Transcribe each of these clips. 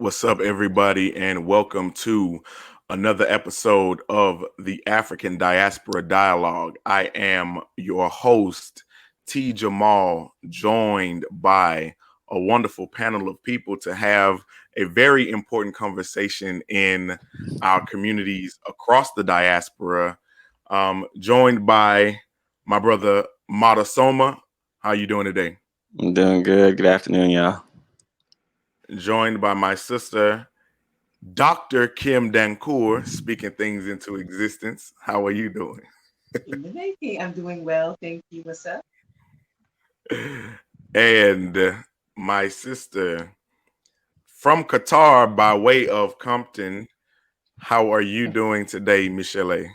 What's up, everybody, and welcome to another episode of the Afrikan Diaspora Dialogue. I am your host, T. Jamal, joined by a wonderful panel of people to have a very important conversation in our communities across the diaspora. Joined by my brother, Mota Soma. How you doing today? I'm doing good. Good afternoon, y'all. Joined by my sister, Dr. Kim Dankoor, speaking things into existence. How are you doing? In the making. I'm doing well. Thank you. What's up? And my sister from Qatar by way of Compton. How are you doing today, Michelee?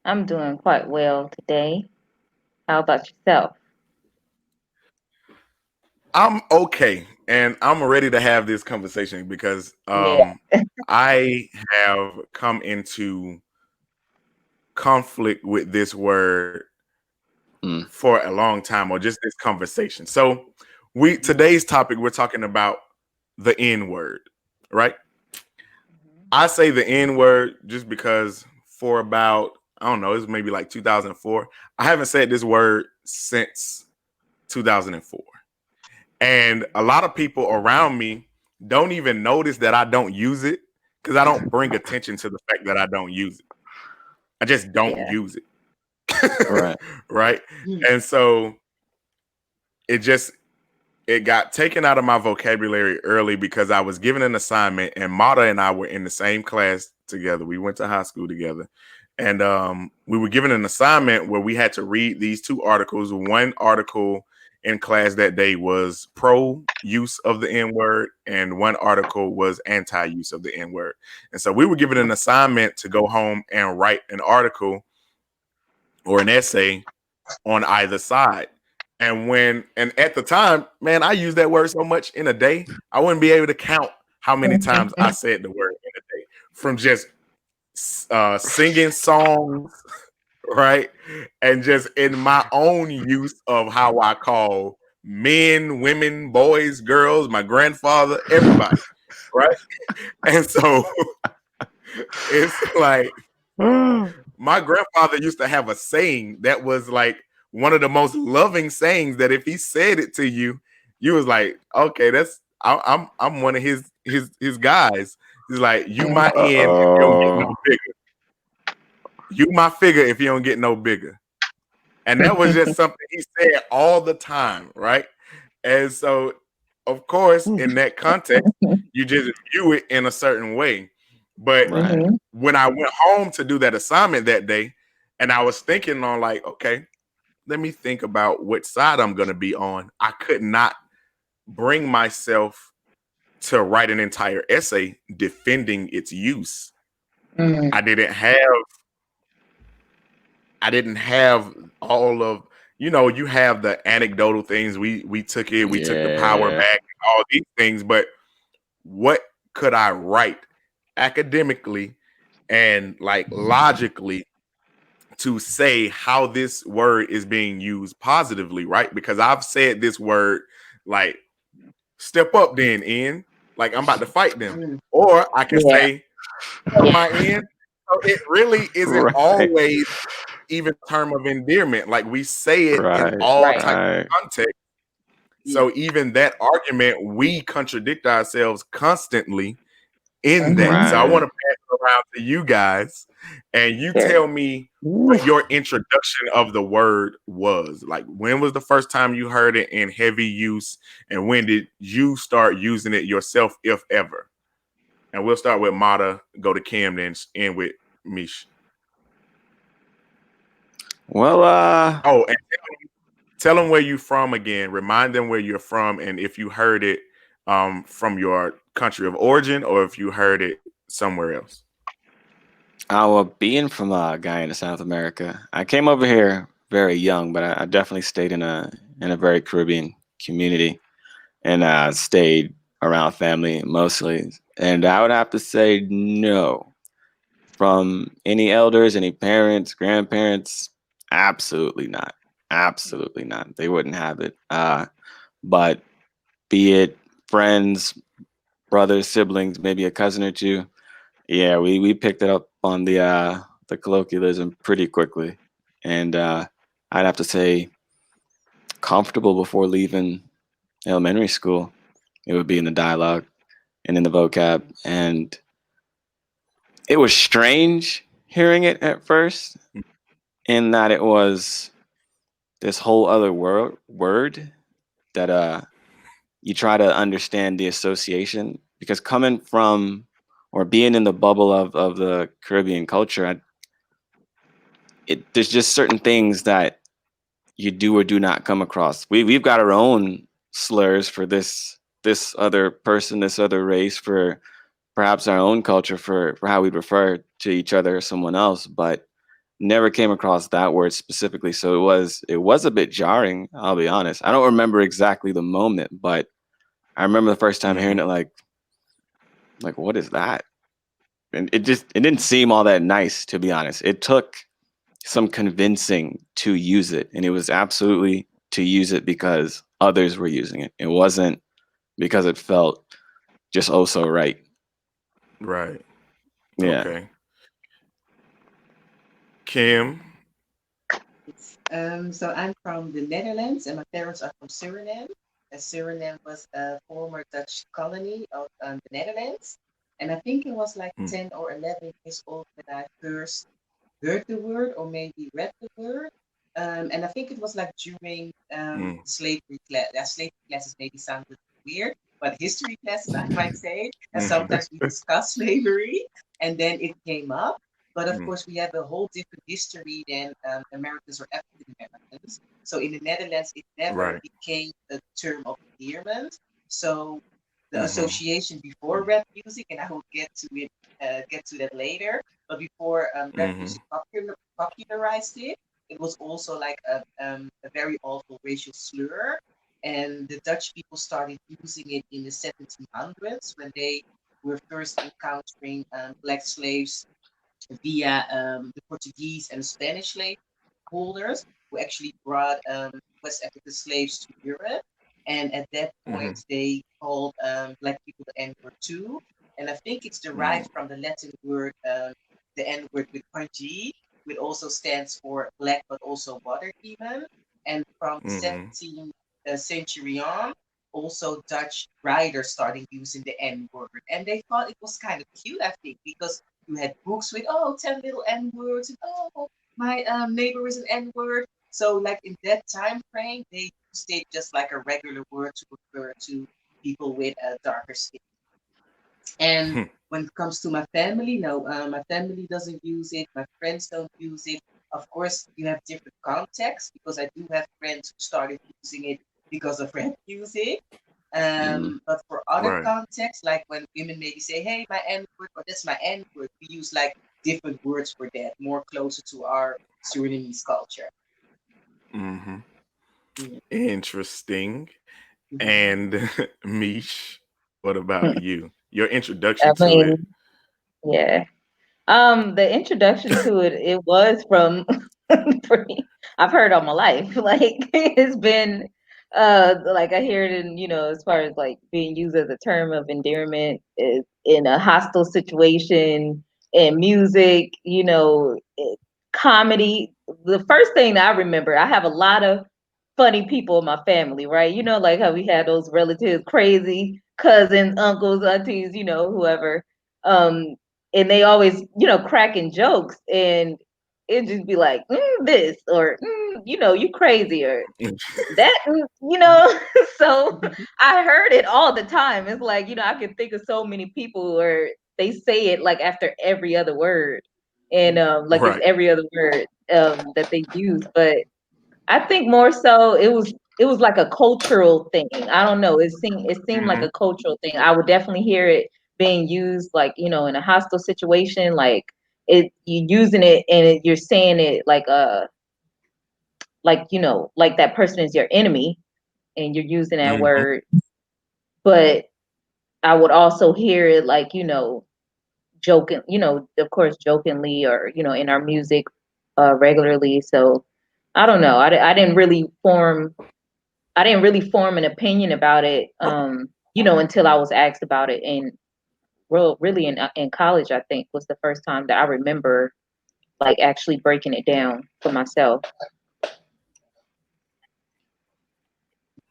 I'm doing quite well today. How about yourself? I'm okay, and I'm ready to have this conversation because Yeah. I have come into conflict with this word for a long time, or just this conversation. So today's topic, we're talking about the N word, right? I say the N word just because for about, I don't know, it's maybe like 2004. I haven't said this word since 2004. And a lot of people around me don't even notice that I don't use it because I don't bring attention to the fact that I don't use it. I just don't use it. Right. Right. And so it got taken out of my vocabulary early because I was given an assignment, and Mata and I were in the same class together. We went to high school together, and we were given an assignment where we had to read these two articles. One article in class that day was pro use of the N-word, and one article was anti-use of the N-word. And so we were given an assignment to go home and write an article or an essay on either side. And at the time, man, I used that word so much in a day, I wouldn't be able to count how many times I said the word in a day from just singing songs, right? And just in my own use of how I call men, women, boys, girls, my grandfather, everybody, right? And so it's like my grandfather used to have a saying that was like one of the most loving sayings that if he said it to you, you was like, okay, I'm one of his guys. He's like, you my end if you don't get no bigger. You my figure if you don't get no bigger. And that was just something he said all the time, right? And so, of course, in that context, you just view it in a certain way. But when I went home to do that assignment that day, and I was thinking on like, okay, let me think about what side I'm going to be on. I could not bring myself to write an entire essay defending its use. I didn't have all of, you have the anecdotal things. We took it, we took the power back, and all these things. But what could I write academically and like logically to say how this word is being used positively, right? Because I've said this word like, step up then, N. Like, I'm about to fight them. Or I can say, my N. So it really isn't always even a term of endearment. Like, we say it in all types of context. So even that argument, we contradict ourselves constantly in that. So I want to pass it around to you guys, and you tell me what your introduction of the word was. Like, when was the first time you heard it in heavy use, and when did you start using it yourself, if ever? And we'll start with Mata, go to Kim, then end with Mish. Well, and tell them where you're from again. Remind them where you're from, and if you heard it from your country of origin, or if you heard it somewhere else. Well, being from Guyana, South America, I came over here very young, but I definitely stayed in a very Caribbean community, and stayed around family mostly. And I would have to say no. From any elders, any parents, grandparents, absolutely not. Absolutely not. They wouldn't have it. But be it friends, brothers, siblings, maybe a cousin or two. Yeah, we picked it up on the colloquialism pretty quickly, and I'd have to say comfortable before leaving elementary school. It would be in the dialogue and in the vocab, and it was strange hearing it at first, in that it was this whole other word that you try to understand the association, because coming from or being in the bubble of the Caribbean culture, there's just certain things that you do or do not come across. We've got our own slurs for this other person, this other race, for perhaps our own culture, for how we refer to each other or someone else, but never came across that word specifically. So it was a bit jarring, I'll be honest. I don't remember exactly the moment, but I remember the first time hearing it, like what is that? And it didn't seem all that nice, to be honest. It took some convincing to use it, and it was absolutely to use it because others were using it. It wasn't because it felt just oh so right. Right. Yeah. Okay. Kim. So I'm from the Netherlands, and my parents are from Suriname. And Suriname was a former Dutch colony of the Netherlands. And I think it was like 10 or 11 years old when I first heard the word or maybe read the word. And I think it was like during slavery class. Slavery classes maybe sound a little weird, but history classes, I might say. And sometimes we discuss slavery, and then it came up. But of course, we have a whole different history than Americans or African Americans. So in the Netherlands, it never became a term of endearment. So the association before rap music, and I will get to that later. But before rap music popularized it, it was also like a very awful racial slur. And the Dutch people started using it in the 1700s when they were first encountering black slaves via the Portuguese and Spanish slave holders who actually brought West African slaves to Europe. And at that point, they called black people the N-word too. And I think it's derived from the Latin word, the N-word with G, which also stands for black, but also water demon. And from the 17th century on, also Dutch writers started using the N-word. And they thought it was kind of cute, I think, because you had books with 10 little N-words, and my neighbor is an N-word. So like in that time frame, they used it just like a regular word to refer to people with a darker skin. And when it comes to my family, no, my family doesn't use it. My friends don't use it. Of course, you have different contexts, because I do have friends who started using it because of rap music. But for other contexts, like when women maybe say, hey, my N-word, or that's my N-word, we use like different words for that, more closer to our Surinamese culture. Interesting. And Mish, what about you? Your introduction to it. Yeah. The introduction to it was from I've heard all my life. Like it's been like I hear it in, as far as like being used as a term of endearment in a hostile situation, in music, comedy. The first thing that I remember, I have a lot of funny people in my family, right? Like how we had those relatives, crazy cousins, uncles, aunties, whoever. And they always, cracking jokes, and it just be like, this, or you crazy, or that, So I heard it all the time. It's like, I can think of so many people where they say it like after every other word, and like it's every other word that they use. But I think more so it was like a cultural thing. I don't know. It seemed like a cultural thing. I would definitely hear it being used like, in a hostile situation, like you using it, and you're saying it like like that person is your enemy, and you're using that word. But I would also hear it like, joking, of course jokingly, or in our music regularly. So I don't know. I didn't really form an opinion about it until I was asked about it. And really in college, I think was the first time that I remember like actually breaking it down for myself.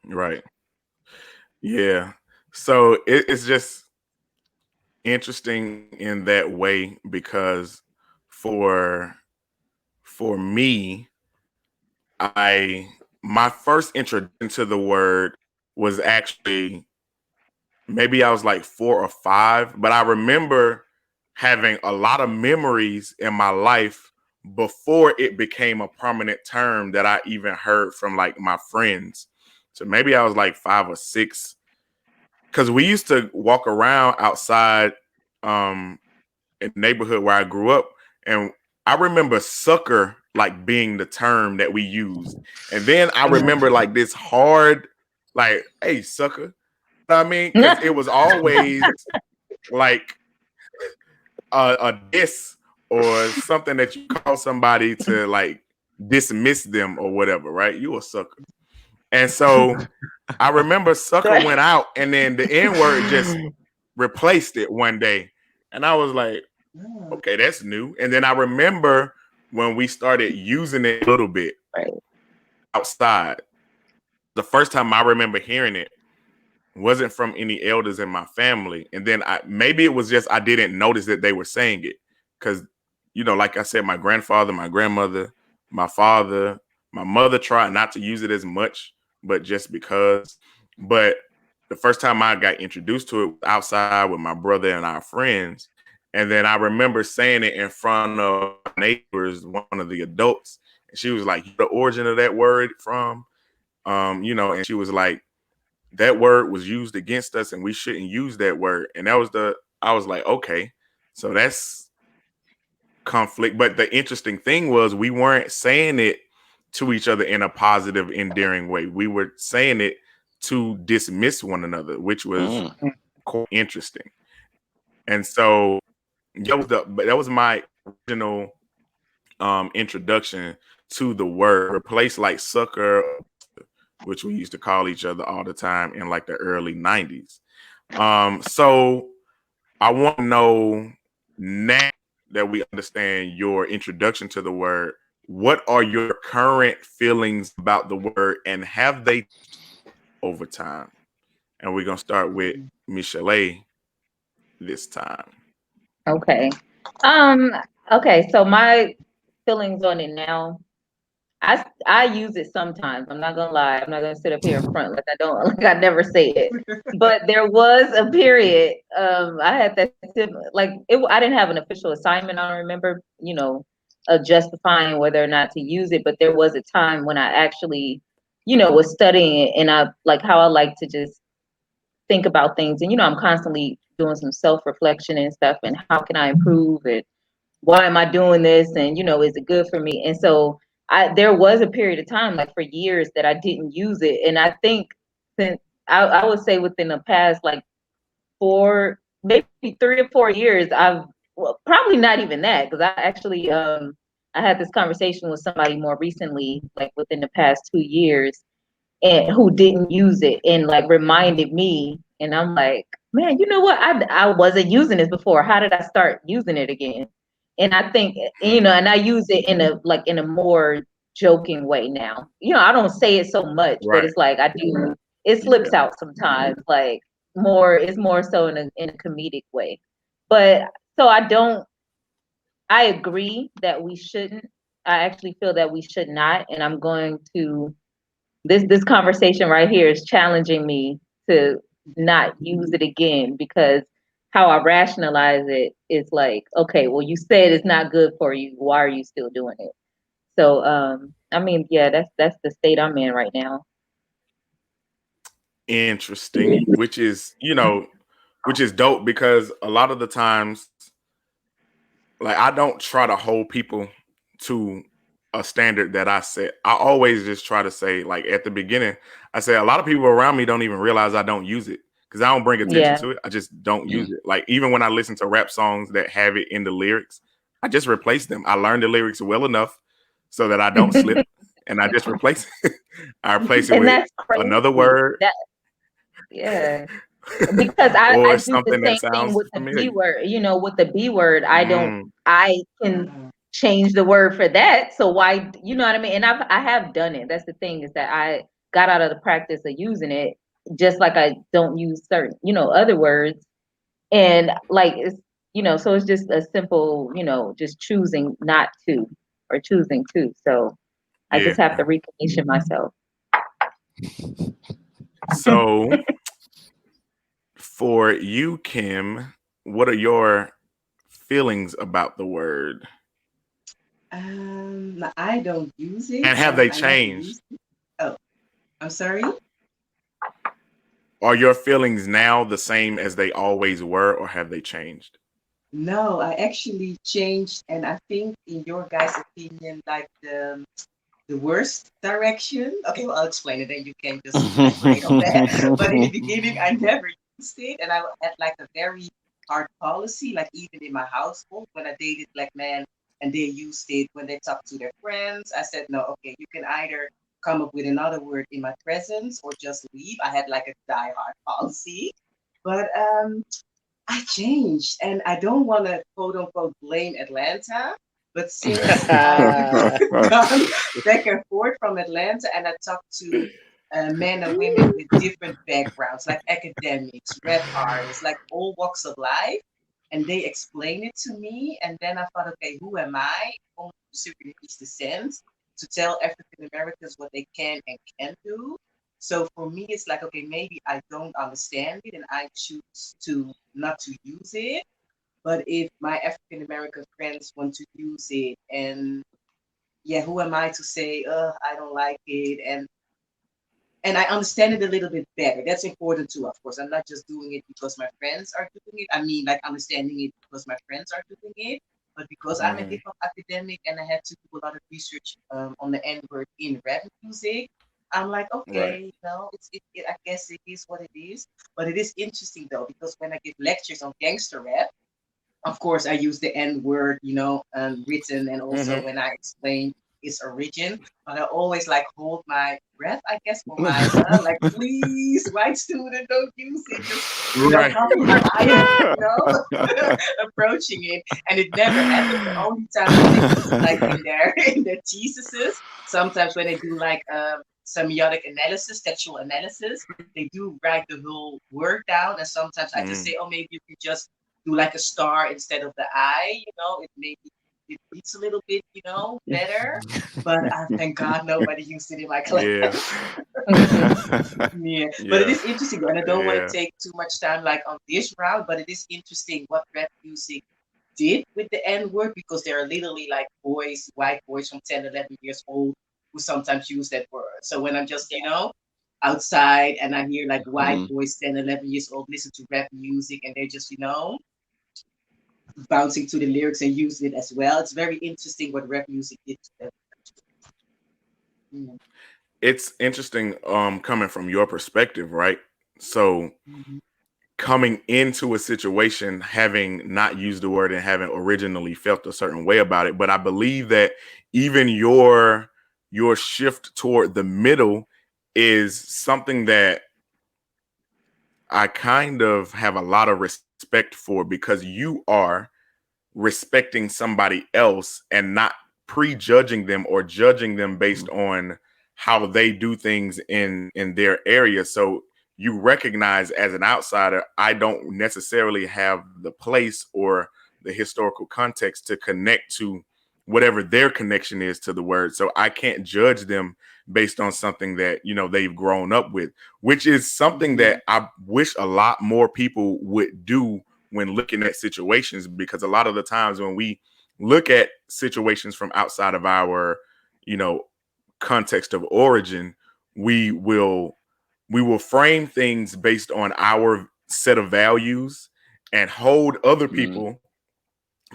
Right. Yeah. So it's just interesting in that way because for me, my first introduction to the word was actually maybe I was like 4 or 5, but I remember having a lot of memories in my life before it became a prominent term that I even heard from like my friends. So maybe I was like 5 or 6, because we used to walk around outside in the neighborhood where I grew up, and I remember sucker like being the term that we used. And then I remember like this hard, like, hey, sucker. I mean, because it was always like a diss or something that you call somebody to like dismiss them or whatever, right? You a sucker. And so I remember sucker went out, and then the N-word just replaced it one day. And I was like, okay, that's new. And then I remember when we started using it a little bit outside. The first time I remember hearing it wasn't from any elders in my family. And then maybe it was just I didn't notice that they were saying it. Because, like I said, my grandfather, my grandmother, my father, my mother tried not to use it as much, but just because. But the first time I got introduced to it was outside with my brother and our friends. And then I remember saying it in front of neighbors, one of the adults. And she was like, the origin of that word from, and she was like, that word was used against us and we shouldn't use that word. And I was like, okay, so that's conflict. But the interesting thing was we weren't saying it to each other in a positive, endearing way. We were saying it to dismiss one another, which was quite interesting. And so that was my original introduction to the word. Replace like sucker, which we used to call each other all the time in like the early 90s. So I want to know, now that we understand your introduction to the word, what are your current feelings about the word, and have they over time? And we're going to start with Michelee this time. Okay. Okay, so my feelings on it now, I use it sometimes. I'm not gonna lie. I'm not gonna sit up here in front like I never say it. But there was a period. I had that I didn't have an official assignment. I don't remember, justifying whether or not to use it. But there was a time when I actually, was studying it, and I like how I like to just think about things. And I'm constantly doing some self-reflection and stuff. And how can I improve it? Why am I doing this? And, is it good for me? And so there was a period of time, like for years, that I didn't use it. And I think since I would say within the past, like 3 or 4 years, probably not even that. Cause I actually, I had this conversation with somebody more recently, like within the past 2 years, and who didn't use it, and like reminded me. And I'm like, man, you know what? I wasn't using this before. How did I start using it again? And I think, and I use it in a more joking way now. I don't say it so much, but it's like I do. It slips out sometimes. Like it's more so in a comedic way. But so I agree that we shouldn't. I actually feel that we should not, and I'm going to. This conversation right here is challenging me to not use it again, because how I rationalize it is like, okay, well, you said it's not good for you. Why are you still doing it? So, yeah, that's the state I'm in right now. Interesting, which is dope, because a lot of the times, like, I don't try to hold people to a standard that I set. I always just try to say, like, at the beginning, I say a lot of people around me don't even realize I don't use it, because I don't bring attention to it. I just don't use it. Like, even when I listen to rap songs that have it in the lyrics, I just replace them. I learned the lyrics well enough so that I don't slip, and I just replace it. I replace it with another word. Yeah. Because I or do the something that same thing sounds with the B familiar. word. With the B word, I Mm, can change the word for that. So why, you know what I mean? And I have done it. That's the thing, is that I got out of the practice of using it, just like I don't use certain, other words. And like, it's, so it's just a simple, just choosing not to, or choosing to. So I yeah. just have to recondition myself. So for you, Kim, what are your feelings about the word? I don't use it. And have they I never changed? used it. Oh, I'm sorry. Are your feelings now the same as they always were, or have they changed? No, I actually changed, and I think, in your guys' opinion, like the worst direction. Okay, well, I'll explain it, and you can just elaborate on that. But in the beginning, I never used it, and I had like a very hard policy, like even in my household, when I dated black men and they used it when they talked to their friends. I said, no, okay, you can either come up with another word in my presence or just leave. I had like a die-hard policy. But I changed, and I don't want to quote unquote blame Atlanta, but since I've gone back and forth from Atlanta, and I talked to men and women with different backgrounds, like academics, rap artists, like all walks of life, and they explain it to me, and then I thought, okay, who am I, from Surinamese descent, to tell African Americans what they can and can't do? So for me, it's like, okay, maybe I don't understand it and I choose to not to use it. But if my African American friends want to use it, and yeah, who am I to say, I don't like it? And I understand it a little bit better. That's important too, of course. I'm not just doing it because my friends are doing it. I mean, like, understanding it because my friends are doing it, but because I'm a hip hop academic and I had to do a lot of research on the N word in rap music. I'm like, okay, I guess it is what it is. But it is interesting though, because when I give lectures on gangster rap, of course, I use the N word, written, and also when I explain its origin. But I always like hold my breath, I guess, for my like, please, white student, don't use it. Just Right. how I am, approaching it, and it never happened. The only time that they use it, like in their theses, sometimes when they do like semiotic analysis, textual analysis, they do write the whole word down, and sometimes I just say, oh, maybe you could just do like a star instead of the I, it maybe it reads a little bit, better. But thank God nobody used it in my class. Yeah. But it is interesting, and I don't want to take too much time like on this route, but it is interesting what rap music did with the N word, because there are literally like boys, white boys from 10, 11 years old who sometimes use that word. So when I'm just, outside and I hear like white boys 10, 11 years old listen to rap music and they're just, bouncing to the lyrics and using it as well. It's very interesting what rap music did to them. It's interesting coming from your perspective, right? So coming into a situation having not used the word and having originally felt a certain way about it, but I believe that even your shift toward the middle is something that I kind of have a lot of respect for, because you are respecting somebody else and not prejudging them or judging them based on how they do things in their area. So you recognize, as an outsider, I don't necessarily have the place or the historical context to connect to whatever their connection is to the word. So I can't judge them based on something that, they've grown up with, which is something that I wish a lot more people would do when looking at situations, because a lot of the times when we look at situations from outside of our, context of origin, we will frame things based on our set of values and hold other people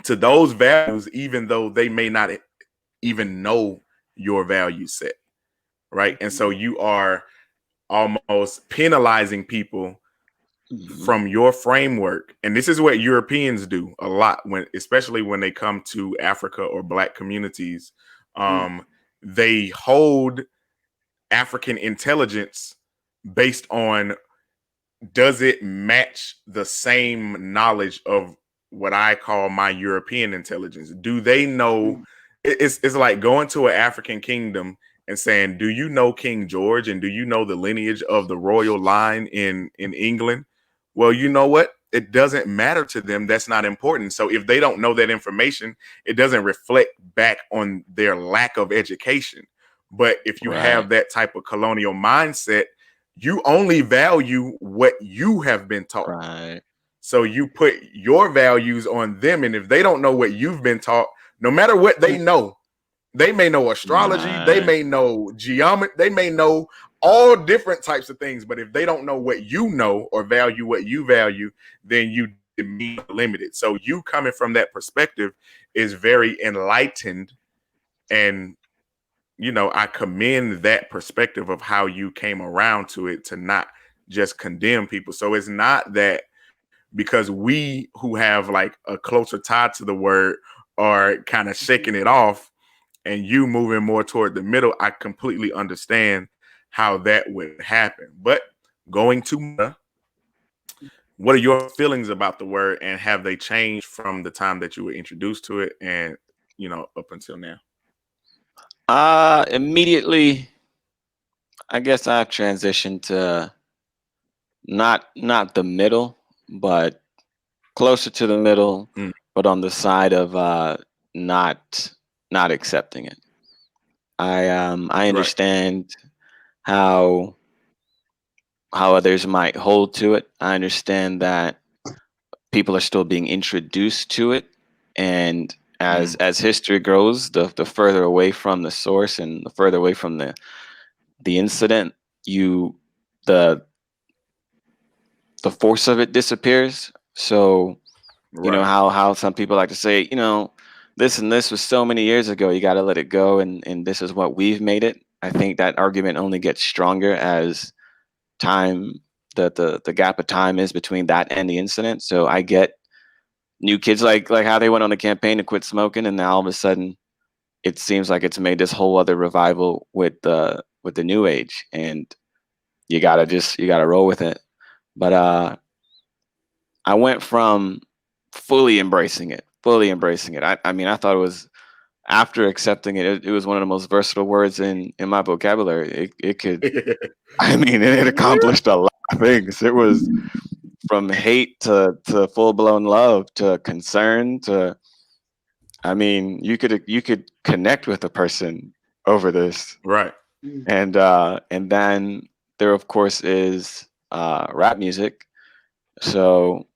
to those values, even though they may not even know your value set, right? And so you are almost penalizing people from your framework. And this is what Europeans do a lot, especially when they come to Africa or Black communities. They hold African intelligence based on does it match the same knowledge of what I call my European intelligence? Do they know? It's like going to an African kingdom and saying, do you know King George, and do you know the lineage of the royal line in England? Well, you know what? It doesn't matter to them. That's not important. So if they don't know that information, it doesn't reflect back on their lack of education. But if you have that type of colonial mindset, you only value what you have been taught. Right. So you put your values on them. And if they don't know what you've been taught, no matter what they know, they may know astrology, they may know geometry, they may know all different types of things. But if they don't know what you know or value what you value, then you demean limited. So you coming from that perspective is very enlightened. And, you know, I commend that perspective of how you came around to it, to not just condemn people. So it's not that because we who have like a closer tie to the word are kind of shaking it off, and you moving more toward the middle, I completely understand how that would happen. But going to Mota, what are your feelings about the word, and have they changed from the time that you were introduced to it and, you know, up until now? Immediately, I guess I've transitioned to not the middle, but closer to the middle, but on the side of not accepting it. I understand how others might hold to it. I understand that people are still being introduced to it, and as history grows, the further away from the source and the further away from the incident, the force of it disappears. So you know how some people like to say, you know, this and this was so many years ago, you got to let it go, and this is what we've made it. I think that argument only gets stronger as time, the gap of time is between that and the incident. So I get new kids like how they went on a campaign to quit smoking, and now all of a sudden it seems like it's made this whole other revival with the new age, and you gotta roll with it. But I went from fully embracing it. I mean, I thought it was, after accepting it, it was one of the most versatile words in my vocabulary. It could, I mean, it accomplished a lot of things. It was from hate to full blown love to concern to, I mean, you could connect with a person over this. Right. And then there of course is rap music. So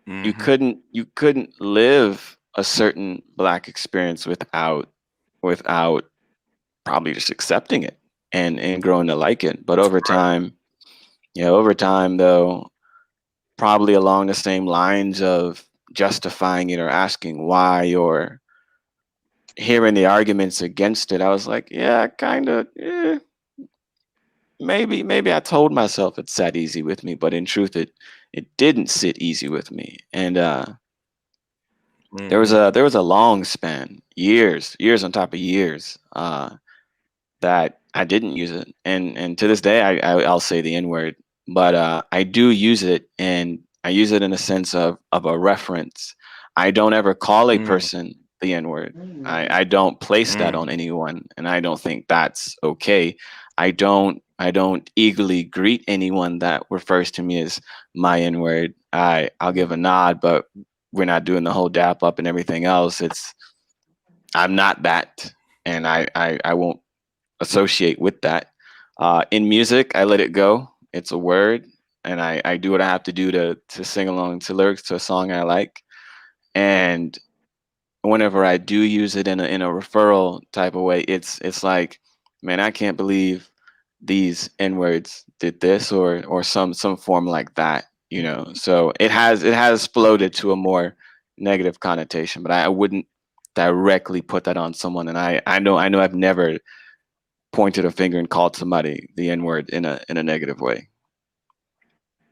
you couldn't live a certain Black experience without probably just accepting it and growing to like it. But over time, though, probably along the same lines of justifying it or asking why or hearing the arguments against it, I was like, yeah, kind of, maybe I told myself it sat easy with me, but in truth, it didn't sit easy with me. And there was a long span, years on top of years, that I didn't use it, and to this day I'll say the N-word, but I do use it, and I use it in a sense of a reference. I don't ever call a person the N-word. I don't place that on anyone, and I don't think that's okay. I don't eagerly greet anyone that refers to me as my N-word. I'll give a nod, but we're not doing the whole dap up and everything else. I'm not that, and I won't associate with that. In music, I let it go. It's a word, and I do what I have to do to sing along to lyrics to a song I like. And whenever I do use it in a referral type of way, it's like, man, I can't believe these N-words did this or some form like that, you know. So it has floated to a more negative connotation, but I wouldn't directly put that on someone. And I know I've never pointed a finger and called somebody the N-word in a negative way.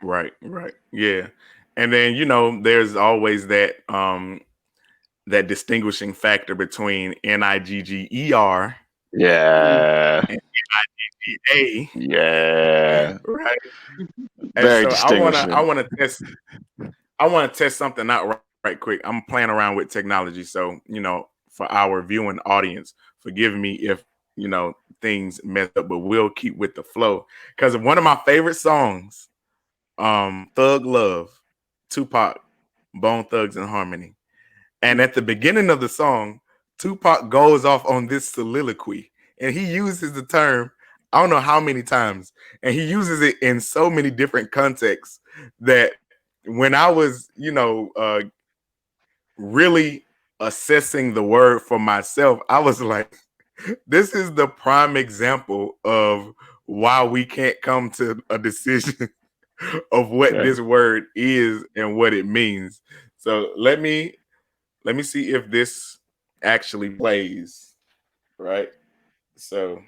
Right. Yeah. And then, you know, there's always that that distinguishing factor between Nigger Yeah. and AGA. Yeah. Right. Very And so distinguishing. I want to test something out right quick. I'm playing around with technology, so for our viewing audience, forgive me if things mess up, but we'll keep with the flow. Because one of my favorite songs, Thug Love, Tupac, Bone Thugs and Harmony. And at the beginning of the song, Tupac goes off on this soliloquy, and he uses the term, I don't know how many times, and he uses it in so many different contexts that when I was, really assessing the word for myself, I was like, this is the prime example of why we can't come to a decision of what this word is and what it means. So let me see if this actually plays, right? So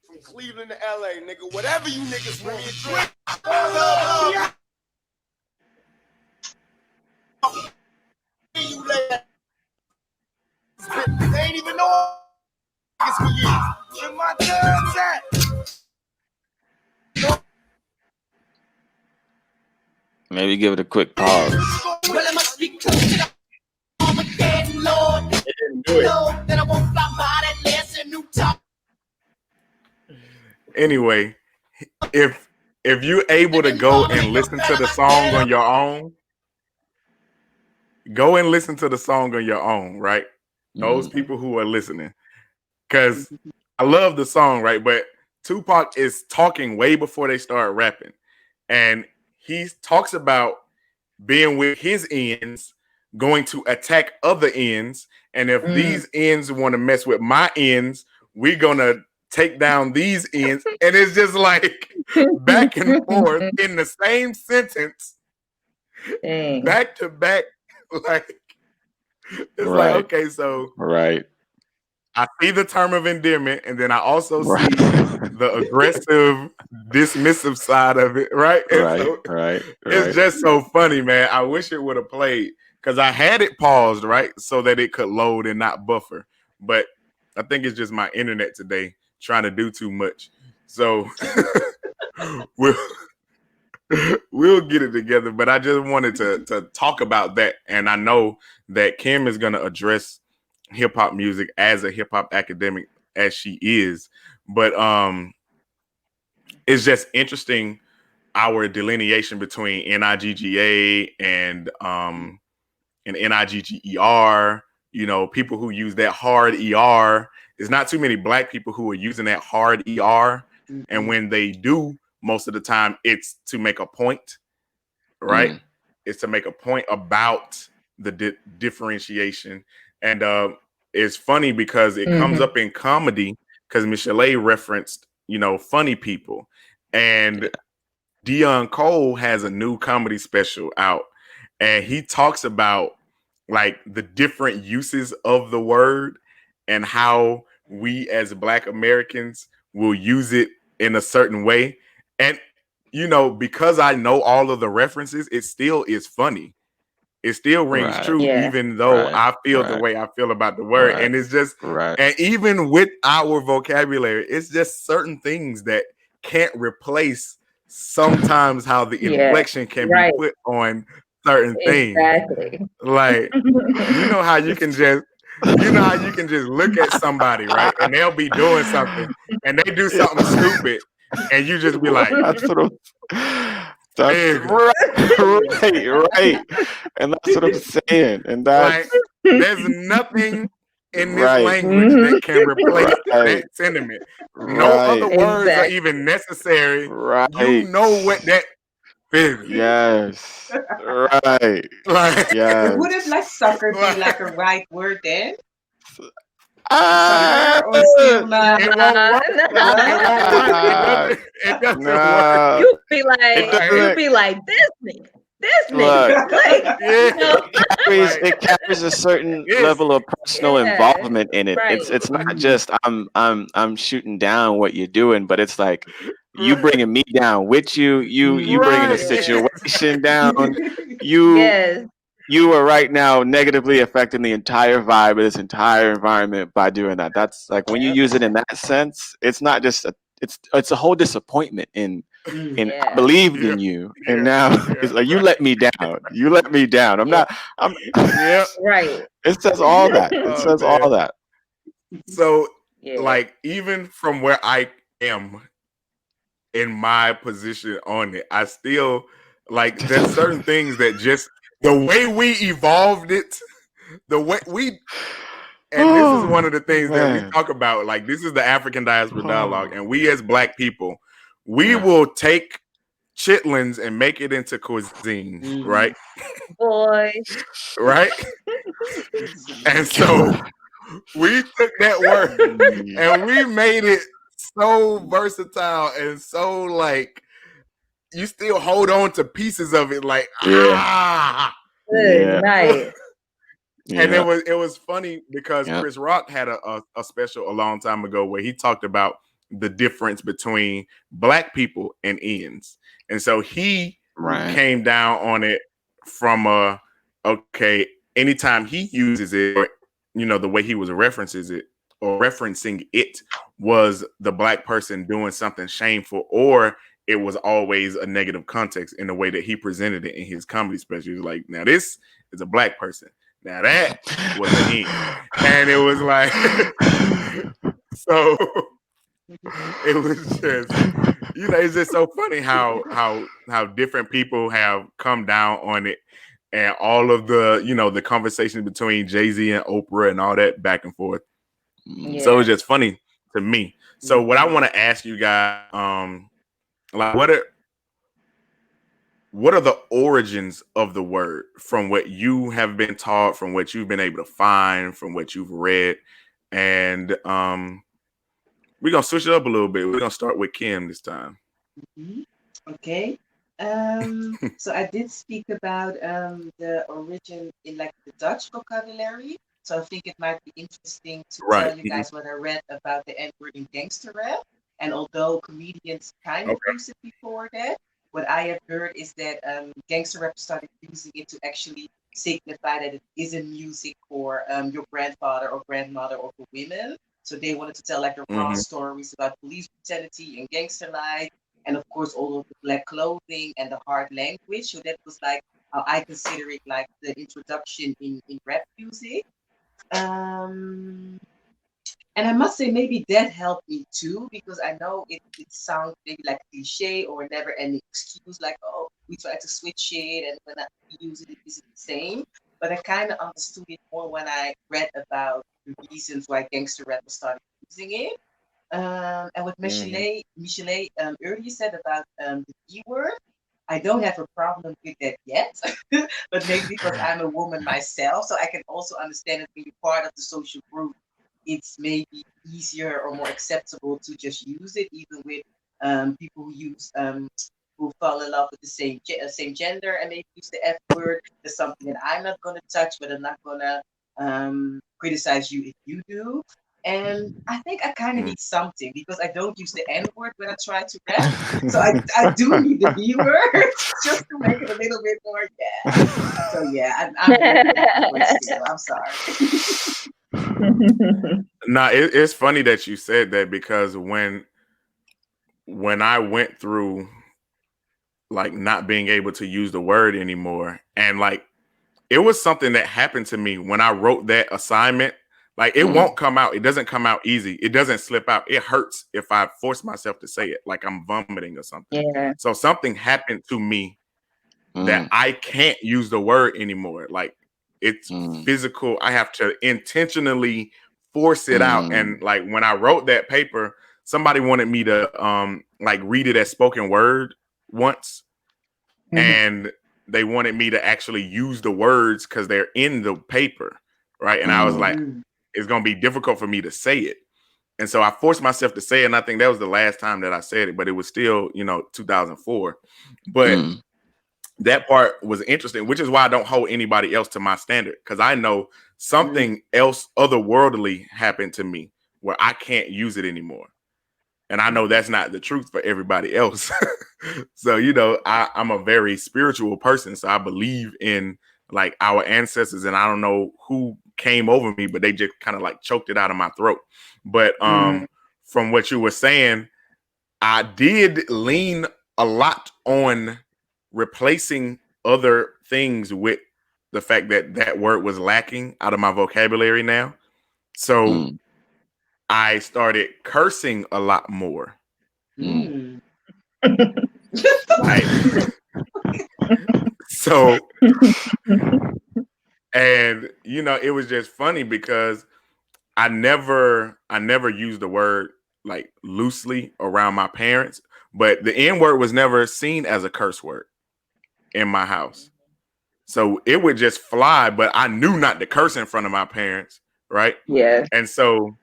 from Cleveland to LA, nigga, whatever you niggas want to drink. You they ain't even know it's for you. Where my guns at? Maybe give it a quick pause. anyway, if you're able to go and listen to the song on your own, go and listen to the song on your own, right? Those people who are listening, because I love the song, right? But Tupac is talking way before they start rapping, and he talks about being with his ends, going to attack other ends, and if these ends want to mess with my ends, we're gonna take down these ends, and it's just like back and forth in the same sentence, back to back, like it's like, okay, so I see the term of endearment, and then I also see the aggressive, dismissive side of it, right? It's just so funny, man. I wish it would have played, because I had it paused, right, so that it could load and not buffer. But I think it's just my internet today trying to do too much. So we'll get it together. But I just wanted to talk about that, and I know that Kim is going to address hip hop music as a hip hop academic as she is, but it's just interesting our delineation between NIGGA and NIGGER. People who use that hard ER. There's not too many Black people who are using that hard ER, and when they do, most of the time it's to make a point, right? It's to make a point about the differentiation. And it's funny because it comes up in comedy, because Michelee referenced, funny people. And Dion Cole has a new comedy special out, and he talks about like the different uses of the word and how we as Black Americans will use it in a certain way. And, because I know all of the references, it still is funny. It still rings true, even though I feel the way I feel about the word. And it's just, and even with our vocabulary, it's just certain things that can't replace sometimes how the inflection can be put on certain things. Like, how you can just, look at somebody, right? And they'll be doing something and they do something stupid, and you just be like, That's right. And that's what I'm saying. And that's like, there's nothing in this language that can replace that sentiment. No other words are even necessary. You know what that is. Yes. Right. Like, Wouldn't like soccer be like a right word then? It won't work. It doesn't work. You'd be like this nigga. It carries a certain level of personal involvement in it. It's not just I'm shooting down what you're doing, but it's like you bringing me down with you. You bringing the situation down. You you are right now negatively affecting the entire vibe of this entire environment by doing that. That's like when you use it in that sense, it's not just it's a whole disappointment in I Yeah. believed Yeah. in you, and now it's like you right. let me down. You let me down. I'm Yeah. Right. it says all that. It Oh says all man. that. So Yeah. like even from where I am in my position on it, I still like there's certain things that just the way we evolved it, the way we and this is one of the things that we Man. talk about. Like this is the African Diaspora Dialogue, Oh. and we as Black people, we Yeah. will take chitlins and make it into cuisine, right? Boy. Right? And so we took that word and we made it so versatile and so like you still hold on to pieces of it like Yeah. Good Yeah. night. And Yeah. it was funny because Yeah. Chris Rock had a special a long time ago where he talked about the difference between Black people and Ians. And so he Right. came down on it from okay, anytime he uses it, or you know, the way he was referencing it was the Black person doing something shameful, or it was always a negative context in the way that he presented it in his comedy special. He was like, now this is a Black person. Now that was an Ian. And it was like so it was just you know, it's just so funny how different people have come down on it, and all of the you know the conversation between Jay-Z and Oprah and all that back and forth. Yeah. So it's just funny to me. So what I want to ask you guys, like what are the origins of the word from what you have been taught, from what you've been able to find, from what you've read, and we're gonna switch it up a little bit. We're gonna start with Kim this time. Okay. So I did speak about the origin in like the Dutch vocabulary. So I think it might be interesting to Right. tell you guys what I read about the N-word in gangster rap. And although comedians kind of Okay. used it before that, what I have heard is that gangster rap started using it to actually signify that it isn't music for your grandfather or grandmother or for women. So they wanted to tell like the raw stories about police brutality and gangster life, and of course all of the Black clothing and the hard language. So that was like how I consider it like the introduction in rap music. And I must say maybe that helped me too, because I know it sounds maybe like cliche or never any excuse, like, oh, we try to switch it and when I use it, it isn't the same. But I kind of understood it more when I read about the reasons why gangster rappers started using it. And what Michelee earlier said about the B word, I don't have a problem with that yet, but maybe because I'm a woman myself, so I can also understand it when you're part of the social group. It's maybe easier or more acceptable to just use it, even with people who fall in love with the same gender and maybe use the F word. There's something that I'm not gonna touch, but I'm not gonna criticize you if you do. And I think I kind of need something because I don't use the N word when I try to rap. So I do need the B word just to make it a little bit more, yeah. So yeah, I'm still. I'm sorry. Nah, it's funny that you said that because when I went through like not being able to use the word anymore, and like it was something that happened to me when I wrote that assignment. Like it won't come out. It doesn't come out easy. It doesn't slip out. It hurts if I force myself to say it, like I'm vomiting or something. Yeah. So something happened to me that I can't use the word anymore. Like it's physical. I have to intentionally force it out. And like when I wrote that paper, somebody wanted me to like read it as spoken word once. And they wanted me to actually use the words because they're in the paper. Right. And I was like, it's gonna be difficult for me to say it. And so I forced myself to say it. And I think that was the last time that I said it, but it was still, 2004. But that part was interesting, which is why I don't hold anybody else to my standard, because I know something else otherworldly happened to me where I can't use it anymore. And I know that's not the truth for everybody else. So, I'm a very spiritual person. So I believe in like our ancestors, and I don't know who came over me, but they just kind of like choked it out of my throat. But from what you were saying, I did lean a lot on replacing other things with the fact that that word was lacking out of my vocabulary now. So I started cursing a lot more. Like, so, and you know, it was just funny because I never used the word like loosely around my parents, but the N word was never seen as a curse word in my house. So it would just fly, but I knew not to curse in front of my parents, right? Yeah. And so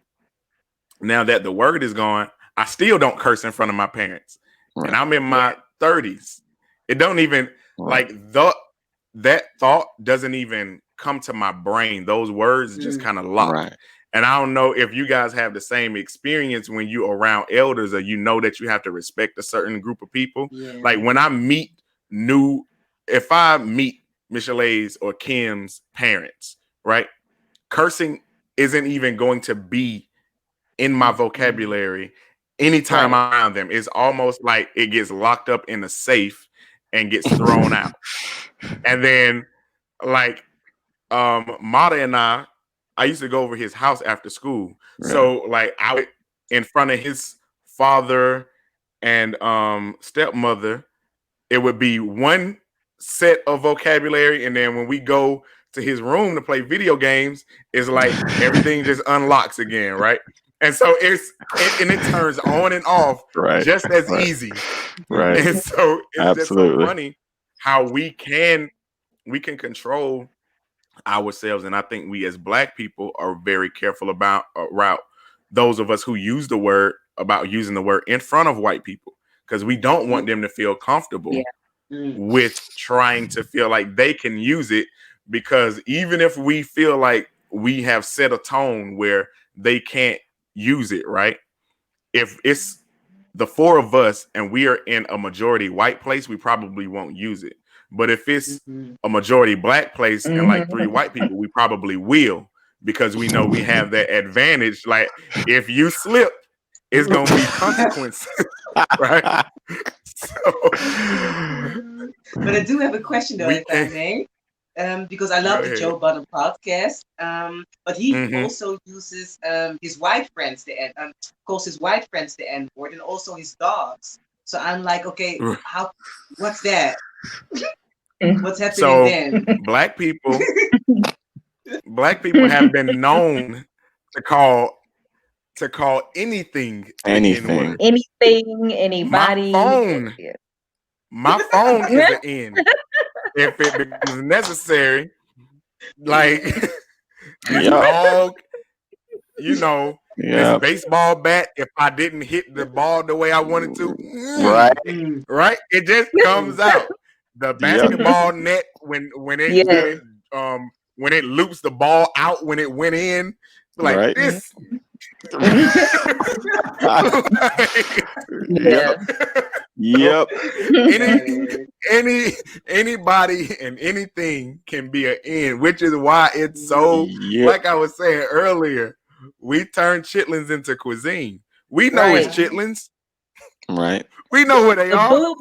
now that the word is gone, I still don't curse in front of my parents. Right. And I'm in my 30s. It don't even like that thought doesn't even come to my brain. Those words just kind of lock. Right. And I don't know if you guys have the same experience when you're around elders, or you know that you have to respect a certain group of people. Yeah. Like when I meet if I meet Michelee's or Kim's parents, right? Cursing isn't even going to be in my vocabulary anytime I'm around them. It's almost like it gets locked up in a safe and gets thrown out. And then like Mota and I used to go over his house after school. Right. So like I would in front of his father and stepmother, it would be one set of vocabulary, and then when we go to his room to play video games, it's like everything just unlocks again, right? And so it turns on and off just as easy. Right. And so it's just so funny how we can control ourselves. And I think we as Black people are very careful about those of us who use the word, about using the word in front of white people, because we don't want them to feel comfortable with trying to feel like they can use it, because even if we feel like we have set a tone where they can't use it, right? If it's the four of us and we are in a majority white place, we probably won't use it. But if it's a majority Black place and like 3 white people, we probably will, because we know we have that advantage. Like if you slip, it's gonna be consequences, right? So, but I do have a question though, if I may, because I love the Joe Budden podcast. But he also uses his white friends calls his white friends the N-word, and also his dogs. So I'm like, okay, what's that? What's happening then? Black people have been known to call anything, anybody. My phone is an N. If it becomes necessary, like this dog, this baseball bat, if I didn't hit the ball the way I wanted to, right, it just comes out. The basketball net when it loops the ball out when it went in, like this. Yep. Anybody and anything can be an N, which is why it's so, like I was saying earlier, we turn chitlins into cuisine. We know it's chitlins. Right. We know where they are.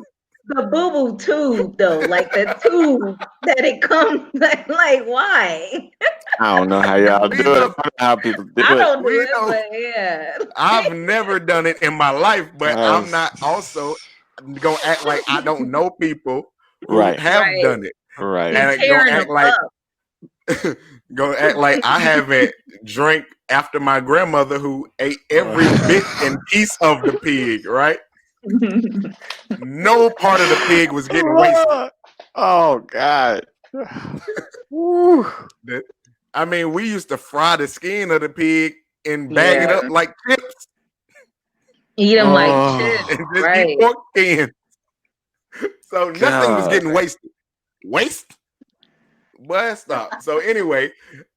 The boo-boo tube, though, like the tube that it comes, like why? I don't know how y'all do it. How people do it. I don't do it, but yeah. I've never done it in my life, but I'm not also gonna act like I don't know people who have done it. Right. And gonna act like I haven't drank after my grandmother who ate every bit and piece of the pig, right? No part of the pig was getting wasted. Oh God. I mean, we used to fry the skin of the pig and bag it up like chips. Eat them like chips, and just eat pork skins. So nothing was getting wasted. Waste? Boy, stop. So anyway,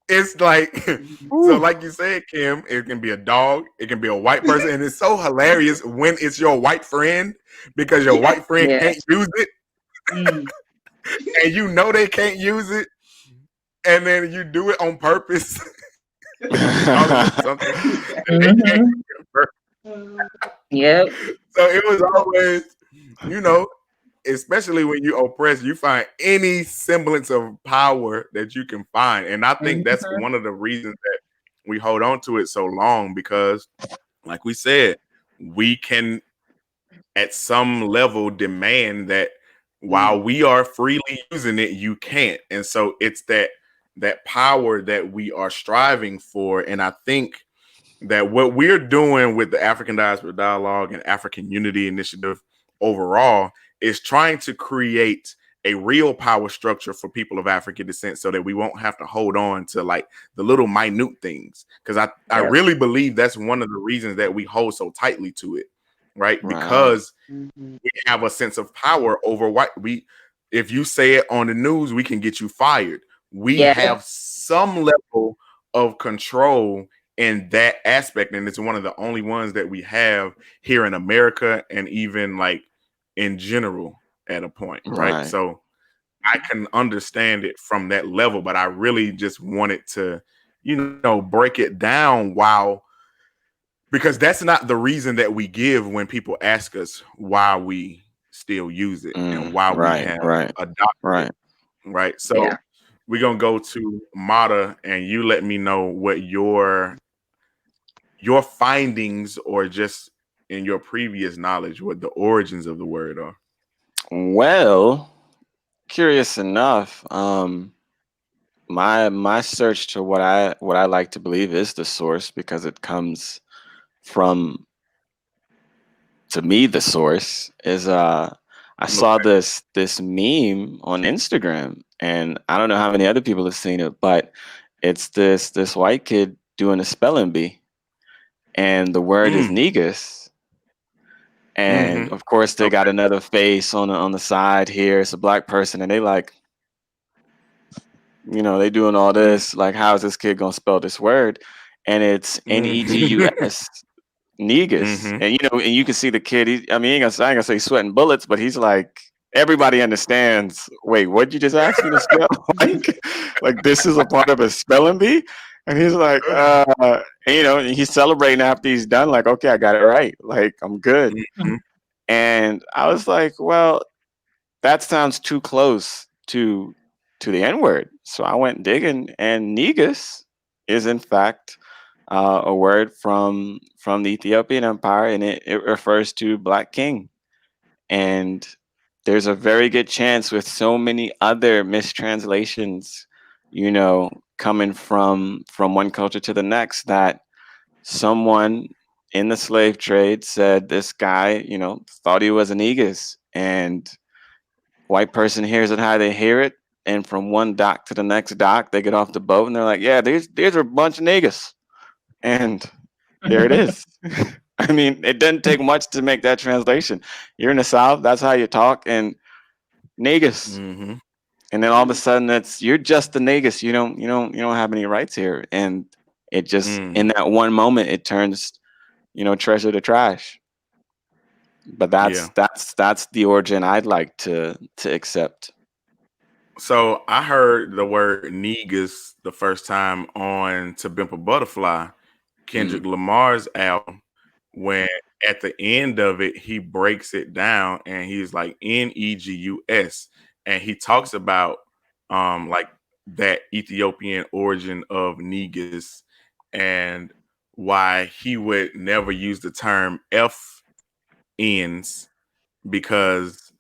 it's like, so like you said, Kim, it can be a dog, it can be a white person, and it's so hilarious when it's your white friend, because your white friend can't use it, and you know they can't use it, and then you do it on purpose, calling it something that they can't Mm-hmm. convert. Yep. So it was always, you know, especially when you oppress, you find any semblance of power that you can find. And I think that's Mm-hmm. one of the reasons that we hold on to it so long, because, like we said, we can at some level demand that while we are freely using it, you can't. And so it's that power that we are striving for. And I think that what we're doing with the Afrikan Diaspora Dialogue and Afrikan Unity Initiative overall is trying to create a real power structure for people of African descent, so that we won't have to hold on to like the little minute things. Because I Yep. really believe that's one of the reasons that we hold so tightly to it, right? Right. Because we have a sense of power over what if you say it on the news, we can get you fired. We Yeah. have some level of control in that aspect, and it's one of the only ones that we have here in America, and even like in general at a point, right? Right. So I can understand it from that level, but I really just wanted to, break it down because that's not the reason that we give when people ask us why we still use it and why we Right. have Right. adopted Right. it, right? So Yeah. we're gonna go to Mata, and you let me know what your findings, or just in your previous knowledge, what the origins of the word are. Well, curious enough, my search to what I like to believe is the source, because it comes from, to me, the source is I saw this meme on Instagram, and I don't know how many other people have seen it, but it's this white kid doing a spelling bee, and the word is negus. And of course, they got another face on the side here. It's a black person, and they like, they doing all this. Like, how is this kid gonna spell this word? And it's negus, negus. And and you can see the kid. I ain't gonna say he's sweating bullets, but he's like, everybody understands. Wait, what'd you just ask me to spell? like this is a part of a spelling bee. And he's like, and he's celebrating after he's done. Like, okay, I got it right. Like, I'm good. And I was like, well, that sounds too close to the N word. So I went digging, and negus is in fact a word from the Ethiopian Empire, and it refers to black king. And there's a very good chance, with so many other mistranslations, coming from one culture to the next, that someone in the slave trade said this guy, thought he was a negus, and white person hears it how they hear it, and from one dock to the next dock, they get off the boat and they're like, yeah, these are a bunch of niggas. And there it is. It doesn't take much to make that translation. You're in the South, that's how you talk, and niggas. And then all of a sudden you're just the niggas. You don't have any rights here. And it just, in that one moment, it turns, treasure to trash. But that's the origin I'd like to accept. So I heard the word negus the first time on To Pimp a Butterfly, Kendrick Lamar's album, when at the end of it, he breaks it down and he's like negus. And he talks about like that Ethiopian origin of negus, and why he would never use the term F ends, because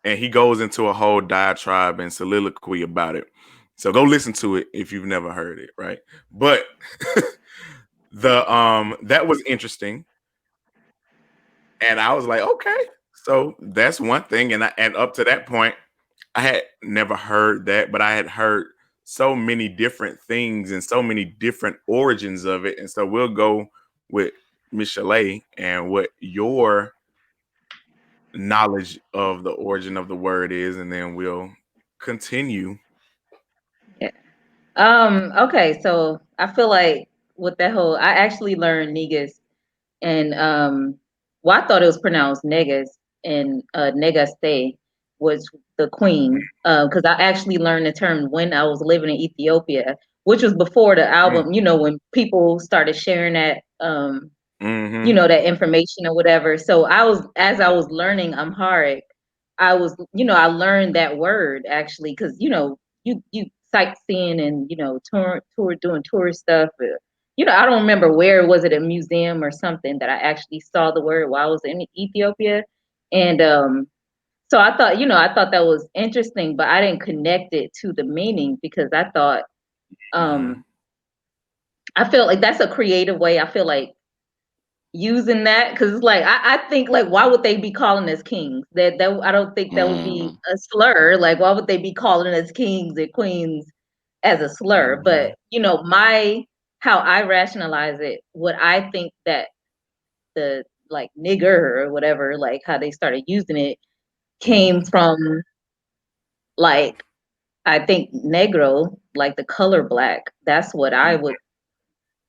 and he goes into a whole diatribe and soliloquy about it. So go listen to it if you've never heard it, right? But that was interesting, and I was like, okay, so that's one thing. And up to that point, I had never heard that, but I had heard so many different things and so many different origins of it. And so we'll go with Michelee and what your knowledge of the origin of the word is, and then we'll continue. Yeah. Okay, so I feel like with that whole, I actually learned negus, and well, I thought it was pronounced negus and negaste, was the queen, because I actually learned the term when I was living in Ethiopia, which was before the album, you know, when people started sharing that, you know, that information or whatever. So as I was learning Amharic, I was, you know, I learned that word actually, because, you know, you sightseeing and, you know, doing tourist stuff. You know, I don't remember where, was it a museum or something that I actually saw the word while I was in Ethiopia. And so I thought, you know, I thought that was interesting, but I didn't connect it to the meaning, because I thought, I felt like that's a creative way. I feel like using that, because it's like I think, like, why would they be calling us kings? That I don't think that would be a slur. Like, why would they be calling us kings and queens as a slur? But you know, how I rationalize it, what I think that the, like, nigger or whatever, like how they started using it, came from, like, I think Negro, like the color black. That's what I would,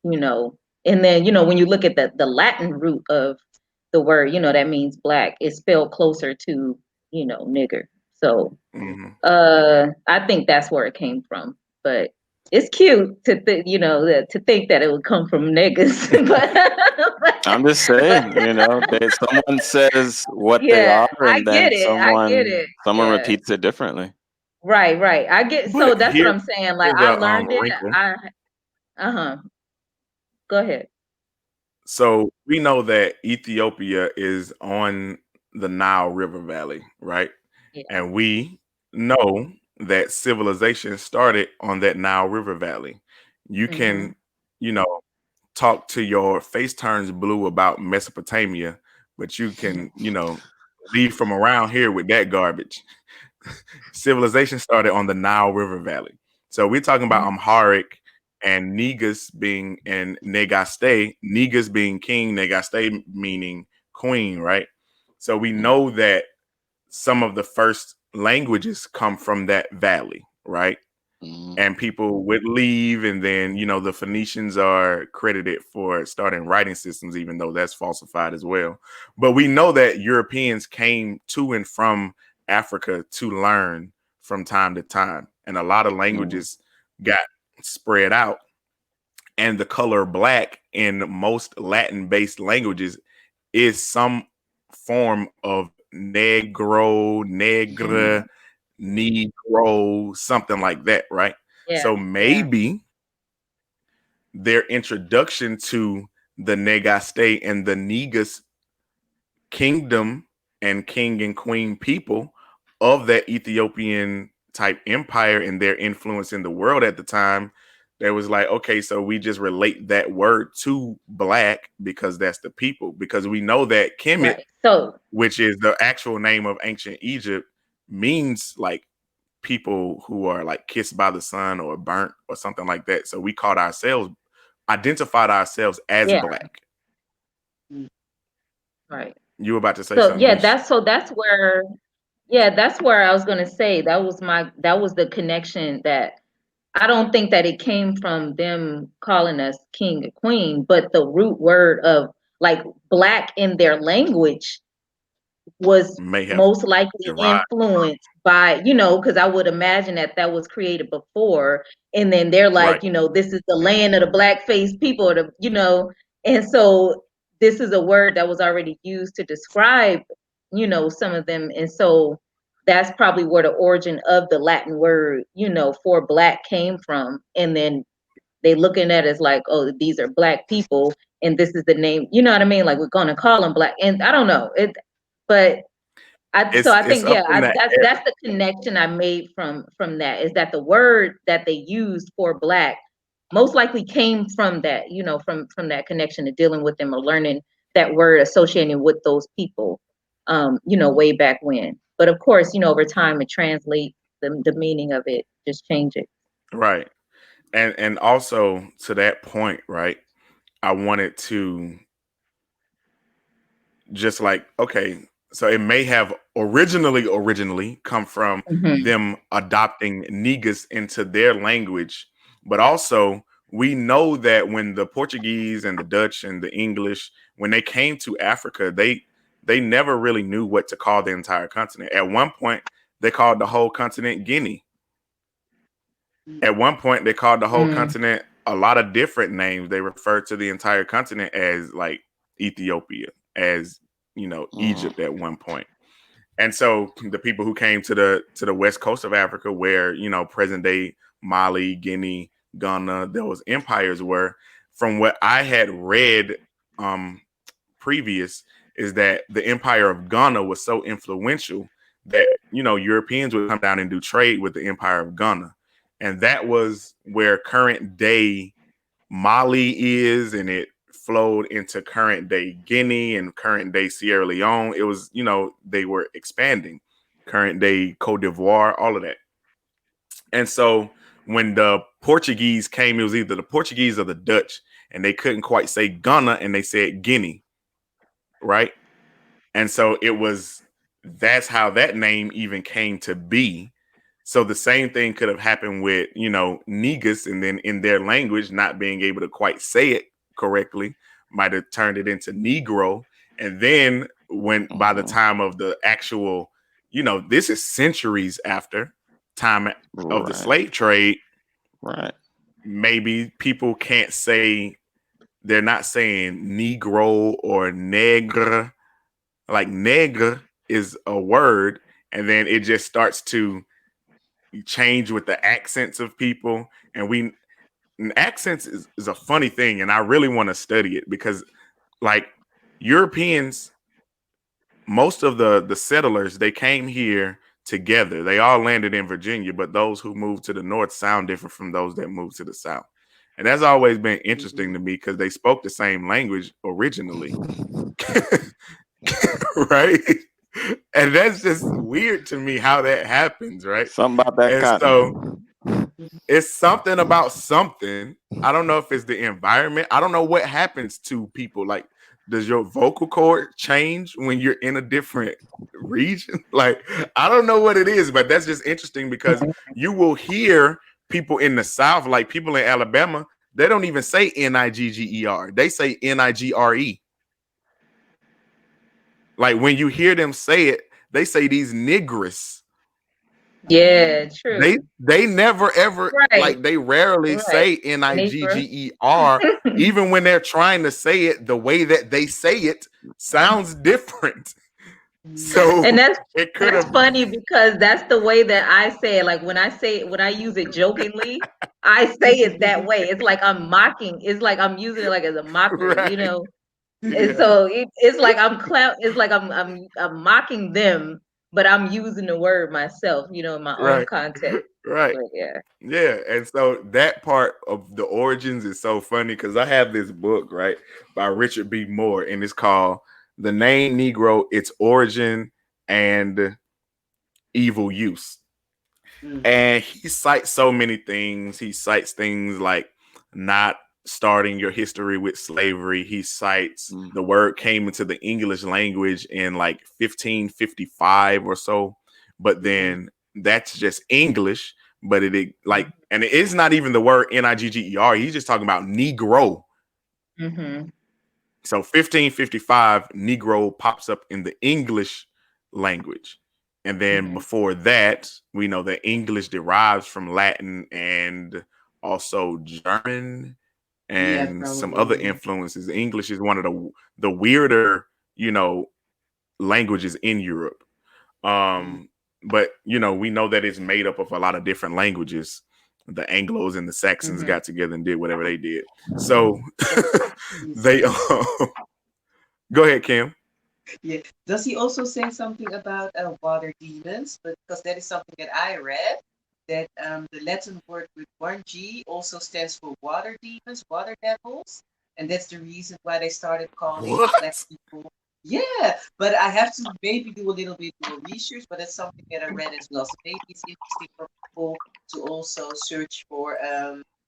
you know. And then, you know, when you look at the Latin root of the word, you know, that means black. It's spelled closer to, you know, nigger. So I think that's where it came from. But it's cute to you know, to think that it would come from niggas. but I'm just saying, you know, someone says what they yeah, are, I and then get it. I get it. someone Yeah. repeats it differently. Right. I get, so But that's what I'm saying. Like, here's I a learned it. wrinkle. Go ahead. So we know that Ethiopia is on the Nile River Valley, right? Yeah. And we know that civilization started on that Nile River Valley. You can, you know, talk to your face turns blue about Mesopotamia, but you can, you know, leave from around here with that garbage. Civilization started on the Nile River Valley. So we're talking about Amharic and Negus being, and Negaste, Negus being king, Negaste meaning queen, right? So we know that some of the first languages come from that valley, right? And people would leave, and then, you know, the Phoenicians are credited for starting writing systems, even though that's falsified as well. But we know that Europeans came to and from Africa to learn from time to time, and a lot of languages got spread out. And the color black in most Latin-based languages is some form of negro, negre, negro, something like that, right? Yeah. So maybe their introduction to the Negaste and the Negus kingdom and king and queen people of that Ethiopian type empire and their influence in the world at the time, there was like, okay, so we just relate that word to black because that's the people. Because we know that Kemet, Right. So, which is the actual name of ancient Egypt, means like people who are like kissed by the sun or burnt or something like that. So we identified ourselves as yeah. black. Right. You were about to say So something. yeah, Nish. that's where, yeah, that's where I was gonna say that was the connection, that I don't think that it came from them calling us king or queen, but the root word of, like, black in their language was May have most likely derived. influenced by, you know, because I would imagine that was created before, and then they're like, Right. you know, this is the land of the black-faced people, or the, you know, and so this is a word that was already used to describe, you know, some of them, and so that's probably where the origin of the Latin word, you know, for black came from, and then they looking at it as like, oh, these are black people, and this is the name, you know what I mean? Like, we're gonna call them black, and I don't know it, but so I It's think, up yeah, in the that's the connection I made from that, is that the word that they used for black most likely came from that, you know, from that connection to dealing with them or learning that word associated with those people, you know, way back when. But of course, you know, over time it translates, the meaning of it just changes. right. And also to that point, right? I wanted to just like, okay, so it may have originally come from them adopting Negus into their language, but also we know that when the Portuguese and the Dutch and the English, when they came to Africa, they never really knew what to call the entire continent. At one point, they called the whole continent Guinea. At one point, they called the whole continent a lot of different names. They referred to the entire continent as like Ethiopia, as Egypt at one point. And so the people who came to the west coast of Africa, where present day Mali, Guinea, Ghana, those empires were, from what I had read previous, is that the empire of Ghana was so influential that Europeans would come down and do trade with the empire of Ghana. And that was where current day Mali is, and it flowed into current day Guinea and current day Sierra Leone. It was, they were expanding current day Cote d'Ivoire, all of that. And so when the Portuguese came, it was either the Portuguese or the Dutch, and they couldn't quite say Ghana, and they said Guinea, right? And so that's how that name even came to be. So the same thing could have happened with, Negus, and then in their language, not being able to quite say it correctly, might have turned it into Negro. And then by the time of the actual, this is centuries after time of the slave trade, right? Maybe people can't say, they're not saying Negro or Negre. Like Negre is a word, and then it just starts to change with the accents of people. And accents is a funny thing, and I really want to study it, because like Europeans, most of the settlers, they came here together. They all landed in Virginia, but those who moved to the north sound different from those that moved to the south. And that's always been interesting to me, because they spoke the same language originally. Right? And that's just weird to me how that happens, right? Something about that cotton. So it's something about something. I don't know if it's the environment. I don't know what happens to people. Like, does your vocal cord change when you're in a different region? Like, I don't know what it is, but that's just interesting, because you will hear people in the South, like people in Alabama, they don't even say Nigger. They say Nigre. Like, when you hear them say it, they say these niggers. Yeah, true. They never ever, like, they rarely say Nigger. Even when they're trying to say it, the way that they say it sounds different. So, and that's funny, because that's the way that I say it. Like, when I use it jokingly, I say it that way. It's like I'm mocking. It's like I'm using it like as a mockery, Right. And so it's like I'm mocking them, but I'm using the word myself, in my own context. Right. But Yeah. And so that part of the origins is so funny, because I have this book, right, by Richard B. Moore, and it's called The Name Negro, Its Origin and Evil Use. And he cites so many things. He cites things like not starting your history with slavery. He cites the word came into the English language in like 1555 or so, but then that's just English. But and it is not even the word Nigger. He's just talking about Negro. So 1555, Negro pops up in the English language. And then before that, we know that English derives from Latin and also German and some other influences. English is one of the weirder, languages in Europe. But, we know that it's made up of a lot of different languages. The Anglos and the Saxons got together and did whatever they did. So they go ahead, Kim. Yeah. Does he also say something about water demons? But because that is something that I read, that the Latin word with one G also stands for water demons, water devils, and that's the reason why they started calling black people. Yeah, but I have to maybe do a little bit more research, but that's something that I read as well. So maybe it's interesting for people to also search for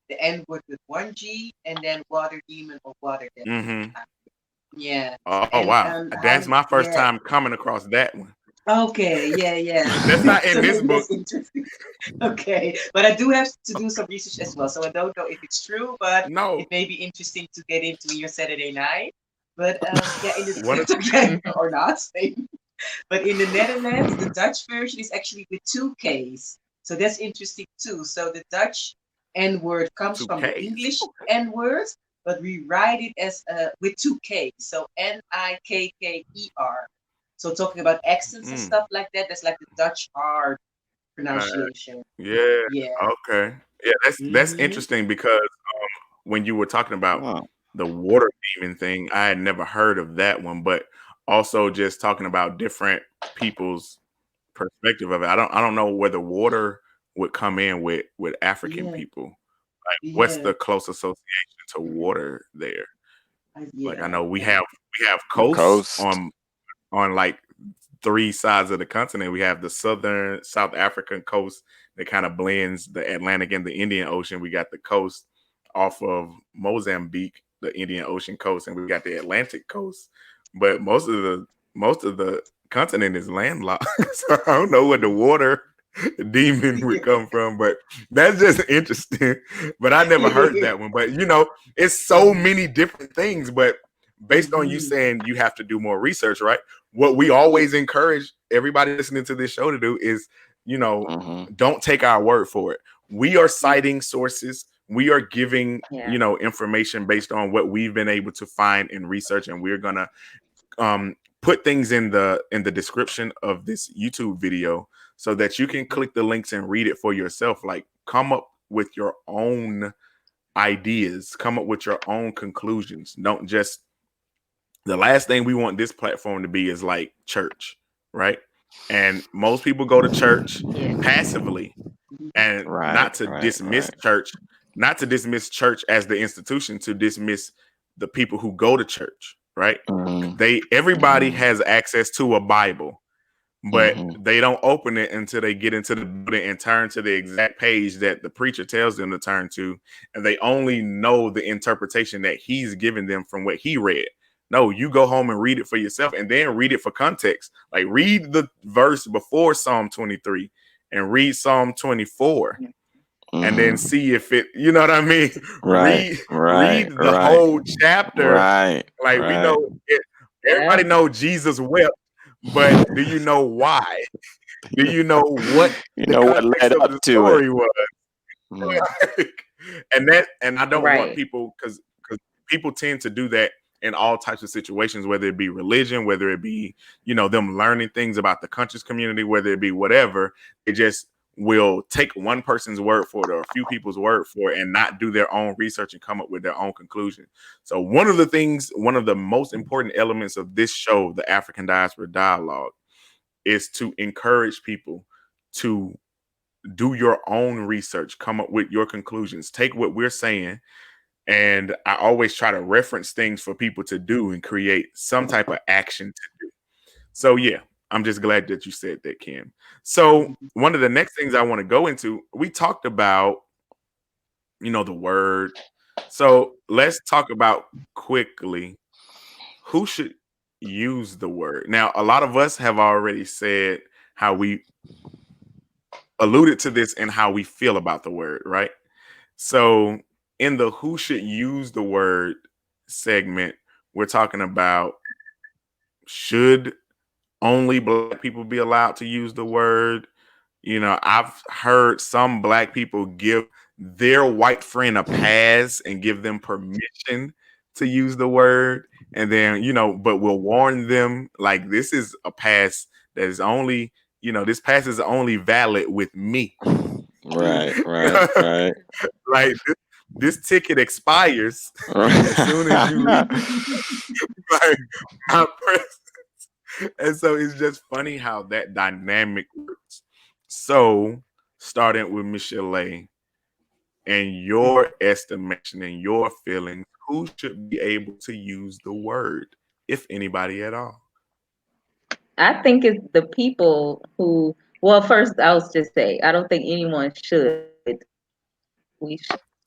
the N word with one G and then water demon or water devil. Yeah. Oh, wow. That's my first time coming across that one. Okay, yeah. That's not in this book. Okay, but I do have to do some research as well, so I don't know if it's true, but it may be interesting to get into your Saturday night. But in the or not. But in the Netherlands, the Dutch version is actually with two K's. So that's interesting too. So the Dutch N word comes Two from the Ks. English N words, but we write it as with two K's. So Nikkeer. So talking about accents and stuff like that, that's like the Dutch hard pronunciation. Yeah. Yeah. Okay. Yeah, that's interesting because when you were talking about Wow. the water demon thing, I had never heard of that one, but also just talking about different people's perspective of it. I don't know whether water would come in with African Yeah. people. Like, what's Yeah. the close association to water there? Like, I Yeah. know we have coasts Coast. on like three sides of the continent. We have the southern South African coast that kind of blends the Atlantic and the Indian Ocean. We got the coast off of Mozambique, the Indian Ocean coast, and we got the Atlantic coast. But most of the continent is landlocked. So I don't know where the water demon would come from, but that's just interesting. But I never heard that one. But it's so many different things. But based on you saying you have to do more research, right? What we always encourage everybody listening to this show to do is, don't take our word for it. We are citing sources. We are giving, information based on what we've been able to find in research, and we're gonna put things in the description of this YouTube video so that you can click the links and read it for yourself. Like, come up with your own ideas, come up with your own conclusions. Don't just, the last thing we want this platform to be is like church, right? And most people go to church passively, and not to dismiss church, not to dismiss church as the institution, to dismiss the people who go to church, right? Everybody has access to a Bible, but they don't open it until they get into the building and turn to the exact page that the preacher tells them to turn to, and they only know the interpretation that he's given them from what he read. No, you go home and read it for yourself, and then read it for context. Like, read the verse before Psalm 23 and read Psalm 24. And then see if it, you know what I mean? Read the whole chapter. Like, we know it, everybody know Jesus wept, but do you know why? Do you know what the context of the story was? And I don't want people, because people tend to do that in all types of situations, whether it be religion, whether it be, them learning things about the conscious community, whether it be whatever. It just will take one person's word for it or a few people's word for it and not do their own research and come up with their own conclusion. So one of the most important elements of this show, the Afrikan Diaspora Dialogue, is to encourage people to do your own research, come up with your conclusions, take what we're saying. And I always try to reference things for people to do and create some type of action to do. So yeah, I'm just glad that you said that, Kim. So one of the next things I want to go into, we talked about, the word. So let's talk about quickly who should use the word. Now, a lot of us have already said how we alluded to this and how we feel about the word, right? So in the who should use the word segment, we're talking about, should only Black people be allowed to use the word? I've heard some Black people give their white friend a pass and give them permission to use the word. And then, but we'll warn them, like, this is a pass that is only, this pass is only valid with me. Right. Like, this ticket expires as soon as you leave like, my presence. And so it's just funny how that dynamic works. So, starting with Michelee, and your estimation and your feelings, who should be able to use the word, if anybody at all? I think it's the people who, well, first I'll just say, I don't think anyone should. We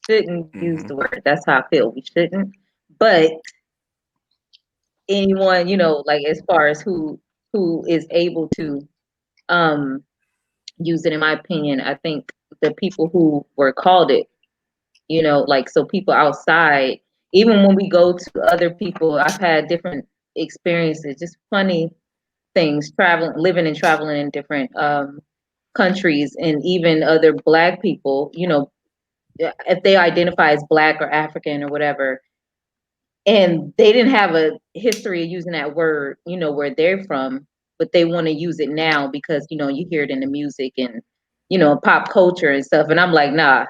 shouldn't use the word. That's how I feel. We shouldn't. But anyone, like, as far as who is able to use it, in my opinion, I think the people who were called it, like, so people outside, even when we go to other people, I've had different experiences, just funny things, living and traveling in different countries, and even other Black people, if they identify as Black or African or whatever, and they didn't have a history of using that word, where they're from, but they want to use it now because, you hear it in the music and, pop culture and stuff. And I'm like, nah.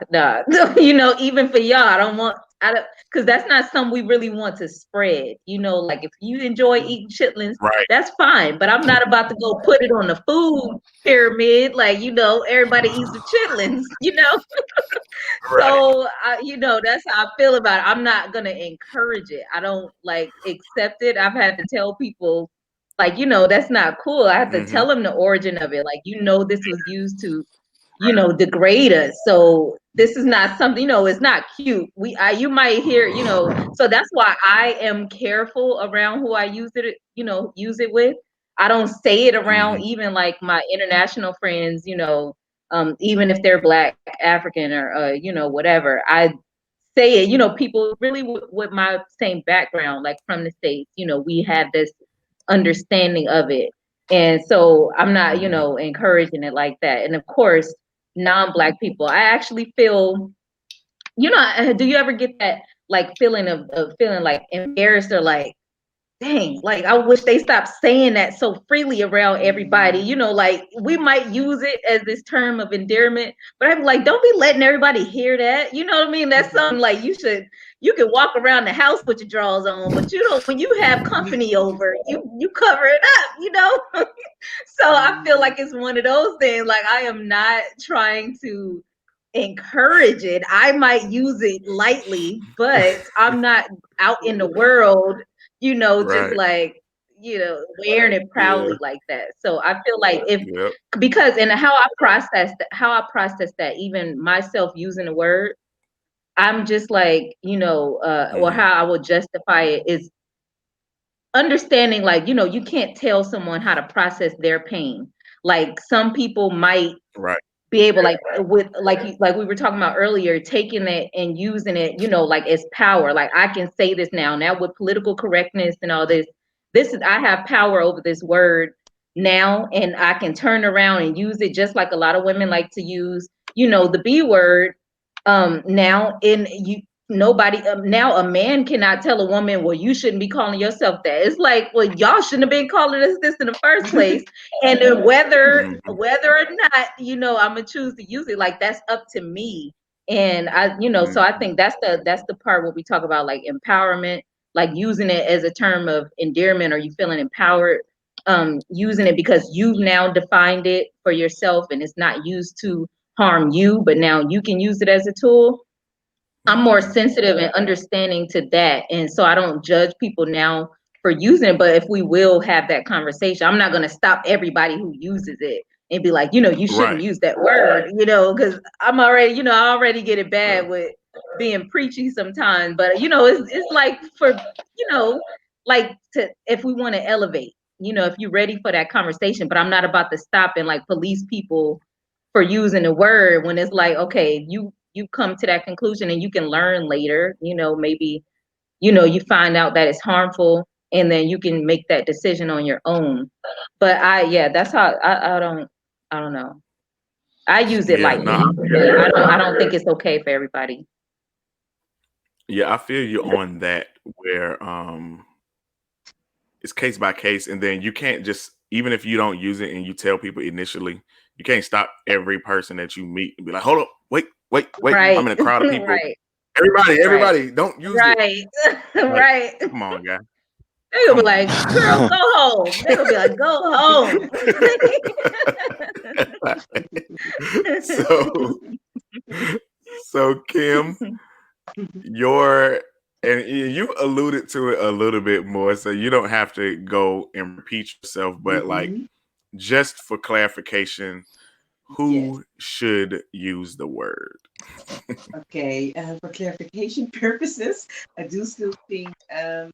Even for y'all, because that's not something we really want to spread. Like if you enjoy eating chitlins, Right. that's fine. But I'm not about to go put it on the food pyramid. Like, everybody eats the chitlins, Right. So, that's how I feel about it. I'm not going to encourage it. I don't accept it. I've had to tell people, that's not cool. I have to tell them the origin of it. This was used to, degrade us. So this is not something, it's not cute. You might hear, so that's why I am careful around who I use it with. I don't say it around even like my international friends, even if they're Black, African, or whatever. I say it, people really with my same background, like from the States, we have this understanding of it. And so I'm not, encouraging it like that. And of course, non-Black people, I actually feel, do you ever get that feeling of feeling like embarrassed or like, dang, like I wish they stopped saying that so freely around everybody. We might use it as this term of endearment, but I'm like, don't be letting everybody hear that. You know what I mean? That's something like you can walk around the house with your drawers on, but when you have company over, you cover it up, So I feel like it's one of those things. Like I am not trying to encourage it. I might use it lightly, but I'm not out in the world, just like, wearing it proudly like that. So I feel like because and how I process that, even myself using the word, I'm just like, or how I would justify it is understanding, like, you can't tell someone how to process their pain. Like some people might be able, like with like we were talking about earlier, taking it and using it, like as power. Like I can say this now with political correctness and all this. I have power over this word now, and I can turn around and use it just like a lot of women like to use, the B word now. In you Nobody now, a man cannot tell a woman, well, you shouldn't be calling yourself that. It's like, well, y'all shouldn't have been calling us this in the first place. And then whether or not, I'm gonna choose to use it, like that's up to me. And so I think that's the part where we talk about like empowerment, like using it as a term of endearment, or you feeling empowered, using it because you've now defined it for yourself and it's not used to harm you, but now you can use it as a tool. I'm more sensitive and understanding to that. And so I don't judge people now for using it. But if we will have that conversation, I'm not going to stop everybody who uses it and be like, you shouldn't use that word, because I'm already, I already get it bad with being preachy sometimes. But, it's like for, like if we want to elevate, if you're ready for that conversation, but I'm not about to stop and like police people for using the word when it's like, okay, you come to that conclusion and you can learn later, maybe, you find out that it's harmful and then you can make that decision on your own. But that's how I don't know. I use it lightly. I don't think it's okay for everybody. Yeah, I feel you on that, where it's case by case, and then you can't just, even if you don't use it and you tell people initially, you can't stop every person that you meet and be like, hold up, wait, right. I'm in a crowd of people. Right. Everybody, don't use it. Like, right. Come on, guy. They'll be like, girl, go home. They'll be like, go home. So Kim, and you alluded to it a little bit more, so you don't have to go and repeat yourself, but like, just for clarification, who should use the word? Okay, for clarification purposes, I do still think that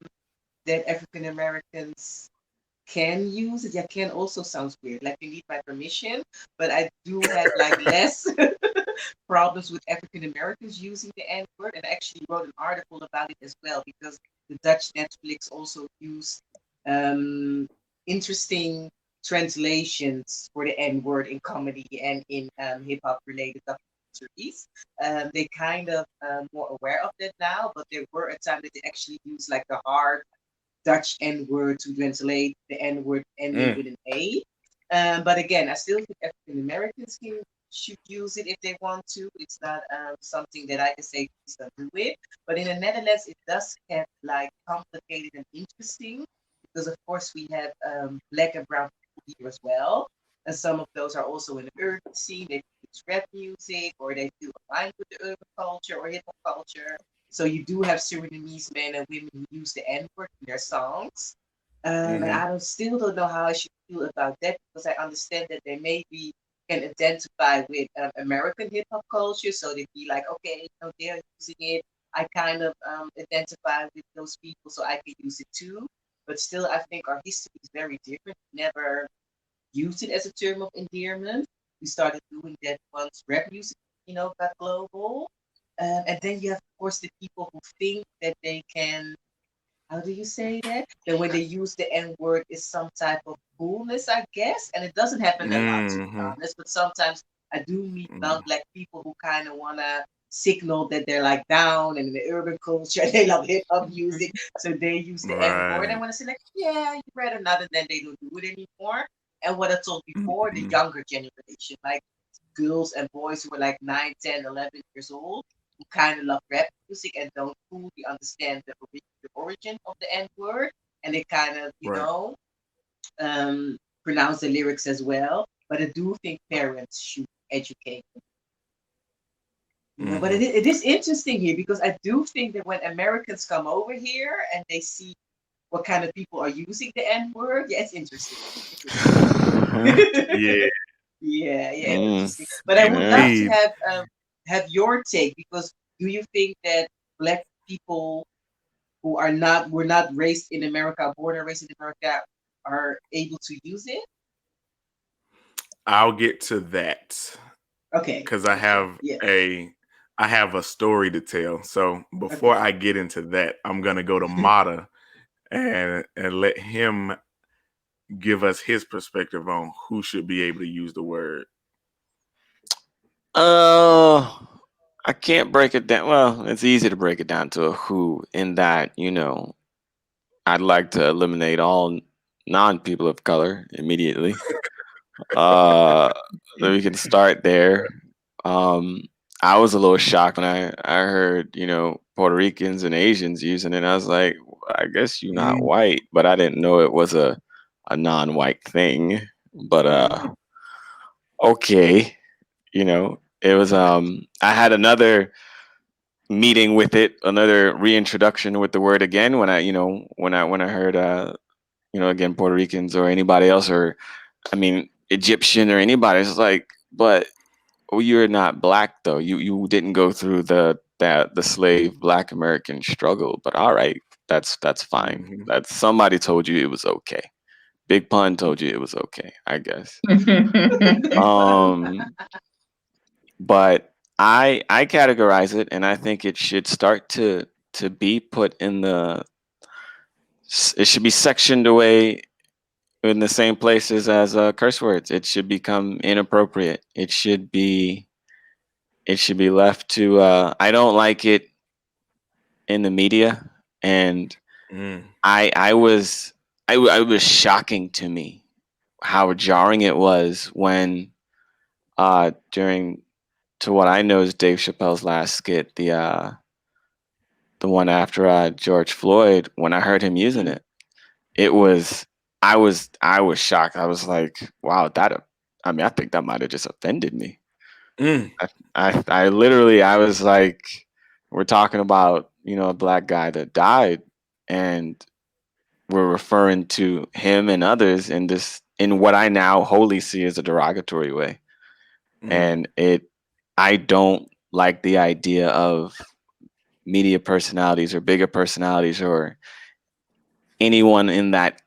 African Americans can use it. Yeah, can also sounds weird. Like you need my permission, but I do have like less problems with African Americans using the N word. And I actually wrote an article about it as well, because the Dutch Netflix also used interesting translations for the N word in comedy and in hip hop related documentaries. They kind of more aware of that now, but there were a time that they actually used like the hard Dutch N word to translate the N word ending with an A. But again, I still think African Americans should use it if they want to. It's not something that I can say please don't do it. But in the Netherlands, it does get like complicated and interesting because, of course, we have black and brown people here as well. And some of those are also in the urban scene. They use rap music or they do align with the urban culture or hip hop culture. So you do have Surinamese men and women who use the N word in their songs. And I still don't know how I should feel about that because I understand that they maybe can identify with American hip hop culture. So they'd be like, okay, they're using it. I kind of identify with those people, so I can use it too. But still, I think our history is very different. We never used it as a term of endearment. We started doing that once rap music, got global. And then you have, of course, the people who think that they can, how do you say that? That when they use the N word is some type of coolness, I guess. And it doesn't happen a lot, to be honest. But sometimes I do meet non-black people who kind of want to signal that they're like down and in the urban culture, they love hip hop music. So they use the N word. And when I say like, yeah, you rather not, and then they don't do it anymore. And what I told before, the younger generation, like girls and boys who were like 9, 10, 11 years old, who kind of love rap music and don't fully understand the origin of the N word, and they kind of, pronounce the lyrics as well. But I do think parents should educate them. But it is interesting here because I do think that when Americans come over here and they see what kind of people are using the N word, yeah, it's interesting. Yeah, interesting. But I would love to have your take because do you think that black people who were not raised in America, born and raised in America, are able to use it? I'll get to that. Okay. Because I have a story to tell. So before I get into that, I'm gonna go to Mota and let him give us his perspective on who should be able to use the word. I can't break it down. Well, it's easy to break it down to a who in that, I'd like to eliminate all non-people of color immediately. Then we can start there. I was a little shocked when I heard, Puerto Ricans and Asians using it. I was like, I guess you're not white, but I didn't know it was a non-white thing. But okay, it was. I had another meeting with it, another reintroduction with the word again when I heard again Puerto Ricans or anybody else or Egyptian or anybody. It's like, but you're not black though. You didn't go through the slave black American struggle. But all right, that's fine. That's somebody told you it was okay. Big Pun told you it was okay, I guess. But I categorize it, and I think it should start to be put in the. It should be sectioned away in the same places as curse words. It should become inappropriate. It should be left to. I don't like it in the media, and I was shocking to me how jarring it was when during to what I know is Dave Chappelle's last skit, the one after George Floyd, when I heard him using it, I was shocked. I was like, wow, I think that might have just offended me. I literally, I was like, we're talking about, a black guy that died, and we're referring to him and others in what I now wholly see as a derogatory way. And I don't like the idea of media personalities or bigger personalities or anyone in that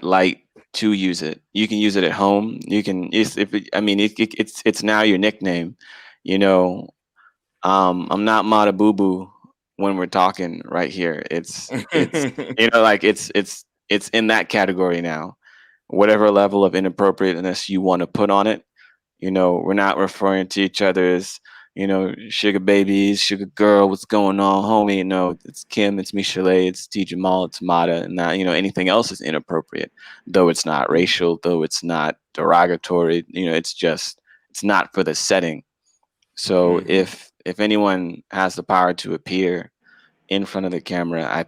light to use it. You can use it at home. You can it's now your nickname. I'm not Mata Boo Boo when we're talking right here. It's it's in that category now. whatever level of inappropriateness you want to put on it. We're not referring to each other as, sugar babies, sugar girl, what's going on, homie? No, it's Kim, it's Michelee, it's T. Jamal, it's Mata, and not, anything else is inappropriate, though it's not racial, though it's not derogatory, it's not for the setting. So if anyone has the power to appear in front of the camera, I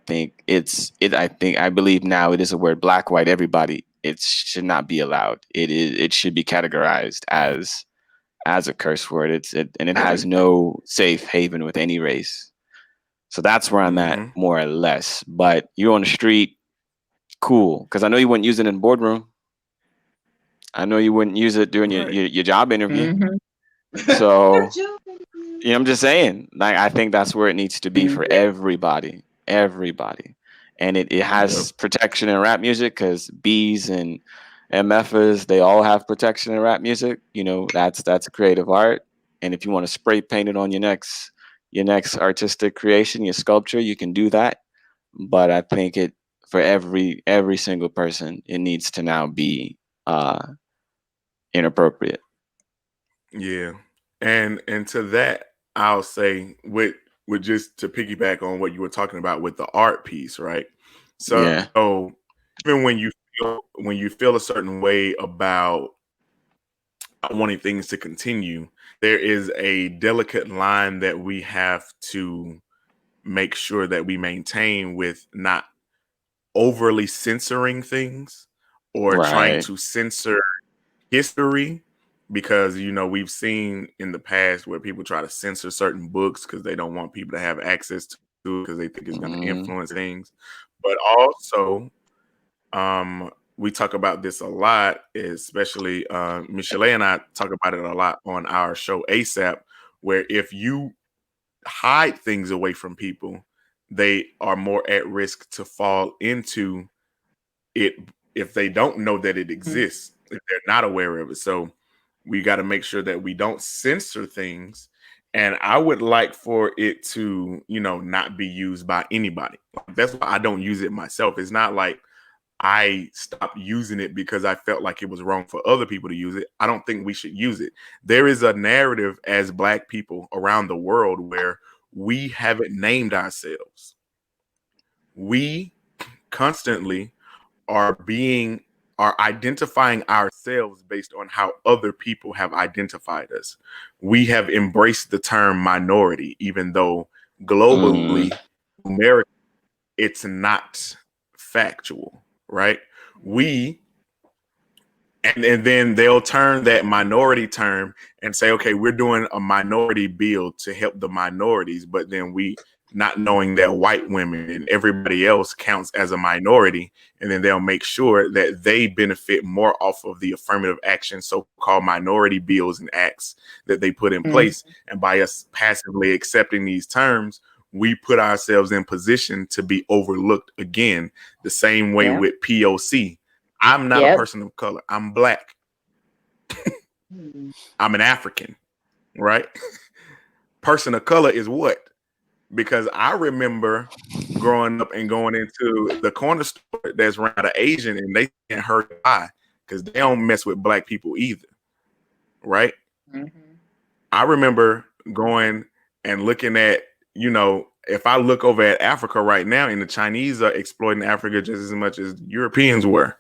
believe now it is a word, black, white, everybody. It should not be allowed. It should be categorized as a curse word. And it has no safe haven with any race. So that's where I'm at, more or less. But you're on the street, cool. Because I know you wouldn't use it in the boardroom. I know you wouldn't use it during your job interview. So I'm just saying, like, I think that's where it needs to be for everybody. And it has protection in rap music, because B's and MFers, they all have protection in rap music. That's creative art. And if you want to spray paint it on your next artistic creation, your sculpture, you can do that. But I think for every single person, it needs to now be inappropriate. Yeah. And to that, I'll say with just to piggyback on what you were talking about with the art piece, right? So even when you feel a certain way about wanting things to continue, there is a delicate line that we have to make sure that we maintain with not overly censoring things or trying to censor history, because we've seen in the past where people try to censor certain books because they don't want people to have access to it, because they think it's going to influence things. But also, we talk about this a lot, especially Michelee and I talk about it a lot on our show ASAP, where if you hide things away from people, they are more at risk to fall into it if they don't know that it exists, if they're not aware of it. So we got to make sure that we don't censor things. And I would like for it to, not be used by anybody. That's why I don't use it myself. It's not like I stopped using it because I felt like it was wrong for other people to use it. I don't think we should use it. There is a narrative as Black people around the world where we haven't named ourselves. We constantly are identifying ourselves based on how other people have identified us. We have embraced the term minority, even though globally, numerically, it's not factual, right? And then they'll turn that minority term and say, okay, we're doing a minority bill to help the minorities, but then we not knowing that white women and everybody else counts as a minority, and then they'll make sure that they benefit more off of the affirmative action, so-called minority bills and acts that they put in place. And by us passively accepting these terms, we put ourselves in position to be overlooked again, the same way with POC. I'm not a person of color. I'm Black. I'm an African, right? Person of color is what? Because I remember growing up and going into the corner store that's run out of Asian, and they can't hurt why, because they don't mess with Black people either, right? I remember going and looking at, if I look over at Africa right now, and the Chinese are exploiting Africa just as much as Europeans were.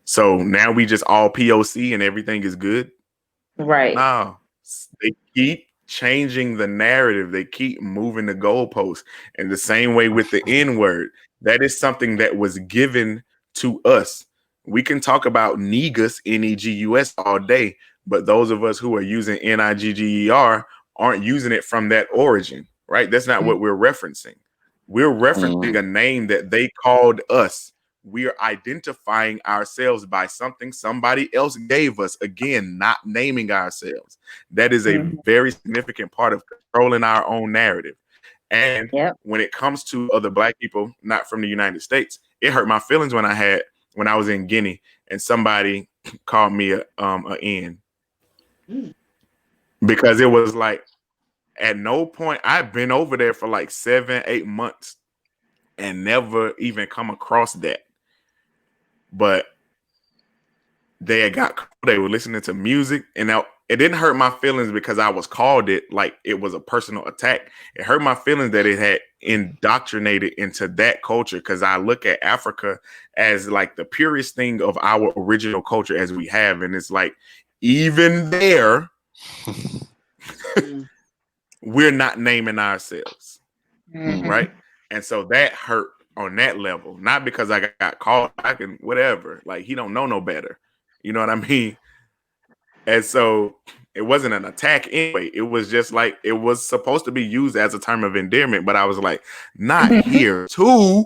So now we just all POC and everything is good? Right. No, they keep changing the narrative. They keep moving the goalposts. And the same way with the N-word, that is something that was given to us. We can talk about negus, N-E-G-U-S, all day, but those of us who are using N-I-G-G-E-R aren't using it from that origin, right? That's not what we're referencing. We're referencing a name that they called us. We are identifying ourselves by something somebody else gave us. Again, not naming ourselves. That is a very significant part of controlling our own narrative. And when it comes to other Black people, not from the United States, it hurt my feelings when I was in Guinea and somebody called me a N. Because it was like, at no point, I've been over there for like 7-8 months and never even come across that. But they were listening to music, and now it didn't hurt my feelings because I was called it like it was a personal attack. It hurt my feelings that it had indoctrinated into that culture, because I look at Africa as like the purest thing of our original culture as we have, and it's like even there we're not naming ourselves, right? And so that hurt on that level, not because I got called, I can whatever, like he don't know no better, you know what I mean? And so it wasn't an attack anyway. It was just like it was supposed to be used as a term of endearment, but I was like, not here too.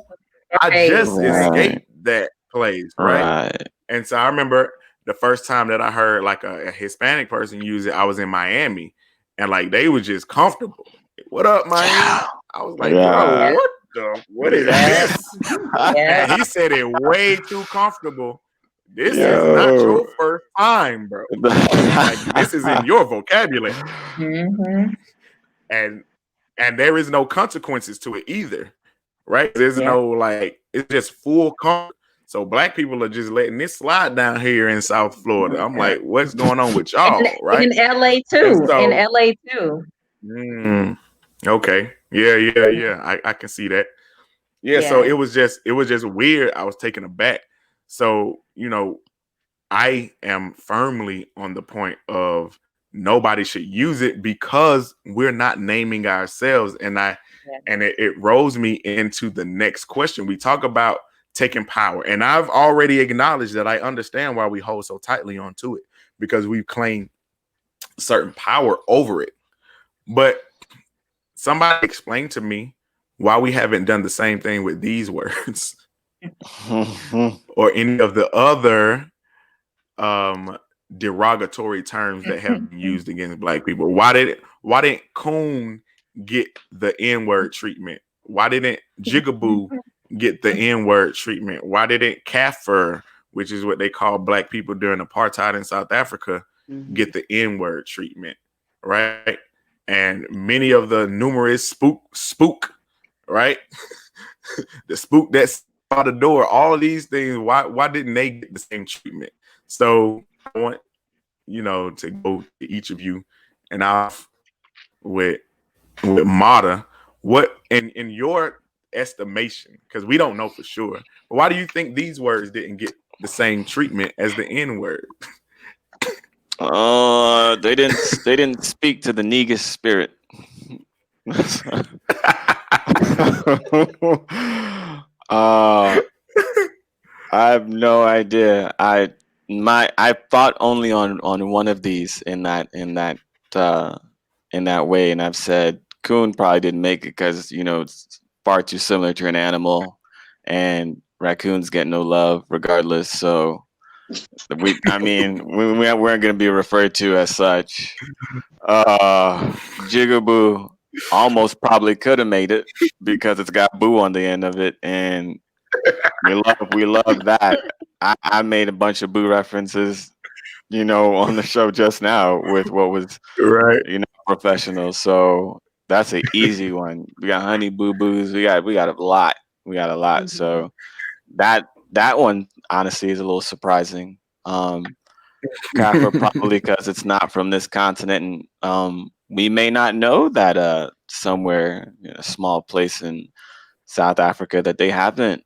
I just escaped that place, right? And so I remember the first time that I heard like a Hispanic person use it, I was in Miami, and like they was just comfortable. What up, Miami? I was like, bro, what is this? And he said it way too comfortable. This is not your first time, bro. Like this is in your vocabulary. And there is no consequences to it either, right? There's no like, it's just full comfort. So black people are just letting this slide down here in South Florida. I'm like, what's going on with y'all, right? In LA too. In LA too. Okay. Yeah. I can see that. Yeah. So it was just weird. I was taken aback. So, you know, I am firmly on the point of nobody should use it because we're not naming ourselves. And it rolls me into the next question. We talk about taking power, and I've already acknowledged that I understand why we hold so tightly onto it, because we've claimed certain power over it. But somebody explain to me why we haven't done the same thing with these words or any of the other derogatory terms that have been used against black people. Why didn't coon get the N-word treatment? Why didn't jigaboo get the N-word treatment? Why didn't Kafir, which is what they call black people during apartheid in South Africa, get the N-word treatment, right? And many of the numerous spook, right? The spook that's by the door, all of these things, why didn't they get the same treatment? So I want, you know, to go to each of you and off with Mota, what in your estimation, because we don't know for sure, but why do you think these words didn't get the same treatment as the N-word? They didn't speak to the Negus spirit. I have no idea. I thought only on one of these in that way, and I've said coon probably didn't make it because, you know, it's far too similar to an animal, and raccoons get no love regardless. So we weren't going to be referred to as such. Jigaboo almost probably could have made it because it's got boo on the end of it, and we love that. I made a bunch of boo references, you know, on the show just now with what was right, you know, professional. So that's an easy one. We got honey boo boos. We got a lot. So that one honestly is a little surprising. Kafir probably because it's not from this continent, and we may not know that somewhere in a small place in South Africa that they haven't,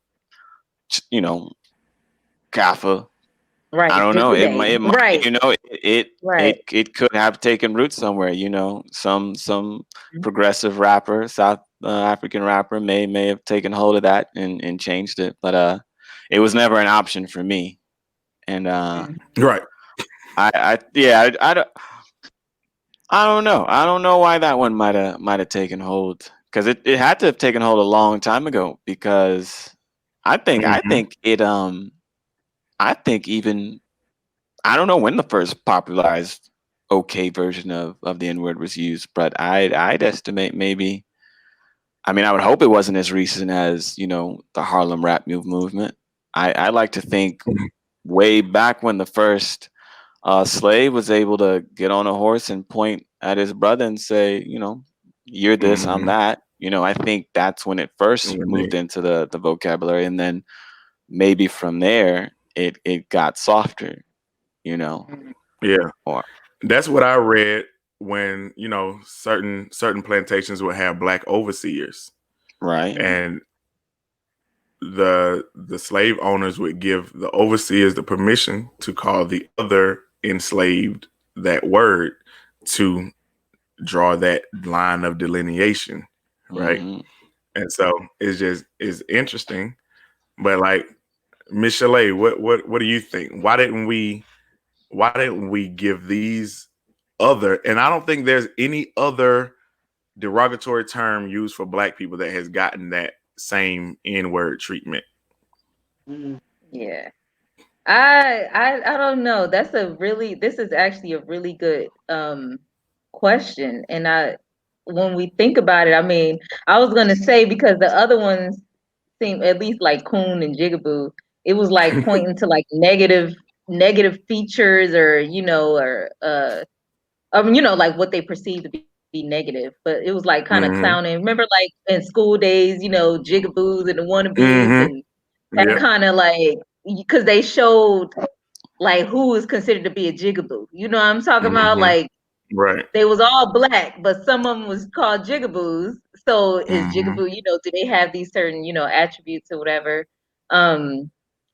you know, Kafir. Right. I don't know. It might, right. You know, it could have taken root somewhere. You know, some progressive rapper, South African rapper may have taken hold of that and changed it, but it was never an option for me. And right. I don't know. I don't know why that one might have taken hold, because it had to have taken hold a long time ago, because I think even I don't know when the first popularized okay version of the N-word was used, but I'd estimate maybe, I mean, I would hope it wasn't as recent as, you know, the Harlem rap movement. I like to think way back when the first slave was able to get on a horse and point at his brother and say, you know, you're this, I'm that. You know, I think that's when it first moved into the vocabulary, and then maybe from there it got softer. you know. Yeah. Or That's what I read when, certain plantations would have black overseers. right. And the slave owners would give the overseers the permission to call the other enslaved that word to draw that line of delineation, right? Mm-hmm. And so it's interesting. But like, Michelee, what do you think? Why didn't we give these other, and I don't think there's any other derogatory term used for black people that has gotten that same N-word treatment. Yeah. I don't know. This is actually a really good question. And when we think about it, I mean, I was gonna say, because the other ones seem, at least like coon and jigaboo, it was like pointing to like negative features, or like what they perceive to be negative. But it was like kind of clowning. Remember, like in school days, jigaboos and the wannabes, and that kind of like, because they showed like who is considered to be a jigaboo. You know what I'm talking about? Like, right. They was all black, but some of them was called jigaboos. So is jigaboo, do they have these certain, attributes or whatever?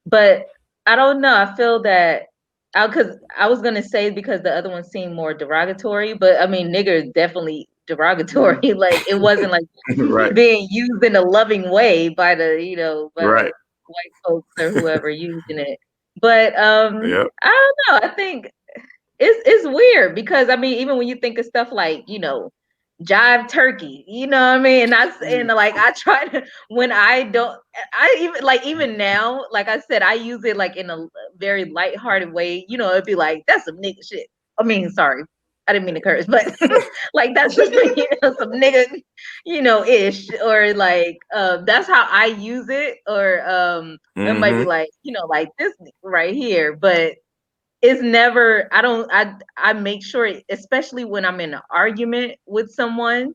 But I don't know. I feel that, because I was gonna say, because the other one seemed more derogatory, but I mean, nigger is definitely derogatory. Like, it wasn't like right. being used in a loving way by the, right. white folks or whoever using it. But I don't know. I think it's weird, because I mean, even when you think of stuff like, jive turkey, you know what I mean? And like, I try to, when even now, like I said, I use it like in a very lighthearted way. It'd be like, that's some nigga shit. I mean, sorry, I didn't mean to curse, but like, that's just some nigga, ish, or like, that's how I use it. Or it might be like, like this right here, but it's never, I make sure, especially when I'm in an argument with someone,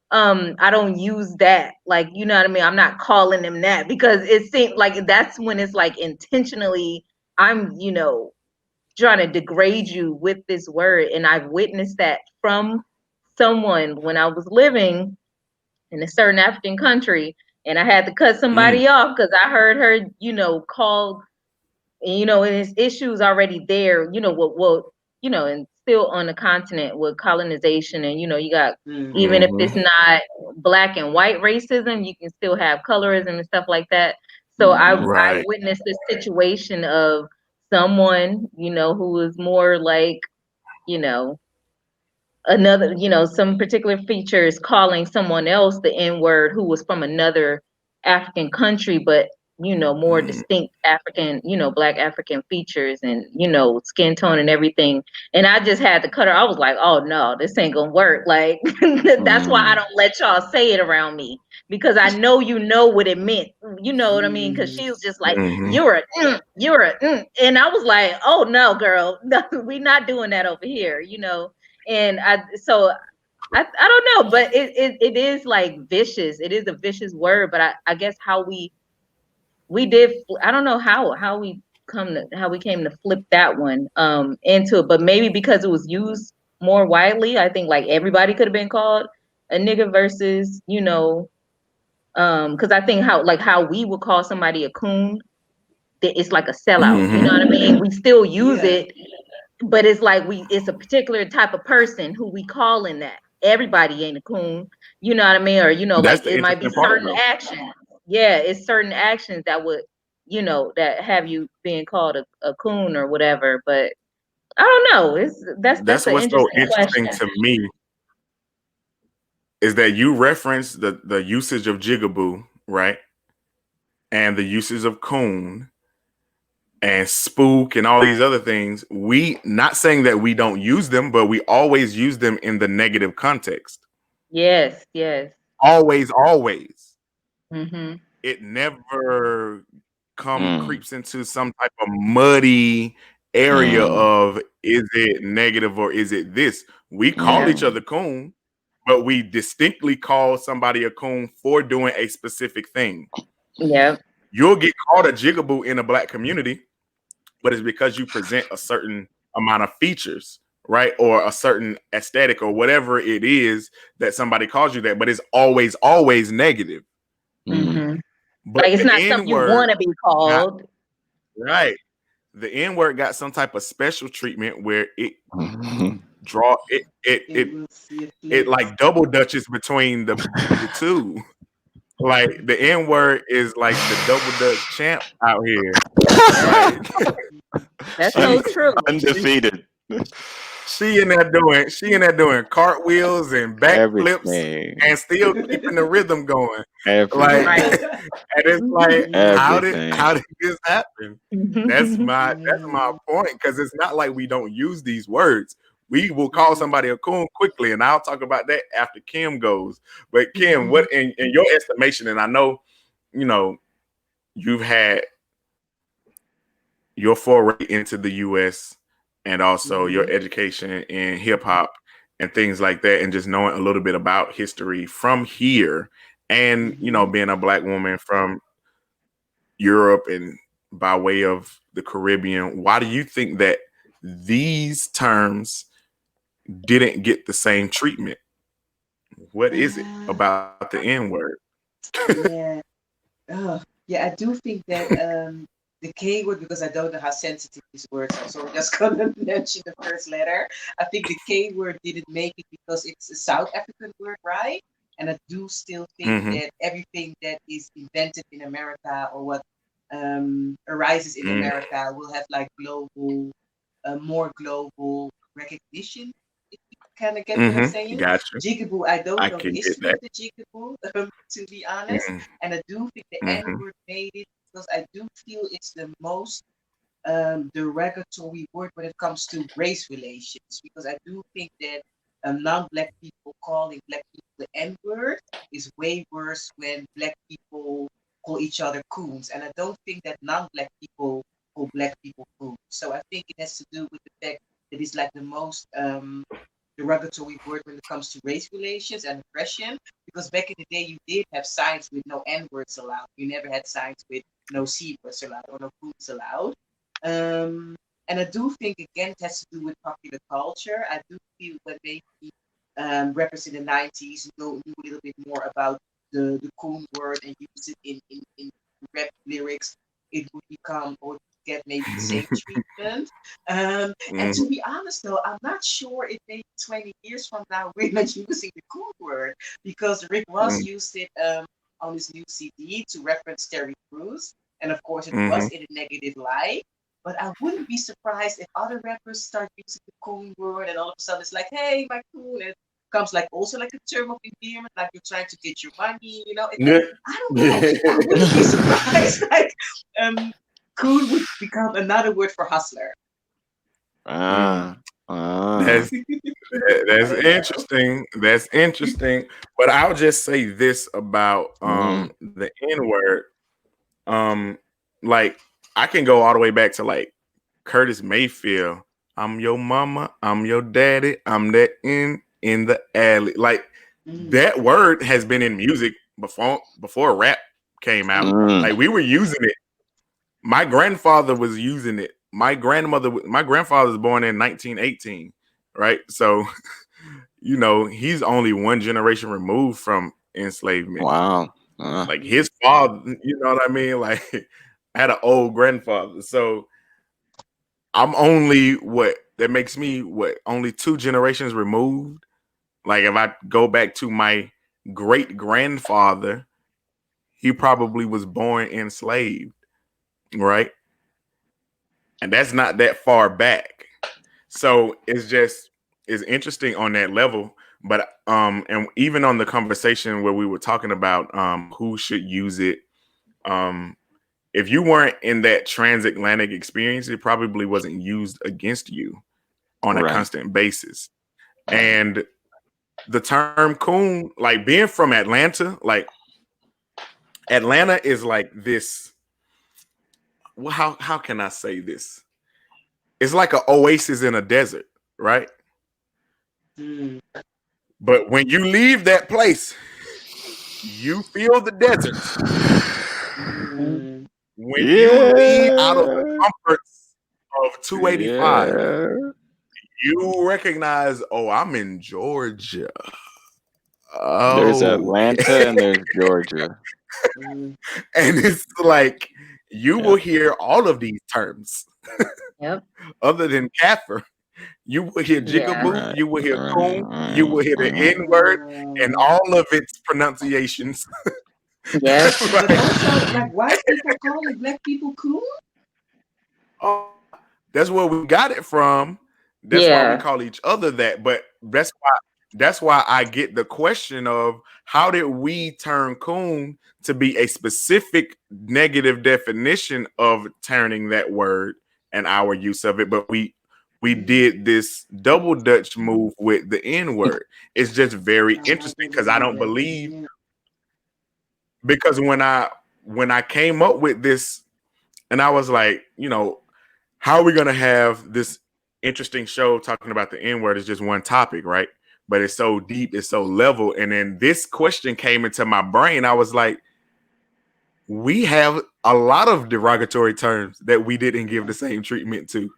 I don't use that. Like, you know what I mean? I'm not calling them that, because it seems like that's when it's like intentionally, I'm, trying to degrade you with this word. And I've witnessed that from someone when I was living in a certain African country, and I had to cut somebody off because I heard her, called, and it's issues already there, and still on the continent with colonization, and you got, even if it's not black and white racism, you can still have colorism and stuff like that. So I witnessed this situation of someone, who was more like, another, some particular features, calling someone else the N-word who was from another African country, but more distinct African, black African features, and skin tone and everything. And I just had to cut her. I was like, oh no, this ain't gonna work. Like, that's why I don't let y'all say it around me, because I know what it meant. You know what I mean? Because she was just like, you're a and I was like, oh no, girl, no, we're not doing that over here, And I don't know, but it is like vicious. It is a vicious word, but I guess how we did, I don't know how we came to flip that one into it, but maybe because it was used more widely. I think like everybody could have been called a nigga, versus, because I think how we would call somebody a coon, that it's like a sellout. You know what I mean? We still use it, but it's like it's a particular type of person who we call in that. Everybody ain't a coon, you know what I mean? Or, That's like, it might be certain actions. Yeah, it's certain actions that would, that have you being called a coon or whatever. But I don't know. That's an what's so interesting interesting question. to me, is that you reference the usage of jigaboo, right? And the uses of coon and spook and all these other things. We, not saying that we don't use them, but we always use them in the negative context. Yes. Always. It never creeps into some type of muddy area of, is it negative or is it this? We call each other coon, but we distinctly call somebody a coon for doing a specific thing. Yeah. You'll get called a jigaboo in a black community, but it's because you present a certain amount of features, right? Or a certain aesthetic or whatever it is that somebody calls you that, but it's always negative. Mhm. But Like it's the not something you N-word want to be called. right. The N-word got some type of special treatment where it it like double dutches between the two. Like the N-word is like the double dutch champ out here. Right? That's so true. Undefeated. She in there doing cartwheels and backflips Everything. and still keeping the rhythm going. Everything. Like, Right. and it's like, Everything. how did this happen? That's my point, because it's not like we don't use these words. We will call somebody a coon quickly, and I'll talk about that after Kim goes. But Kim, what in your estimation, and I know, you know, you've had your foray into the US and also your education in hip hop and things like that, and just knowing a little bit about history from here, and you know, being a Black woman from Europe and by way of the Caribbean, why do you think that these terms didn't get the same treatment? What is it about the N-word? Yeah. Yeah, I do think that the K word, because I don't know how sensitive these words are, so I'm just gonna mention the first letter. I think the K word didn't make it because it's a South African word, right? And I do still think that everything that is invented in America or what arises in America will have like global, more global recognition. If you kind of get what I'm saying. Gotcha. Jigaboo, I don't know can the get history that. of the jigaboo, to be honest. And I do think the N-word made it because I do feel it's the most derogatory word when it comes to race relations. Because I do think that non-Black people calling Black people the N-word is way worse when Black people call each other coons. And I don't think that non-Black people call Black people coons. So I think it has to do with the fact that it's like the most derogatory word when it comes to race relations and oppression, because back in the day you did have signs with no N-words allowed. You never had signs with no C-words allowed or no foods allowed. And I do think, again, it has to do with popular culture. I do feel when maybe rappers in the 90s knew a little bit more about the coon word and use it in rap lyrics, it would become or get maybe the same treatment. And to be honest, though, I'm not sure if maybe 20 years from now we're not using the cool word, because Rick Ross used it on his new CD to reference Terry Crews, and of course it was in a negative light. But I wouldn't be surprised if other rappers start using the coon word, and all of a sudden it's like, "Hey, my coon," and it comes like also like a term of endearment, like you're trying to get your money, you know. I don't know. I wouldn't be surprised. Like, coon would become another word for hustler. That's interesting. That's interesting. But I'll just say this about the N-word. Like I can go all the way back to like Curtis Mayfield. I'm your mama, I'm your daddy, I'm that in the alley. Like that word has been in music before rap came out. Like we were using it. My grandfather was using it. My grandfather was born in 1918, right? So, you know, he's only one generation removed from enslavement. Wow. Like his father, you know what I mean? Like I had an old grandfather. So I'm only that makes me only 2 generations removed. Like if I go back to my great grandfather, he probably was born enslaved, right? And that's not that far back. So it's interesting on that level. But and even on the conversation where we were talking about who should use it, if you weren't in that transatlantic experience, it probably wasn't used against you on a constant basis. And the term coon, like being from Atlanta, like Atlanta is like this. Well, how can I say this? It's like an oasis in a desert, right? But when you leave that place, you feel the desert. When you leave out of the comforts of 285, Yeah. you recognize, oh, I'm in Georgia. There's Oh, Atlanta and there's Georgia. Mm. and it's like you Yeah. will hear all of these terms Yep. other than Kaffir. You will hear Yeah. jigaboo, Right. you will hear Right. coon, you will hear the Right. N word, and all of its pronunciations. Yep. But also, like, white people calling black people cool. Oh, that's where we got it from. That's why we Yeah. call each other that. But that's why I get the question of how did we turn coon to be a specific negative definition of turning that word and our use of it, but we did this double Dutch move with the N word. It's just very interesting because I don't believe, because when I came up with this and I was like, how are we gonna have this interesting show talking about the N word is just one topic, right? But it's so deep, it's so level. And then this question came into my brain. I was like, we have a lot of derogatory terms that we didn't give the same treatment to.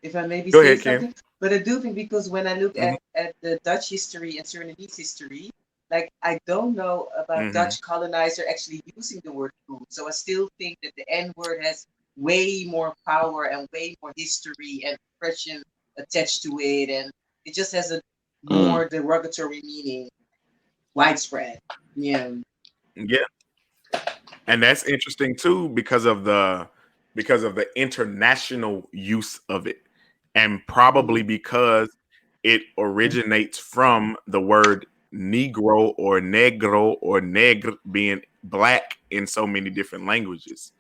If I maybe Go say ahead, Kim. something, but I do think, because when I look at the Dutch history and Surinamese history, like, I don't know about Dutch colonizer actually using the word cool. So I still think that the N word has way more power and way more history and oppression attached to it, and it just has a more derogatory meaning, widespread. Yeah. Yeah. And that's interesting too because of the international use of it. And probably because it originates from the word Negro or negre being black in so many different languages,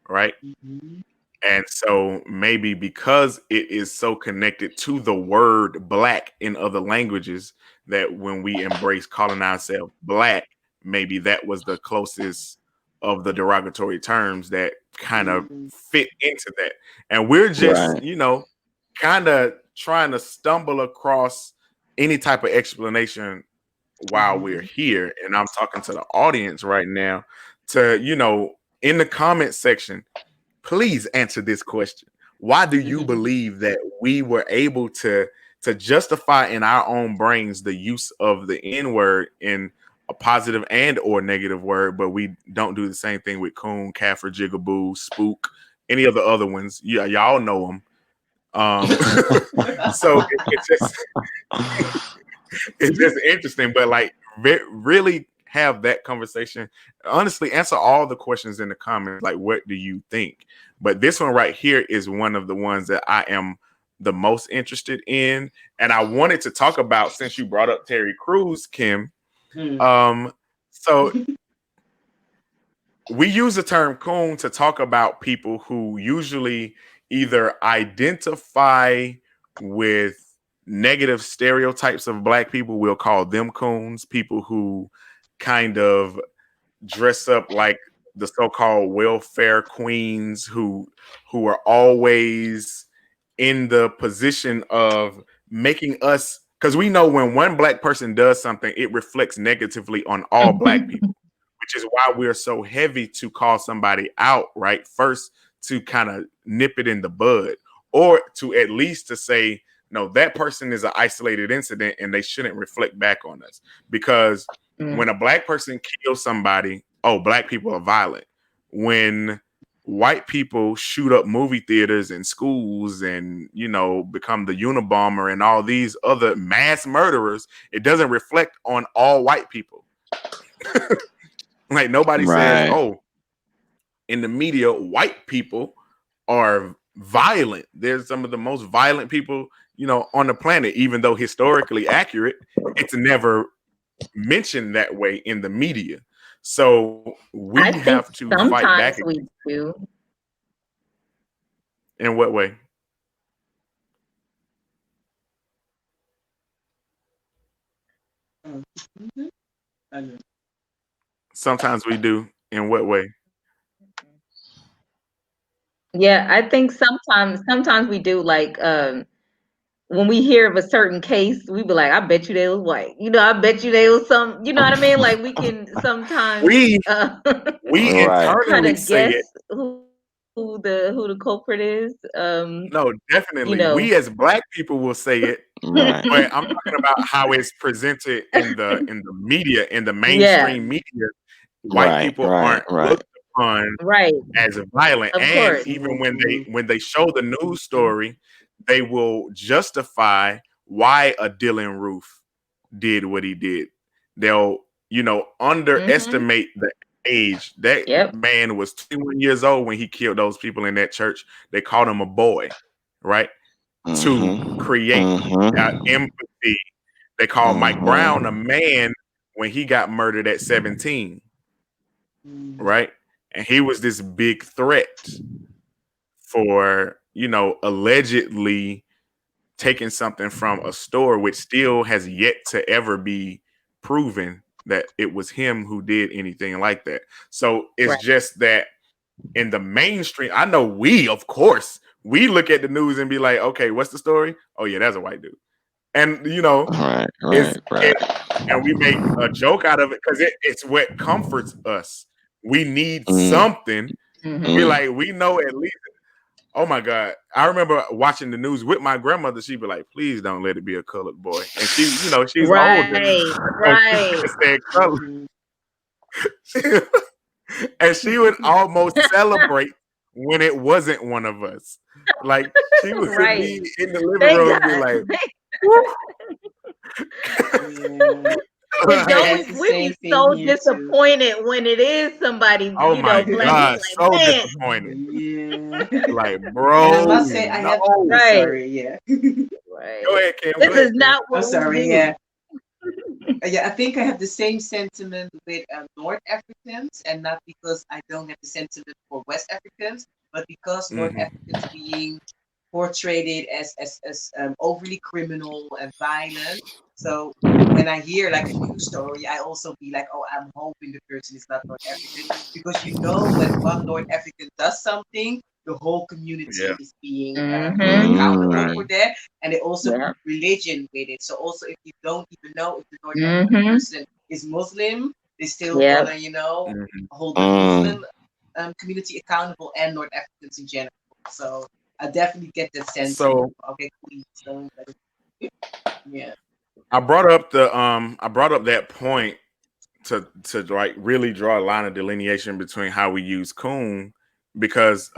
right? Mhm. And so maybe because it is so connected to the word black in other languages, that when we embrace calling ourselves black, maybe that was the closest of the derogatory terms that kind of fit into that. And we're just, kind of trying to stumble across any type of explanation while we're here. And I'm talking to the audience right now to, in the comment section, please answer this question. Why do you believe that we were able to justify in our own brains the use of the N word in a positive and or negative word, but we don't do the same thing with coon, kaffir, jigaboo, spook, any of the other ones? Yeah, y'all know them. So it's just interesting, but like really have that conversation. Honestly, answer all the questions in the comments. Like, what do you think? But this one right here is one of the ones that I am the most interested in, and I wanted to talk about since you brought up Terry Crews, Kim. So we use the term coon to talk about people who usually either identify with negative stereotypes of black people. We'll call them coons. People who kind of dress up like the so-called welfare queens who are always in the position of making us, because we know when one black person does something, it reflects negatively on all black people, which is why we're so heavy to call somebody out, right? First, to kind of nip it in the bud, or to at least to say, no, that person is an isolated incident and they shouldn't reflect back on us. Because when a black person kills somebody, oh, black people are violent. When white people shoot up movie theaters and schools and, become the Unabomber and all these other mass murderers, it doesn't reflect on all white people. Like, nobody says, oh, in the media, white people are violent. They're some of the most violent people, on the planet, even though historically accurate, it's never mentioned that way in the media. So we have to fight back. We do. In what way? Sometimes we do. In what way? Yeah, I think sometimes we do. Like, when we hear of a certain case, we be like, I bet you they was white. I bet you they was some, you know what I mean? Like, we can sometimes we Right. internally say guess it. who who the culprit is. No, definitely. You know. We as Black people will say it, Right. but I'm talking about how it's presented in the media, in the Yeah. mainstream media. White Right, people right, aren't right. looked upon Right. as violent, Of and course. even when they show the news story, they will justify why a Dylan Roof did what he did. They'll underestimate the age. That Yep. man was 21 years old when he killed those people in that church. They called him a boy, right? To create empathy. They called Mike Brown a man when he got murdered at 17, right? And he was this big threat for, allegedly taking something from a store, which still has yet to ever be proven that it was him who did anything like that. So it's just that in the mainstream, I know of course, we look at the news and be like, okay, what's the story? Oh yeah, that's a white dude. And right. and we make a joke out of it because it's what comforts us. We need something. We know at least. Oh my God. I remember watching the news with my grandmother. She'd be like, please don't let it be a colored boy. And she's older. Right. Said color. And she would almost celebrate when it wasn't one of us. Like she would be in the living room and be like, we be so disappointed when it is somebody, oh my God, so disappointed. Like, bro, and I must say, I have sorry, yeah. Go ahead, Kim. This is not what I'm sorry, we do. yeah. Yeah, I think I have the same sentiment with North Africans, and not because I don't have the sentiment for West Africans, but because North Africans being portrayed as overly criminal and violent. So when I hear like a news story, I also be like, oh, I'm hoping the person is not North African, because when one North African does something, the whole community is being accountable for that, and they also put religion with it. So also, if you don't even know if the North African person is Muslim, they still gonna hold the Muslim community accountable, and North Africans in general. So I definitely get that sense. So okay, please don't. Yeah. I brought up that point to like really draw a line of delineation between how we use coon, because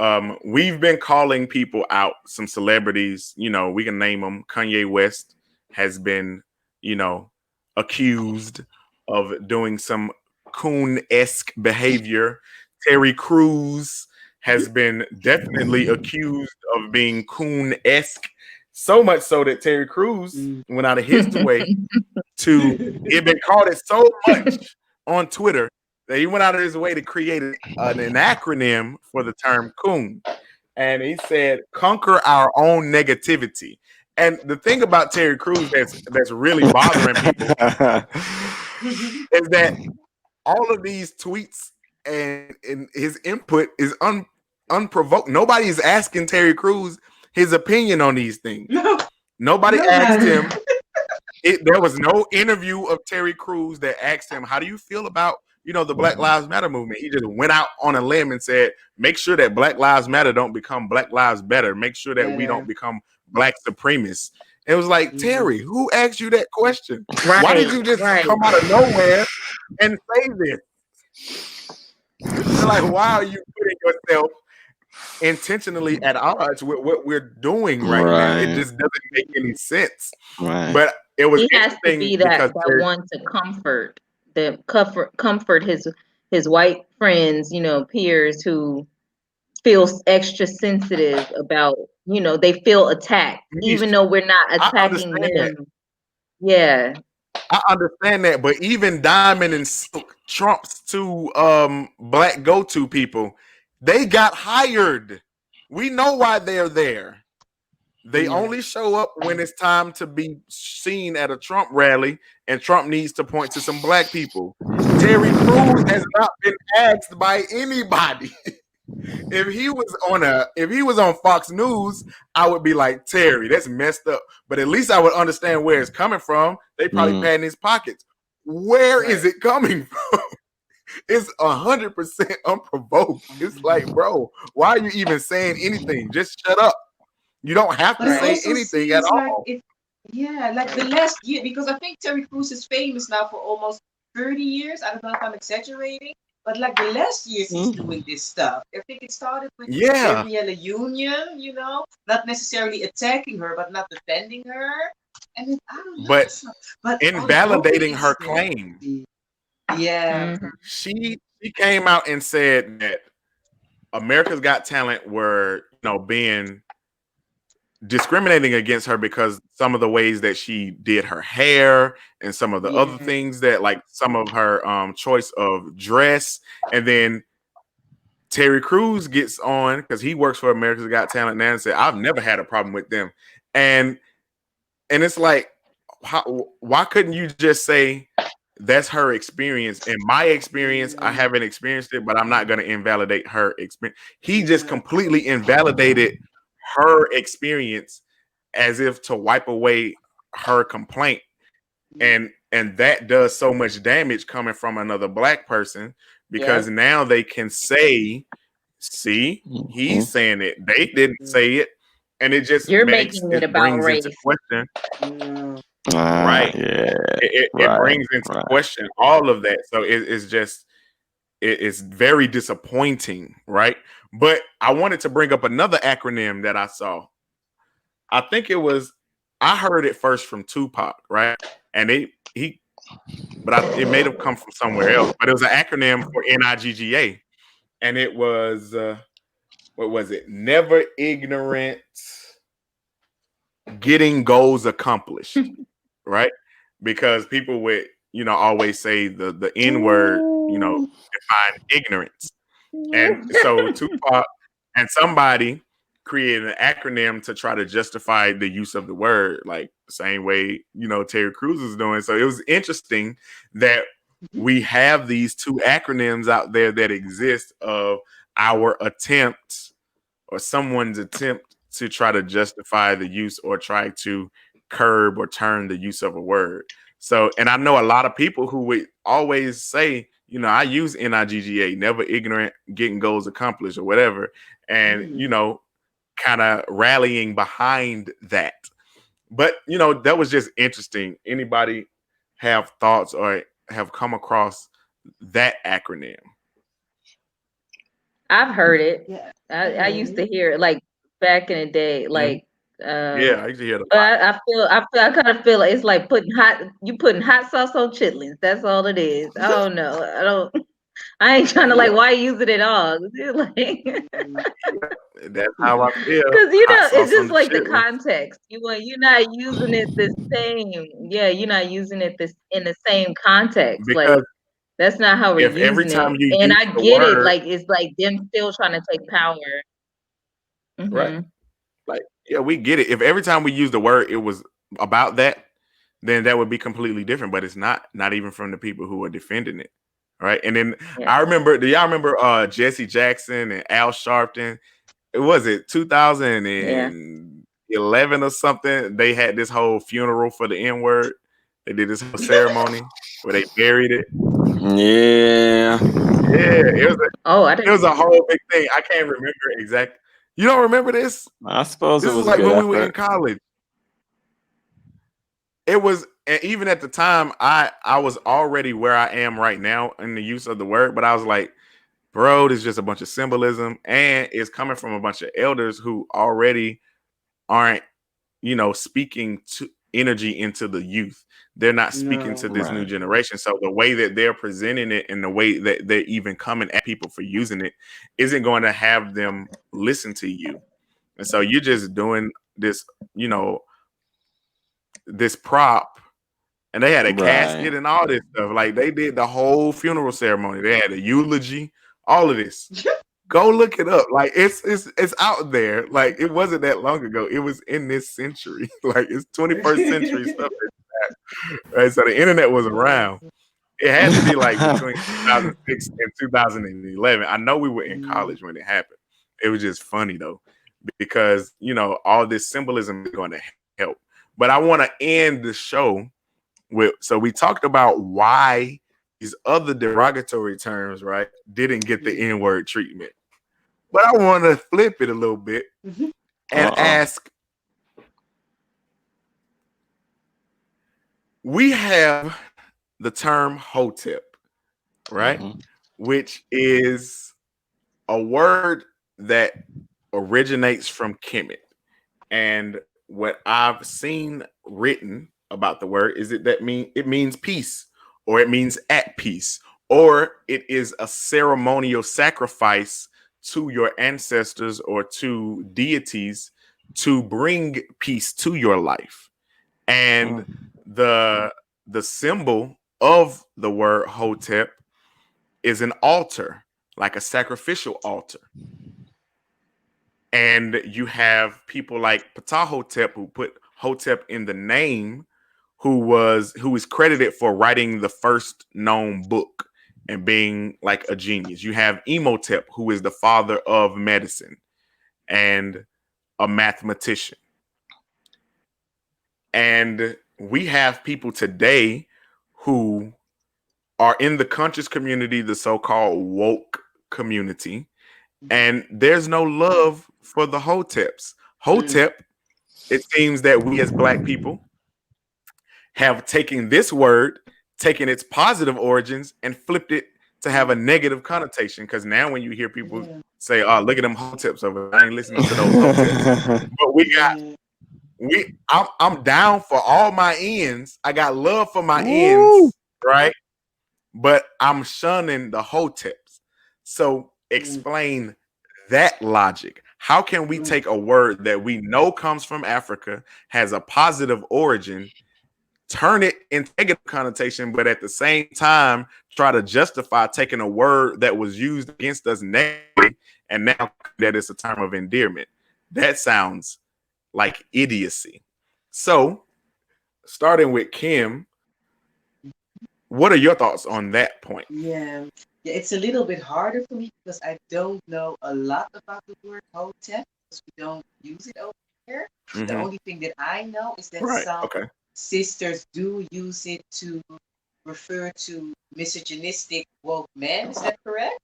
we've been calling people out, some celebrities, we can name them. Kanye West has been, accused of doing some coon-esque behavior. Terry Crews has been definitely accused of being coon-esque, so much so that Terry Crews went out of his way he'd been called it so much on Twitter that he went out of his way to create an acronym for the term coon. And he said, conquer our own negativity. And the thing about Terry Crews that's really bothering people is that all of these tweets and his input is unprovoked. Nobody is asking Terry Crews his opinion on these things. Nobody asked him. There was no interview of Terry Crews that asked him, how do you feel about, the Black Lives Matter movement? He just went out on a limb and said, make sure that Black Lives Matter don't become Black Lives Better. Make sure that we don't become Black supremacists. It was like, Terry, who asked you that question? Why did you just come out of nowhere and say this? Like, why are you putting yourself intentionally at odds with what we're doing right now? It just doesn't make any sense. But it was he has to be that one to comfort his white friends, peers who feel extra sensitive about, they feel attacked, even though we're not attacking them. Yeah. I understand that, but even Diamond and Silk, Trump's two Black go-to people, they got hired. We know why they're there. They only show up when it's time to be seen at a Trump rally, and Trump needs to point to some Black people. Terry Crews has not been asked by anybody. If he was on Fox News, I would be like, Terry, that's messed up. But at least I would understand where it's coming from. They probably padding his pockets. Where is it coming from? It's 100% unprovoked. It's like, bro, why are you even saying anything? Just shut up. You don't have But to I say also anything see at it's like all. it, yeah, like the last year, because I think Terry Crews is famous now for almost 30 years. I don't know if I'm exaggerating, but like the last years he's doing this stuff. I think it started with Yeah, Gabriella Union, you know, not necessarily attacking her, but not defending her. And then, I don't know, but but although invalidating it's her claim. yeah, Mhm. She came out and said that America's Got Talent were, being discriminating against her because some of the ways that she did her hair and some of the other yeah, things that, like, some of her choice of dress. And then Terry Crews gets on because he works for America's Got Talent now and said, I've never had a problem with them. And it's like, why couldn't you just say that's her experience? In my experience, I haven't experienced it, but I'm not going to invalidate her experience. He just completely invalidated her experience as if to wipe away her complaint. And that does so much damage coming from another Black person, because now they can say, see, he's saying it. They didn't say it. And it just You're making it about brings race. into question. no, Right. Yeah. It brings into question all of that. So it's just, it's very disappointing, right? But I wanted to bring up another acronym that I saw. I think I heard it first from Tupac, right? And it may have come from somewhere else, but it was an acronym for NIGGA. And it was, what was it? Never ignorant, getting goals accomplished, right? Because people would, always say the N word, define ignorance. And so Tupac and somebody created an acronym to try to justify the use of the word, like the same way, Terry Crews is doing. So it was interesting that we have these two acronyms out there that exist of our attempt, or someone's attempt, to try to justify the use or try to curb or turn the use of a word. So, and I know a lot of people who would always say, I use NIGGA, never ignorant, getting goals accomplished, or whatever. And, kind of rallying behind that. But, that was just interesting. Anybody have thoughts or have come across that acronym? I've heard it. yeah. I used to hear it like back in the day, like Yeah, I used to hear it. but I kind of feel like it's like putting hot sauce on chitlins. That's all it is. I don't know. I ain't trying to like why use it at all. Like, That's how I feel. because Hot it's sauce on just the like the chitlins. context. You're not using it the same. Yeah, you're not using it this in the same context. Like Because that's not how we're if every using time it. you And use I the get it. word, Like it's like them still trying to take power. right? Mm-hmm. Like, yeah, we get it. If every time we use the word, it was about that, then that would be completely different. But it's not even from the people who are defending it, right? And then Yeah. I remember, do y'all remember Jesse Jackson and Al Sharpton? It was it 2011 or something. They had this whole funeral for the N word. They did this whole ceremony where they buried it. Yeah. Yeah, I it was didn't. a whole big thing. I can't remember exactly. You don't remember this? I suppose This it is was a like good when we were in effort. college. It was, and even at the time, I was already where I am right now in the use of the word, but I was like, bro, this is just a bunch of symbolism, and it's coming from a bunch of elders who already aren't, speaking to energy into the youth. They're not speaking to this new Right. generation. So the way that they're presenting it and the way that they're even coming at people for using it isn't going to have them listen to you. And so you're just doing this, this prop, and they had a casket Right. and all this stuff. Like, they did the whole funeral ceremony. They had a eulogy, all of this. Go look it up. Like, it's out there. Like, it wasn't that long ago. It was in this century. Like, it's 21st century stuff. Right? So the internet was around. It had to be like between 2006 and 2011. I know we were in college when it happened. It was just funny though, because all this symbolism is going to help. But I want to end the show with, so we talked about why these other derogatory terms, right, didn't get the Yeah. N-word treatment. But I want to flip it a little bit Mhm. and ask, we have the term Hotep, right? Which is a word that originates from Kemet. And what I've seen written about the word is it means peace, or it means at peace, or it is a ceremonial sacrifice to your ancestors or to deities to bring peace to your life. And the symbol of the word Hotep is an altar, like a sacrificial altar. And you have people like Ptahhotep, who put Hotep in the name, who is credited for writing the first known book and being like a genius. You have Imhotep, who is the father of medicine and a mathematician. And we have people today who are in the conscious community, the so-called woke community, and there's no love for the Hoteps. Hotep, it seems that we as Black people have taken this word, taken its positive origins, and flipped it to have a negative connotation. Because now when you hear people say, "Oh, look at them Hoteps over there," I ain't listening to those Hoteps. But I'm down for all my ends. I got love for my ends, right? But I'm shunning the Hoteps. So explain that logic. How can we take a word that we know comes from Africa, has a positive origin, turn it into negative connotation, but at the same time try to justify taking a word that was used against us negatively and now that it's a term of endearment? That sounds like idiocy. So, starting with Kim, what are your thoughts on that point? Yeah, it's a little bit harder for me because I don't know a lot about the word Hotep because we don't use it over here. The only thing that I know is that some sisters do use it to refer to misogynistic woke men. Is that correct?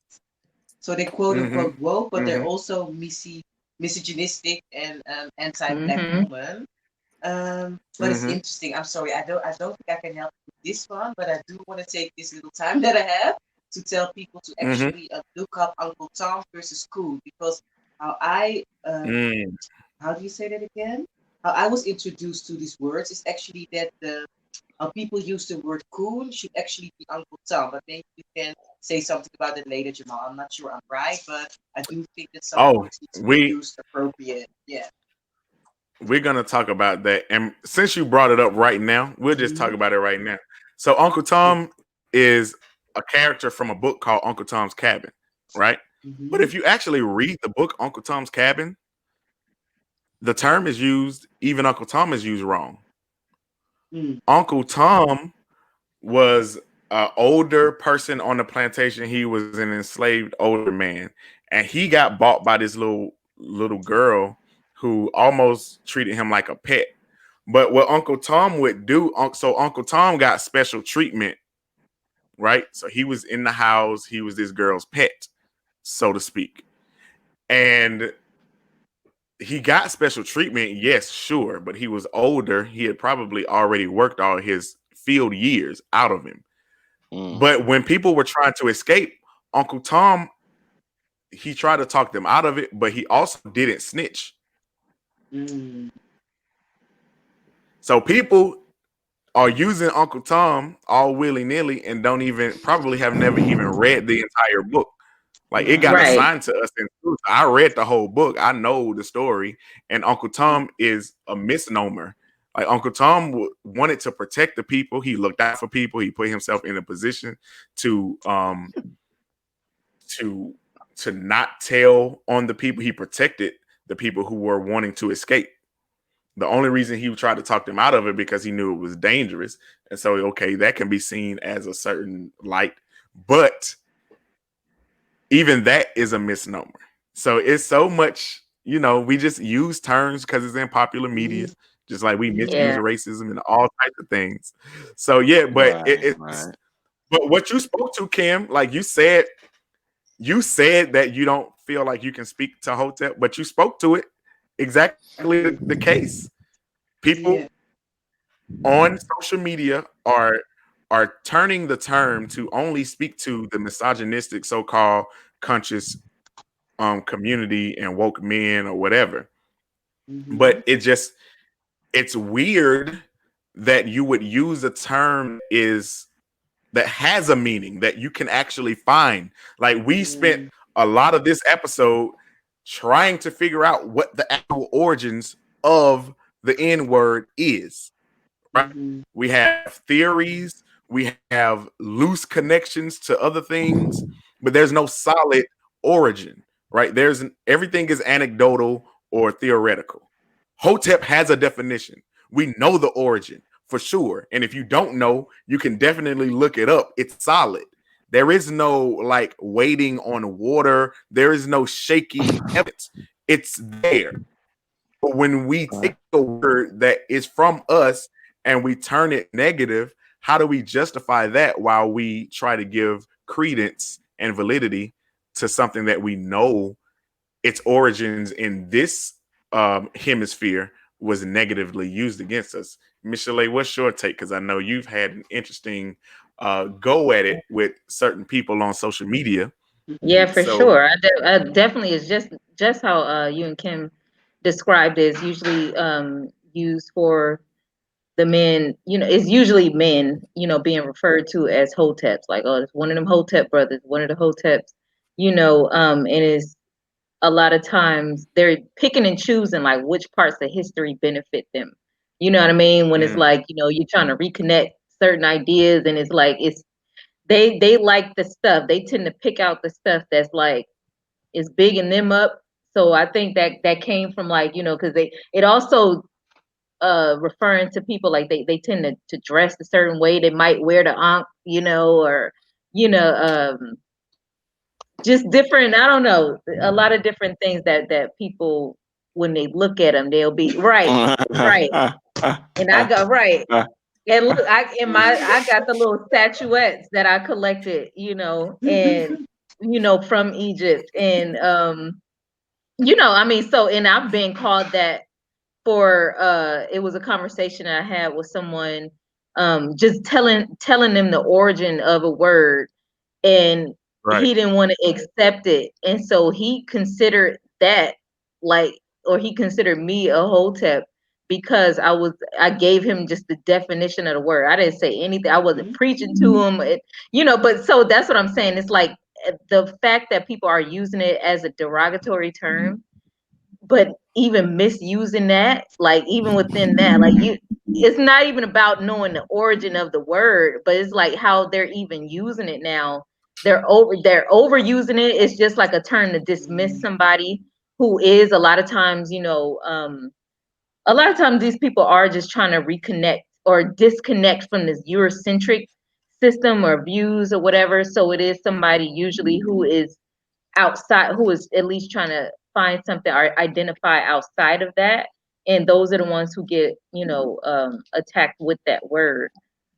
So they quote unquote woke, but they're also misogynistic and anti-Black woman. But it's interesting. I'm sorry, I don't think I can help with this one, but I do want to take this little time that I have to tell people to actually look up Uncle Tom versus Cool, because how I how do you say that again? How I was introduced to these words is actually that the how people use the word cool should actually be Uncle Tom, but maybe you can say something about it later, Jamal. I'm not sure I'm right, but I do think that some words need to be used appropriate. Yeah. We're going to talk about that. And since you brought it up right now, we'll just talk about it right now. So Uncle Tom is a character from a book called Uncle Tom's Cabin, right? But if you actually read the book Uncle Tom's Cabin, the term is used, even Uncle Tom is used wrong. Uncle Tom was an older person on the plantation. He was an enslaved older man, and he got bought by this little girl who almost treated him like a pet. But what Uncle Tom would do, so Uncle Tom got special treatment, right? So he was in the house. He was this girl's pet, so to speak. And he got special treatment, yes, sure, but he was older. He had probably already worked all his field years out of him. But when people were trying to escape, Uncle Tom, he tried to talk them out of it, but he also didn't snitch. So people are using Uncle Tom all willy-nilly and probably have never even read the entire book. Like, it got assigned to us in school. I read the whole book. I know the story. And Uncle Tom is a misnomer. Like, Uncle Tom wanted to protect the people. He looked out for people. He put himself in a position to not tell on the people. He protected the people who were wanting to escape. The only reason he tried to talk them out of it because he knew it was dangerous. And so, okay, that can be seen as a certain light. But even that is a misnomer. So it's so much, we just use terms because it's in popular media, just like we misuse racism and all types of things. So yeah, but But what you spoke to, Kim, like you said that you don't feel like you can speak to Hotep, but you spoke to it. Exactly the case. People on social media are turning the term to only speak to the misogynistic so-called conscious community and woke men or whatever. But it's weird that you would use a term that has a meaning that you can actually find. Like we spent a lot of this episode trying to figure out what the actual origins of the N-word is. Right? We have theories, we have loose connections to other things, but there's no solid origin, right? Everything is anecdotal or theoretical. Hotep has a definition. We know the origin for sure. And if you don't know, you can definitely look it up. It's solid. There is no like waiting on water. There is no shaky evidence. It's there. But when we take a word that is from us and we turn it negative, how do we justify that while we try to give credence and validity to something that we know its origins in this hemisphere was negatively used against us? Michelee, what's your take? Because I know you've had an interesting go at it with certain people on social media. Yeah, for sure. I definitely is just how you and Kim described it. Is usually used for the men. It's usually men. Being referred to as Hoteps, like, oh, it's one of them Hotep brothers, one of the Hoteps. And it's a lot of times they're picking and choosing like which parts of history benefit them. You know what I mean? When it's like, you're trying to reconnect certain ideas, and it's like they like the stuff. They tend to pick out the stuff that's like is bigging them up. So I think that came from like, because it also referring to people like they tend to dress a certain way. They might wear the ankh, or just different, I don't know, a lot of different things that people, when they look at them, they'll be right. And I go right. And look, I got the little statuettes that I collected, and from Egypt. And I mean, so, and I've been called that for it was a conversation I had with someone, just telling them the origin of a word, and he didn't want to accept it. And so he considered that like, or he considered me a Hotep because I gave him just the definition of the word. I didn't say anything. I wasn't preaching to him, but so that's what I'm saying. It's like the fact that people are using it as a derogatory term, but even misusing that, like even within that, like it's not even about knowing the origin of the word, but it's like how they're even using it now. They're overusing it. It's just like a term to dismiss somebody who is a lot of times, these people are just trying to reconnect or disconnect from this Eurocentric system or views or whatever. So it is somebody usually who is outside, who is at least trying to find something or identify outside of that. And those are the ones who get, attacked with that word.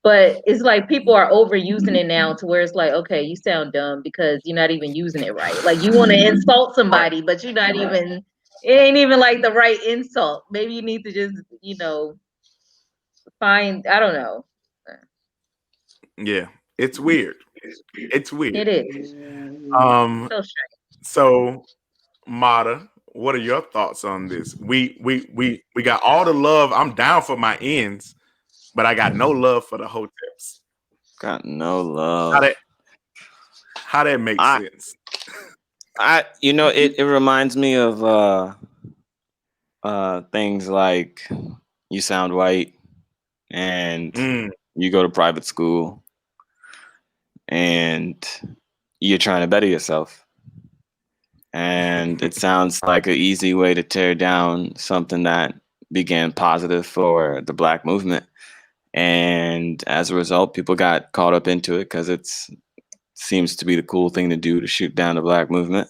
But it's like people are overusing it now to where it's like, okay, you sound dumb because you're not even using it right. Like you want to insult somebody, but you're not even, it ain't even like the right insult. Maybe you need to just, find, I don't know. Yeah, it's weird. It's weird. It is. So strange. So Mata, what are your thoughts on this? We got all the love. I'm down for my ends, but I got no love for the Hoteps. Got no love. How that makes sense? It reminds me of things like you sound white and you go to private school and you're trying to better yourself. And it sounds like an easy way to tear down something that began positive for the Black movement. And as a result, people got caught up into it because it seems to be the cool thing to do, to shoot down the Black movement.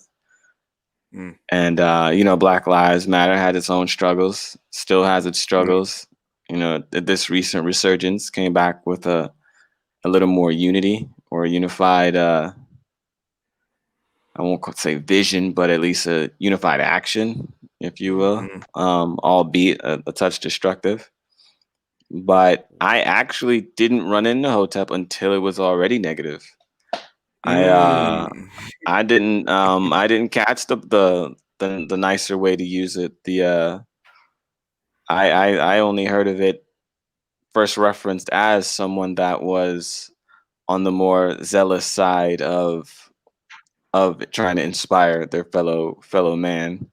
And, Black Lives Matter had its own struggles, still has its struggles. This recent resurgence came back with a little more unity, or a unified, I won't say vision, but at least a unified action, if you will, albeit a touch destructive. But I actually didn't run into Hotep until it was already negative. I didn't catch the nicer way to use it. I only heard of it first referenced as someone that was on the more zealous side of trying to inspire their fellow man.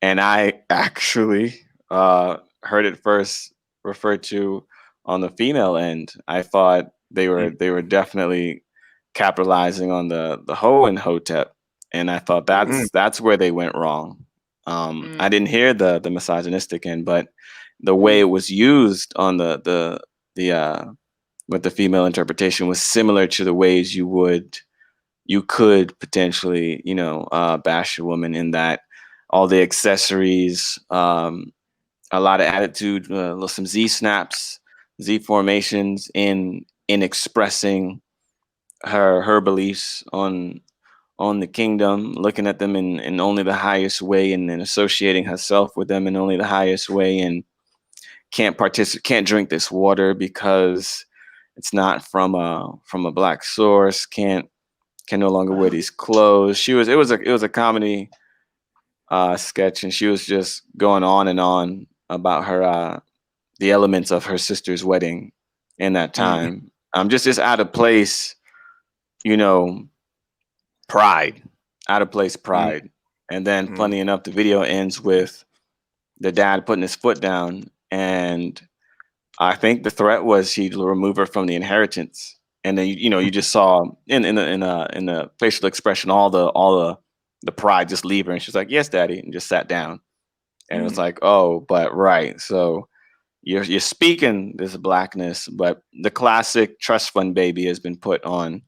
And I actually heard it first referred to on the female end. I thought they were definitely capitalizing on the Ho and Hotep, and I thought that's where they went wrong. I didn't hear the misogynistic end, but the way it was used on the with the female interpretation was similar to the ways you could potentially bash a woman, in that all the accessories, a lot of attitude, some Z snaps, Z formations in expressing her beliefs on the kingdom, looking at them in only the highest way, and then associating herself with them in only the highest way, and can't drink this water because it's not from a black source, can no longer wear these clothes. It was a comedy sketch, and she was just going on and on about her the elements of her sister's wedding in that time. Just out of place, pride, out of place pride. And then funny enough, the video ends with the dad putting his foot down, and I think the threat was he'd remove her from the inheritance. And then you just saw in the facial expression all the pride just leave her, and she's like, "Yes, daddy," and just sat down. And it was like, oh, but right, so you're speaking this blackness, but the classic trust fund baby has been put on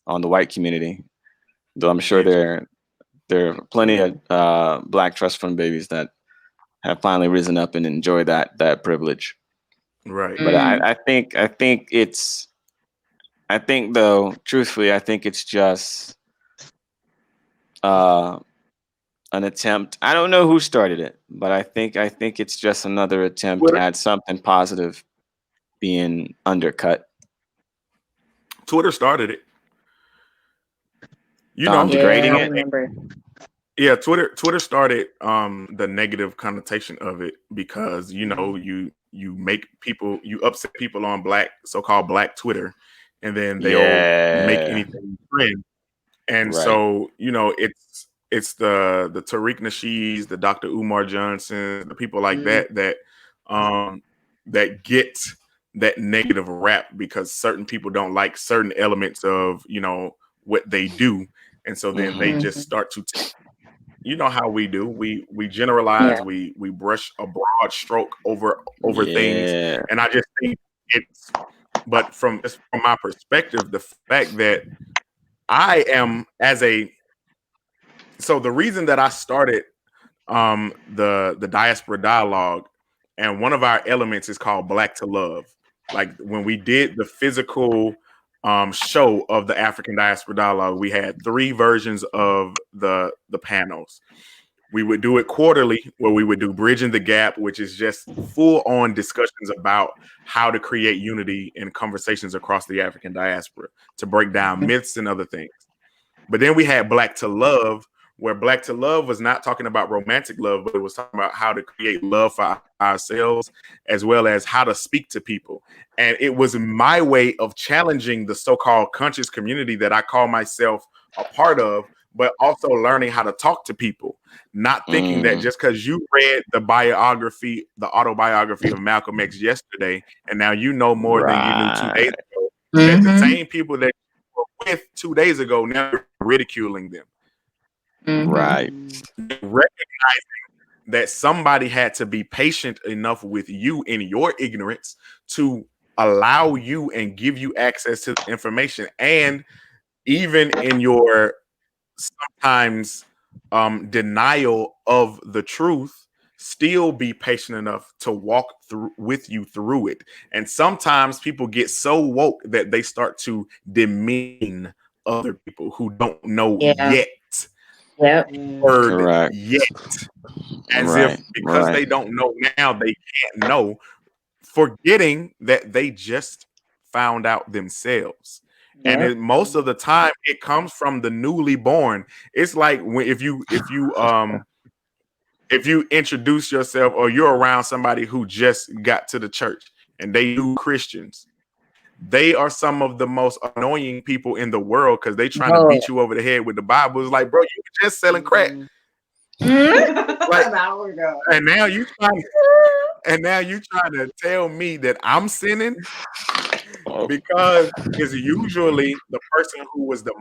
the white community. Though I'm sure there are plenty of black trust fund babies that have finally risen up and enjoy that privilege. Right. But I think though, truthfully, I think it's just an attempt. I don't know who started it, but I think it's just another attempt at something positive being undercut. Twitter started it. Degrading I it. remember. Yeah, Twitter started the negative connotation of it because you make people, you upset people on so-called black Twitter, and then they'll make anything trend. And so it's the Tariq Nasheeds, the Dr. Umar Johnson, the people like that get that negative rap because certain people don't like certain elements of what they do, and so then they just start to you know how we do. We generalize. We brush a broad stroke over things, and I just think it's. But from my perspective, the fact that I am so the reason that I started the Diaspora Dialogue, and one of our elements is called Black to Love. Like when we did the physical show of the Afrikan Diaspora Dialogue, we had 3 versions of the panels. We would do it quarterly, where we would do Bridging the Gap, which is just full-on discussions about how to create unity in conversations across the African diaspora, to break down myths and other things. But then we had Black to Love, where Black to Love was not talking about romantic love, but it was talking about how to create love for ourselves, as well as how to speak to people. And it was my way of challenging the so-called conscious community that I call myself a part of, but also learning how to talk to people, not thinking that just because you read the autobiography of Malcolm X yesterday, and now you know more than you knew 2 days ago, that the same people that you were with 2 days ago, now you're ridiculing them. Right. Recognizing that somebody had to be patient enough with you in your ignorance to allow you and give you access to the information, and even in your sometimes denial of the truth, still be patient enough to walk through with you through it. And sometimes people get so woke that they start to demean other people who don't know yet Yep. word Correct. yet, as if Right. because they don't know now they can't know, forgetting that they just found out themselves. And Yep. most of the time it comes from the newly born. It's like when if you introduce yourself or you're around somebody who just got to the church and they new Christians, they are some of the most annoying people in the world because they trying to beat you over the head with the Bible. It's like, bro, you were just selling crack. Like, An hour ago. and now you trying to tell me that I'm sinning because it's usually the person who was the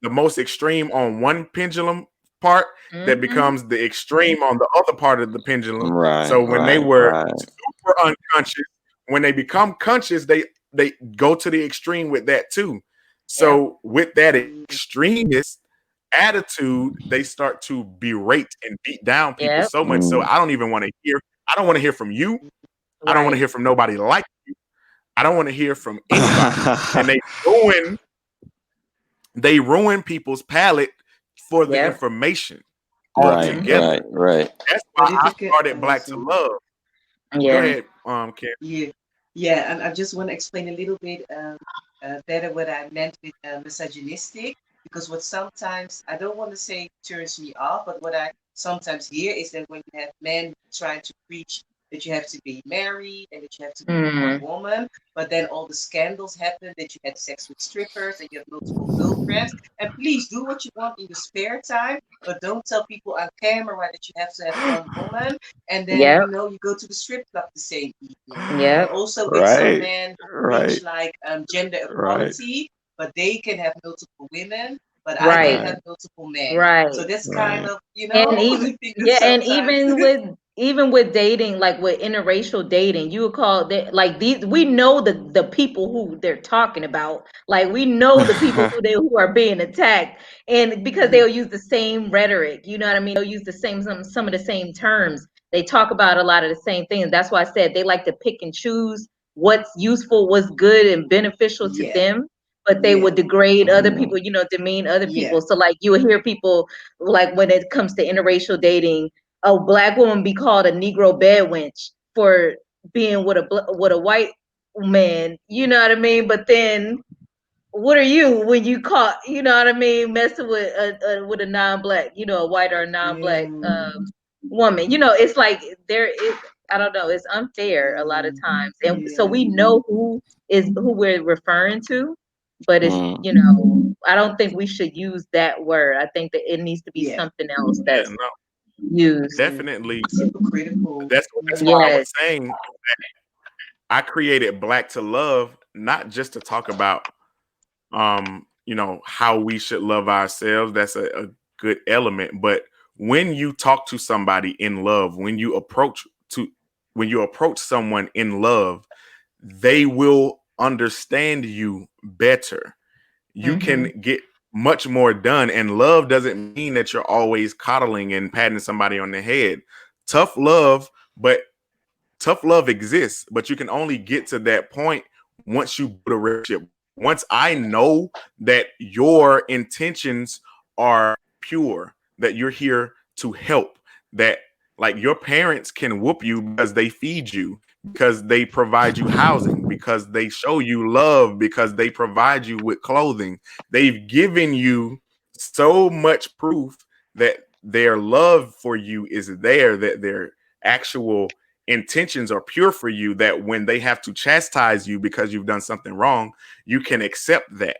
most extreme on one pendulum part that becomes the extreme on the other part of the pendulum. Right. So when they were right. super unconscious, when they become conscious, they go to the extreme with that too. So with that extremist attitude, they start to berate and beat down people so much. So I don't even want to hear. I don't want to hear from you. I don't want to hear from nobody like you. I don't want to hear from anybody. And they ruin people's palate for the information altogether. Right. That's why I started Black to Love. Go ahead, Kim. Yeah, and I just want to explain a little bit better what I meant with misogynistic, because what sometimes, I don't want to say turns me off, but what I sometimes hear is that when you have men trying to preach that you have to be married and that you have to be a woman, but then all the scandals happen that you had sex with strippers and you have multiple girlfriends. And please do what you want in your spare time, but don't tell people on camera that you have to have one woman. And then you go to the strip club the same evening. Yeah. Also with some men who preach like gender equality, but they can have multiple women. But I can have multiple men. Right. So that's kind of, and even with dating, like with interracial dating, you would call that like these. We know the people who they're talking about. Like we know the people who are being attacked, and because they'll use the same rhetoric. You know what I mean? They'll use the same some of the same terms. They talk about a lot of the same things. That's why I said they like to pick and choose what's useful, what's good and beneficial to them. But they would degrade other people, demean other people. So like you would hear people like when it comes to interracial dating, a Black woman be called a Negro bed wench for being with a white man. You know what I mean? But then what are you when you caught, you know what I mean, messing with a non-Black, a white or a non-Black woman? It's like there is, I don't know, it's unfair a lot of times. And so we know who we're referring to. But it's, I don't think we should use that word. I think that it needs to be something else that's used. Definitely. Hypocritical. That's why I was saying that I created Black to Love, not just to talk about, how we should love ourselves. That's a good element. But when you talk to somebody in love, when you approach someone in love, they will understand you better. You can get much more done. And love doesn't mean that you're always coddling and patting somebody on the head. Tough love exists, but you can only get to that point once you build a relationship. Once I know that your intentions are pure, that you're here to help, that like your parents can whoop you because they feed you, because they provide you housing, because they show you love, because they provide you with clothing. They've given you so much proof that their love for you is there, that their actual intentions are pure for you, that when they have to chastise you because you've done something wrong, you can accept that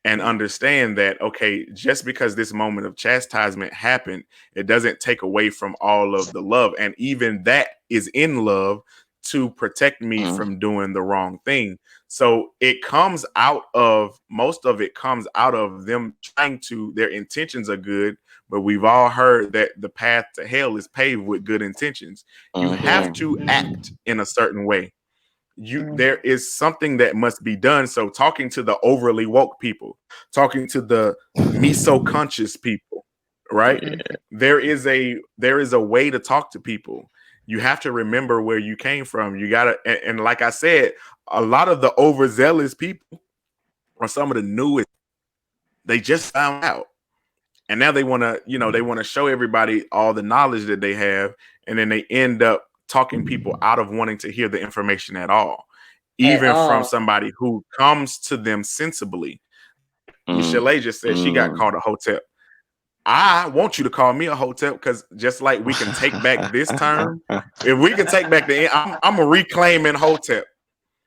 and understand that, okay, just because this moment of chastisement happened, it doesn't take away from all of the love. And even that is in love to protect me from doing the wrong thing. So most of it comes out of them their intentions are good, but we've all heard that the path to hell is paved with good intentions. You have to act in a certain way. There is something that must be done. So talking to the overly woke people, talking to the miso conscious people, right? There is a way to talk to people. You have to remember where you came from. You gotta, and like I said, a lot of the overzealous people or some of the newest, they just found out. And now they want to, they want to show everybody all the knowledge that they have. And then they end up talking people out of wanting to hear the information at all, even from somebody who comes to them sensibly. Michelee just said she got called a hotep. I want you to call me a hotep because just like we can take back this term, if we can take back I'm a reclaiming hotep.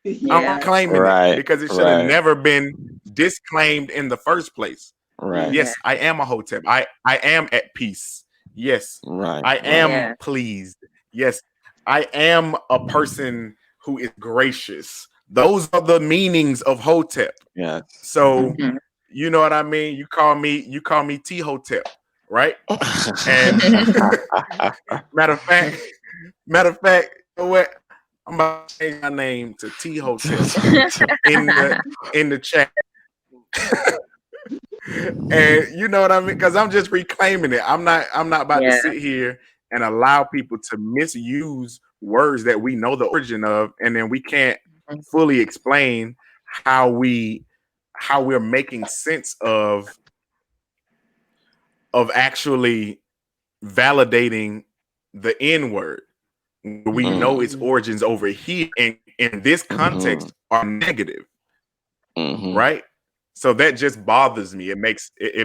I'm claiming it because it should have never been disclaimed in the first place. Right. Yes, I am a hotep. I am at peace. Yes, I am pleased. Yes, I am a person who is gracious. Those are the meanings of hotep. Yeah. So you know what I mean? You call me T Hotep, right? And matter of fact, you know what? I'm about to change my name to T Hotep in the chat. And you know what I mean? Because I'm just reclaiming it. I'm not about to sit here and allow people to misuse words that we know the origin of, and then we can't fully explain how we're making sense of actually validating the N word. We know its origins over here in this context are negative, right? So that just bothers me. It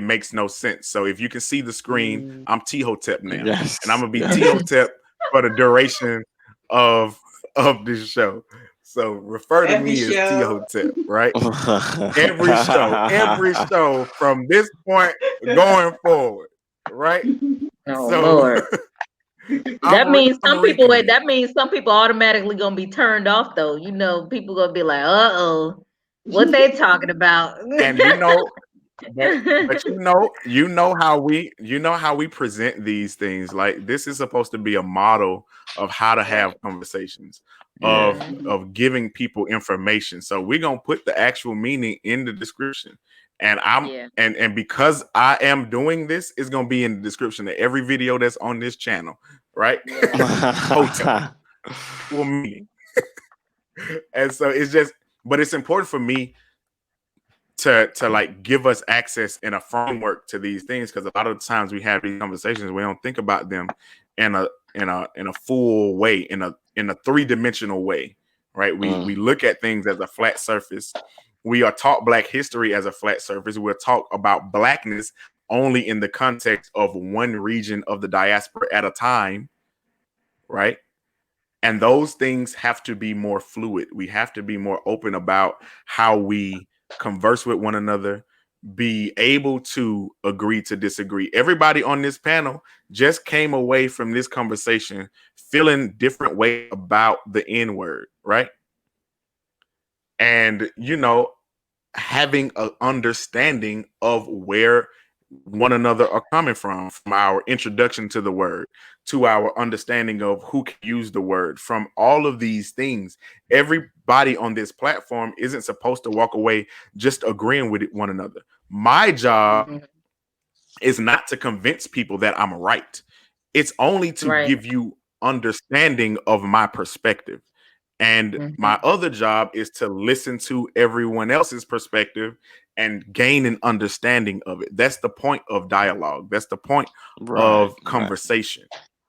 makes no sense. So if you can see the screen, I'm T Hotep now, and I'm gonna be T Hotep for the duration of this show. So refer to me as T Hotep, right? Every show from this point going forward, right? Lord. That means some people automatically gonna be turned off though. People gonna be like, what they talking about? And but you know how we present these things. Like, this is supposed to be a model of how to have conversations, of giving people information. So we're gonna put the actual meaning in the description. And and because I am doing this, it's gonna be in the description of every video that's on this channel, right? Full meaning. And so but it's important for me to like give us access in a framework to these things, because a lot of the times we have these conversations, we don't think about them in a full way, in a 3-dimensional way, right? We look at things as a flat surface. We are taught Black history as a flat surface. We're taught about Blackness only in the context of one region of the diaspora at a time, right? And those things have to be more fluid. We have to be more open about how we converse with one another, be able to agree to disagree. Everybody on this panel just came away from this conversation feeling different way about the N word, right? And, having an understanding of where one another are coming from our introduction to the word, to our understanding of who can use the word, from all of these things. Everybody on this platform isn't supposed to walk away just agreeing with one another. My job is not to convince people that I'm right. It's only to give you understanding of my perspective. And my other job is to listen to everyone else's perspective and gain an understanding of it. That's the point of dialogue. That's the point of conversation,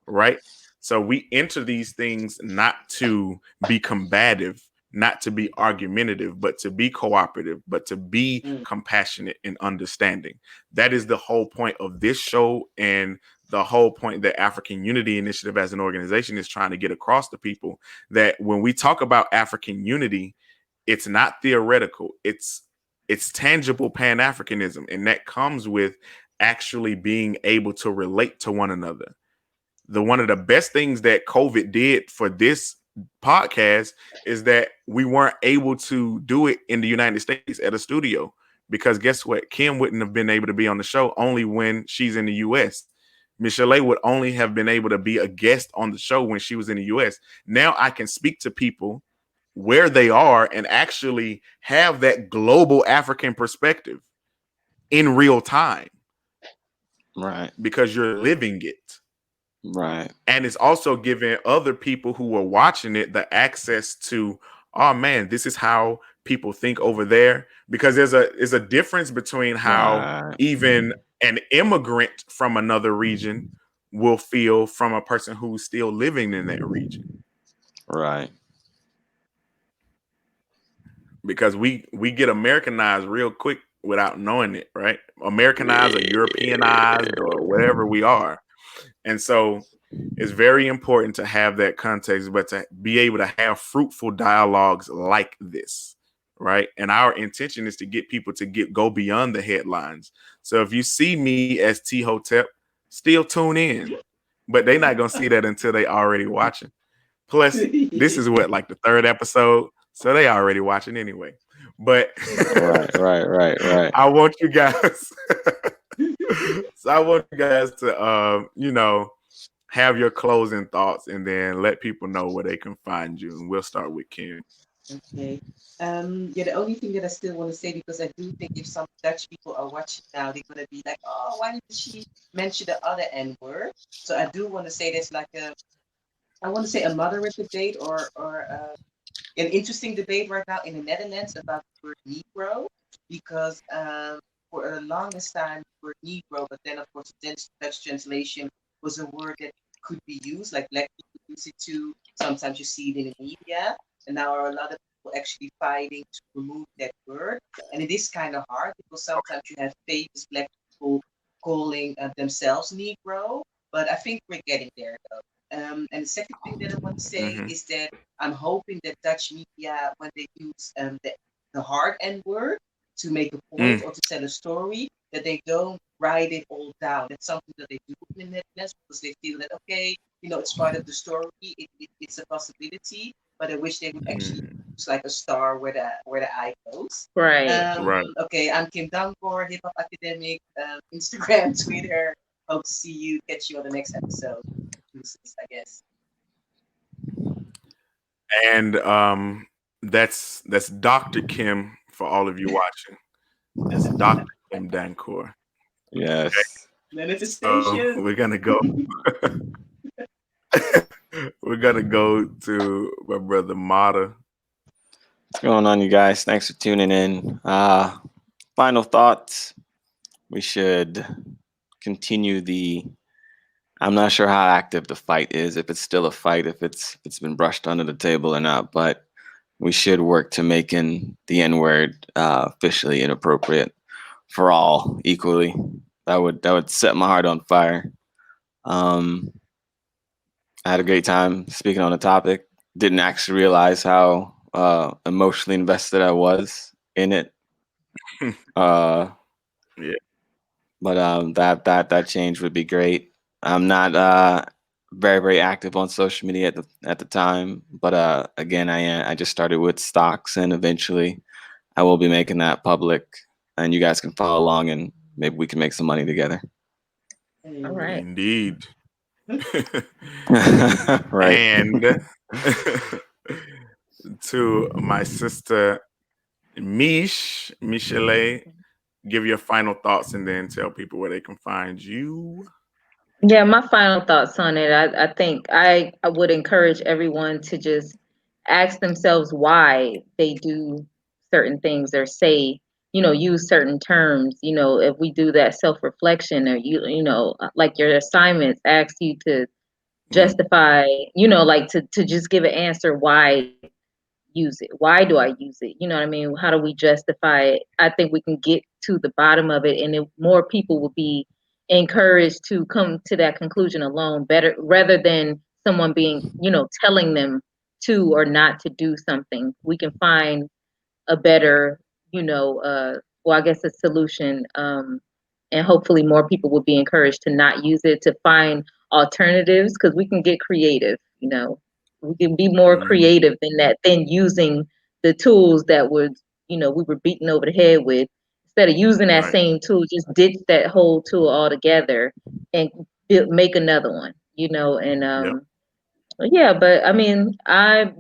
right? So we enter these things not to be combative, not to be argumentative, but to be cooperative, but to be compassionate and understanding. That is the whole point of this show, and the whole point that Afrikan Unity Initiative as an organization is trying to get across to people, that when we talk about African unity, it's not theoretical. It's tangible Pan-Africanism. And that comes with actually being able to relate to one another. One of the best things that COVID did for this podcast is that we weren't able to do it in the United States at a studio, because guess what? Kim wouldn't have been able to be on the show only when she's in the US. Michelee would only have been able to be a guest on the show when she was in the US. Now I can speak to people where they are and actually have that global African perspective in real time. Right. because you're living it. Right. And it's also giving other people who are watching it the access to, oh man, this is how people think over there. Because there's a difference between how Right. even an immigrant from another region will feel from a person who's still living in that region. Right. Because we get Americanized real quick without knowing it, right? Americanized or Europeanized or whatever we are. And so it's very important to have that context, but to be able to have fruitful dialogues like this, right? And our intention is to get people to go beyond the headlines. So if you see me as T Hotep, still tune in, but they're not gonna see that until they already watching. Plus, this is what, like the third episode, so they already watching anyway. But right. I want you guys. So I want you guys to, have your closing thoughts and then let people know where they can find you. And we'll start with Kim. Okay. Yeah, the only thing that I still want to say, because I do think if some Dutch people are watching now, they're gonna be like, "Oh, why didn't she mention the other N word?" So I do want to say there's like I want to say a moderate debate or an interesting debate right now in the Netherlands about the word Negro, because for the longest time the word Negro, but then of course the Dutch translation was a word that could be used, like black people use it too. Sometimes you see it in the media, and now are a lot of people actually fighting to remove that word. And it is kind of hard because sometimes you have famous black people calling themselves Negro, but I think we're getting there though. And the second thing that I want to say is that I'm hoping that Dutch media, when they use the hard N word to make a point or to tell a story, that they don't write it all down. That's something that they do in the Netherlands because they feel that, okay, it's part of the story. It's a possibility, but I wish they would actually use like a star where the eye goes. Right. Right. Okay, I'm Kim Dankoor, hip hop academic, Instagram, Twitter. Hope to see you, catch you on the next episode. I guess. And that's Dr. Kim for all of you watching. That's Dr. Kim Dankoor. Yes. Okay? Manifestation. So we're gonna go. We're gonna go to my brother Mota. What's going on, you guys? Thanks for tuning in. Final thoughts. We should continue I'm not sure how active the fight is, if it's still a fight, if it's been brushed under the table or not, but we should work to making the N-word officially inappropriate for all equally. That would set my heart on fire. I had a great time speaking on the topic. Didn't actually realize how emotionally invested I was in it. Yeah. But that change would be great. I'm not very, very active on social media at the time, but again, I just started with stocks, and eventually I will be making that public, and you guys can follow along, and maybe we can make some money together. All right. Indeed. Right. And to my sister Michelee, give your final thoughts and then tell people where they can find you. Yeah, my final thoughts on it. I think I would encourage everyone to just ask themselves why they do certain things or say, use certain terms. If we do that self-reflection, or like your assignments ask you to justify, like to just give an answer why use it. Why do I use it? You know what I mean? How do we justify it? I think we can get to the bottom of it, and more people will be encouraged to come to that conclusion alone, better rather than someone being, telling them to or not to do something. We can find a better, I guess a solution. And hopefully more people will be encouraged to not use it, to find alternatives, because we can get creative, we can be more creative than using the tools that would, we were beaten over the head with. Instead of using that same tool, just ditch that whole tool altogether and make another one, and yeah, but I mean,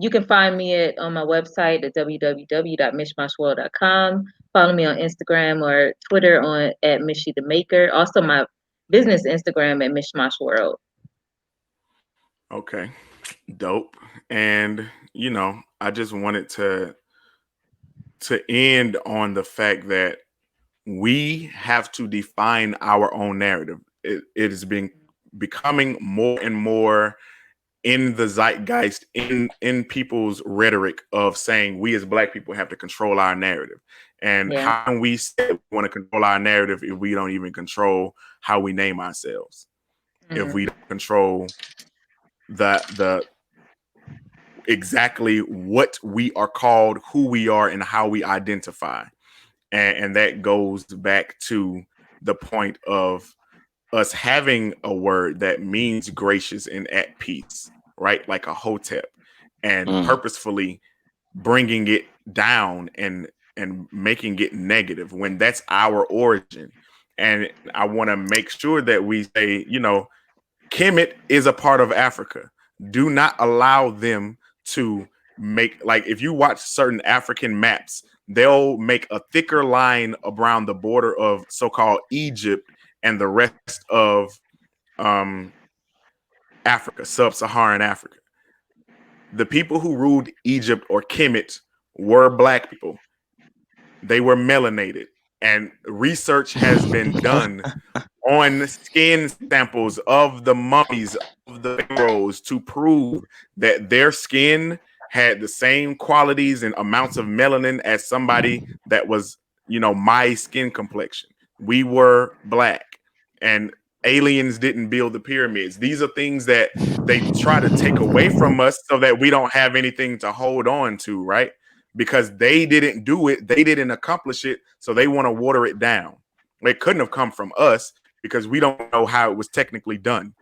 you can find me on my website at www.mishmashworld.com. Follow me on Instagram or Twitter at Michee the Maker. Also, my business Instagram at Mishmash World. Okay, dope. And I just wanted to end on the fact that we have to define our own narrative. It has been becoming more and more in the zeitgeist, in people's rhetoric of saying we as Black people have to control our narrative. And how can we say we want to control our narrative if we don't even control how we name ourselves? If we don't control the exactly what we are called, who we are, and how we identify. And that goes back to the point of us having a word that means gracious and at peace, right? Like a hotep, and purposefully bringing it down and making it negative when that's our origin. And I want to make sure that we say, Kemet is a part of Africa. Do not allow them to make, like, if you watch certain African maps, they'll make a thicker line around the border of so-called Egypt and the rest of Africa, sub-Saharan Africa. The people who ruled Egypt, or Kemet, were Black people. They were melanated, and research has been done on skin samples of the mummies of the pharaohs to prove that their skin had the same qualities and amounts of melanin as somebody that was, my skin complexion. We were Black, and aliens didn't build the pyramids. These are things that they try to take away from us so that we don't have anything to hold on to, right? Because they didn't do it, they didn't accomplish it, so they want to water it down. It couldn't have come from us because we don't know how it was technically done.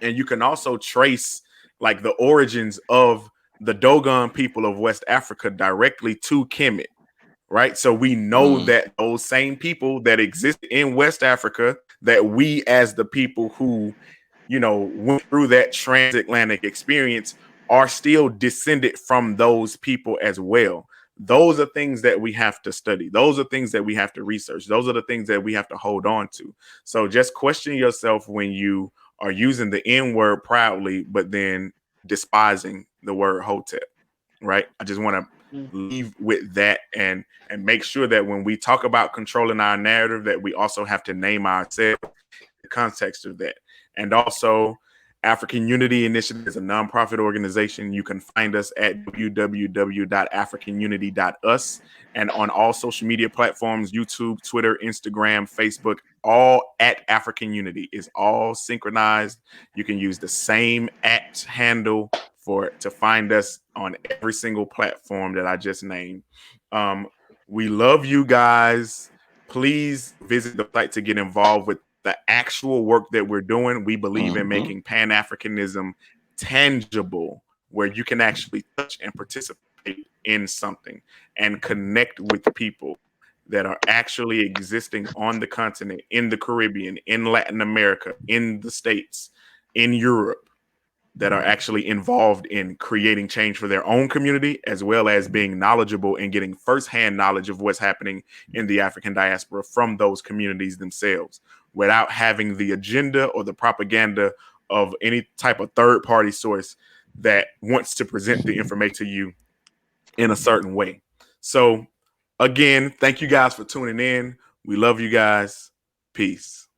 And you can also trace like the origins of the Dogon people of West Africa directly to Kemet, right? So we know that those same people that exist in West Africa, that we as the people who, went through that transatlantic experience, are still descended from those people as well. Those are things that we have to study. Those are things that we have to research. Those are the things that we have to hold on to. So just question yourself when you are using the N word proudly, but then despising the word hotep, right? I just want to leave with that and make sure that when we talk about controlling our narrative, that we also have to name ourselves in the context of that. And also, Afrikan Unity Initiative is a nonprofit organization. You can find us at www.africanunity.us and on all social media platforms, YouTube, Twitter, Instagram, Facebook, all at Afrikan Unity. Is all synchronized. You can use the same @ handle to find us on every single platform that I just named. We love you guys. Please visit the site to get involved with the actual work that we're doing. We believe in making Pan-Africanism tangible, where you can actually touch and participate in something and connect with people that are actually existing on the continent, in the Caribbean, in Latin America, in the States, in Europe, that are actually involved in creating change for their own community, as well as being knowledgeable and getting firsthand knowledge of what's happening in the African diaspora from those communities themselves, without having the agenda or the propaganda of any type of third-party source that wants to present the information to you in a certain way. So, again, thank you guys for tuning in. We love you guys. Peace.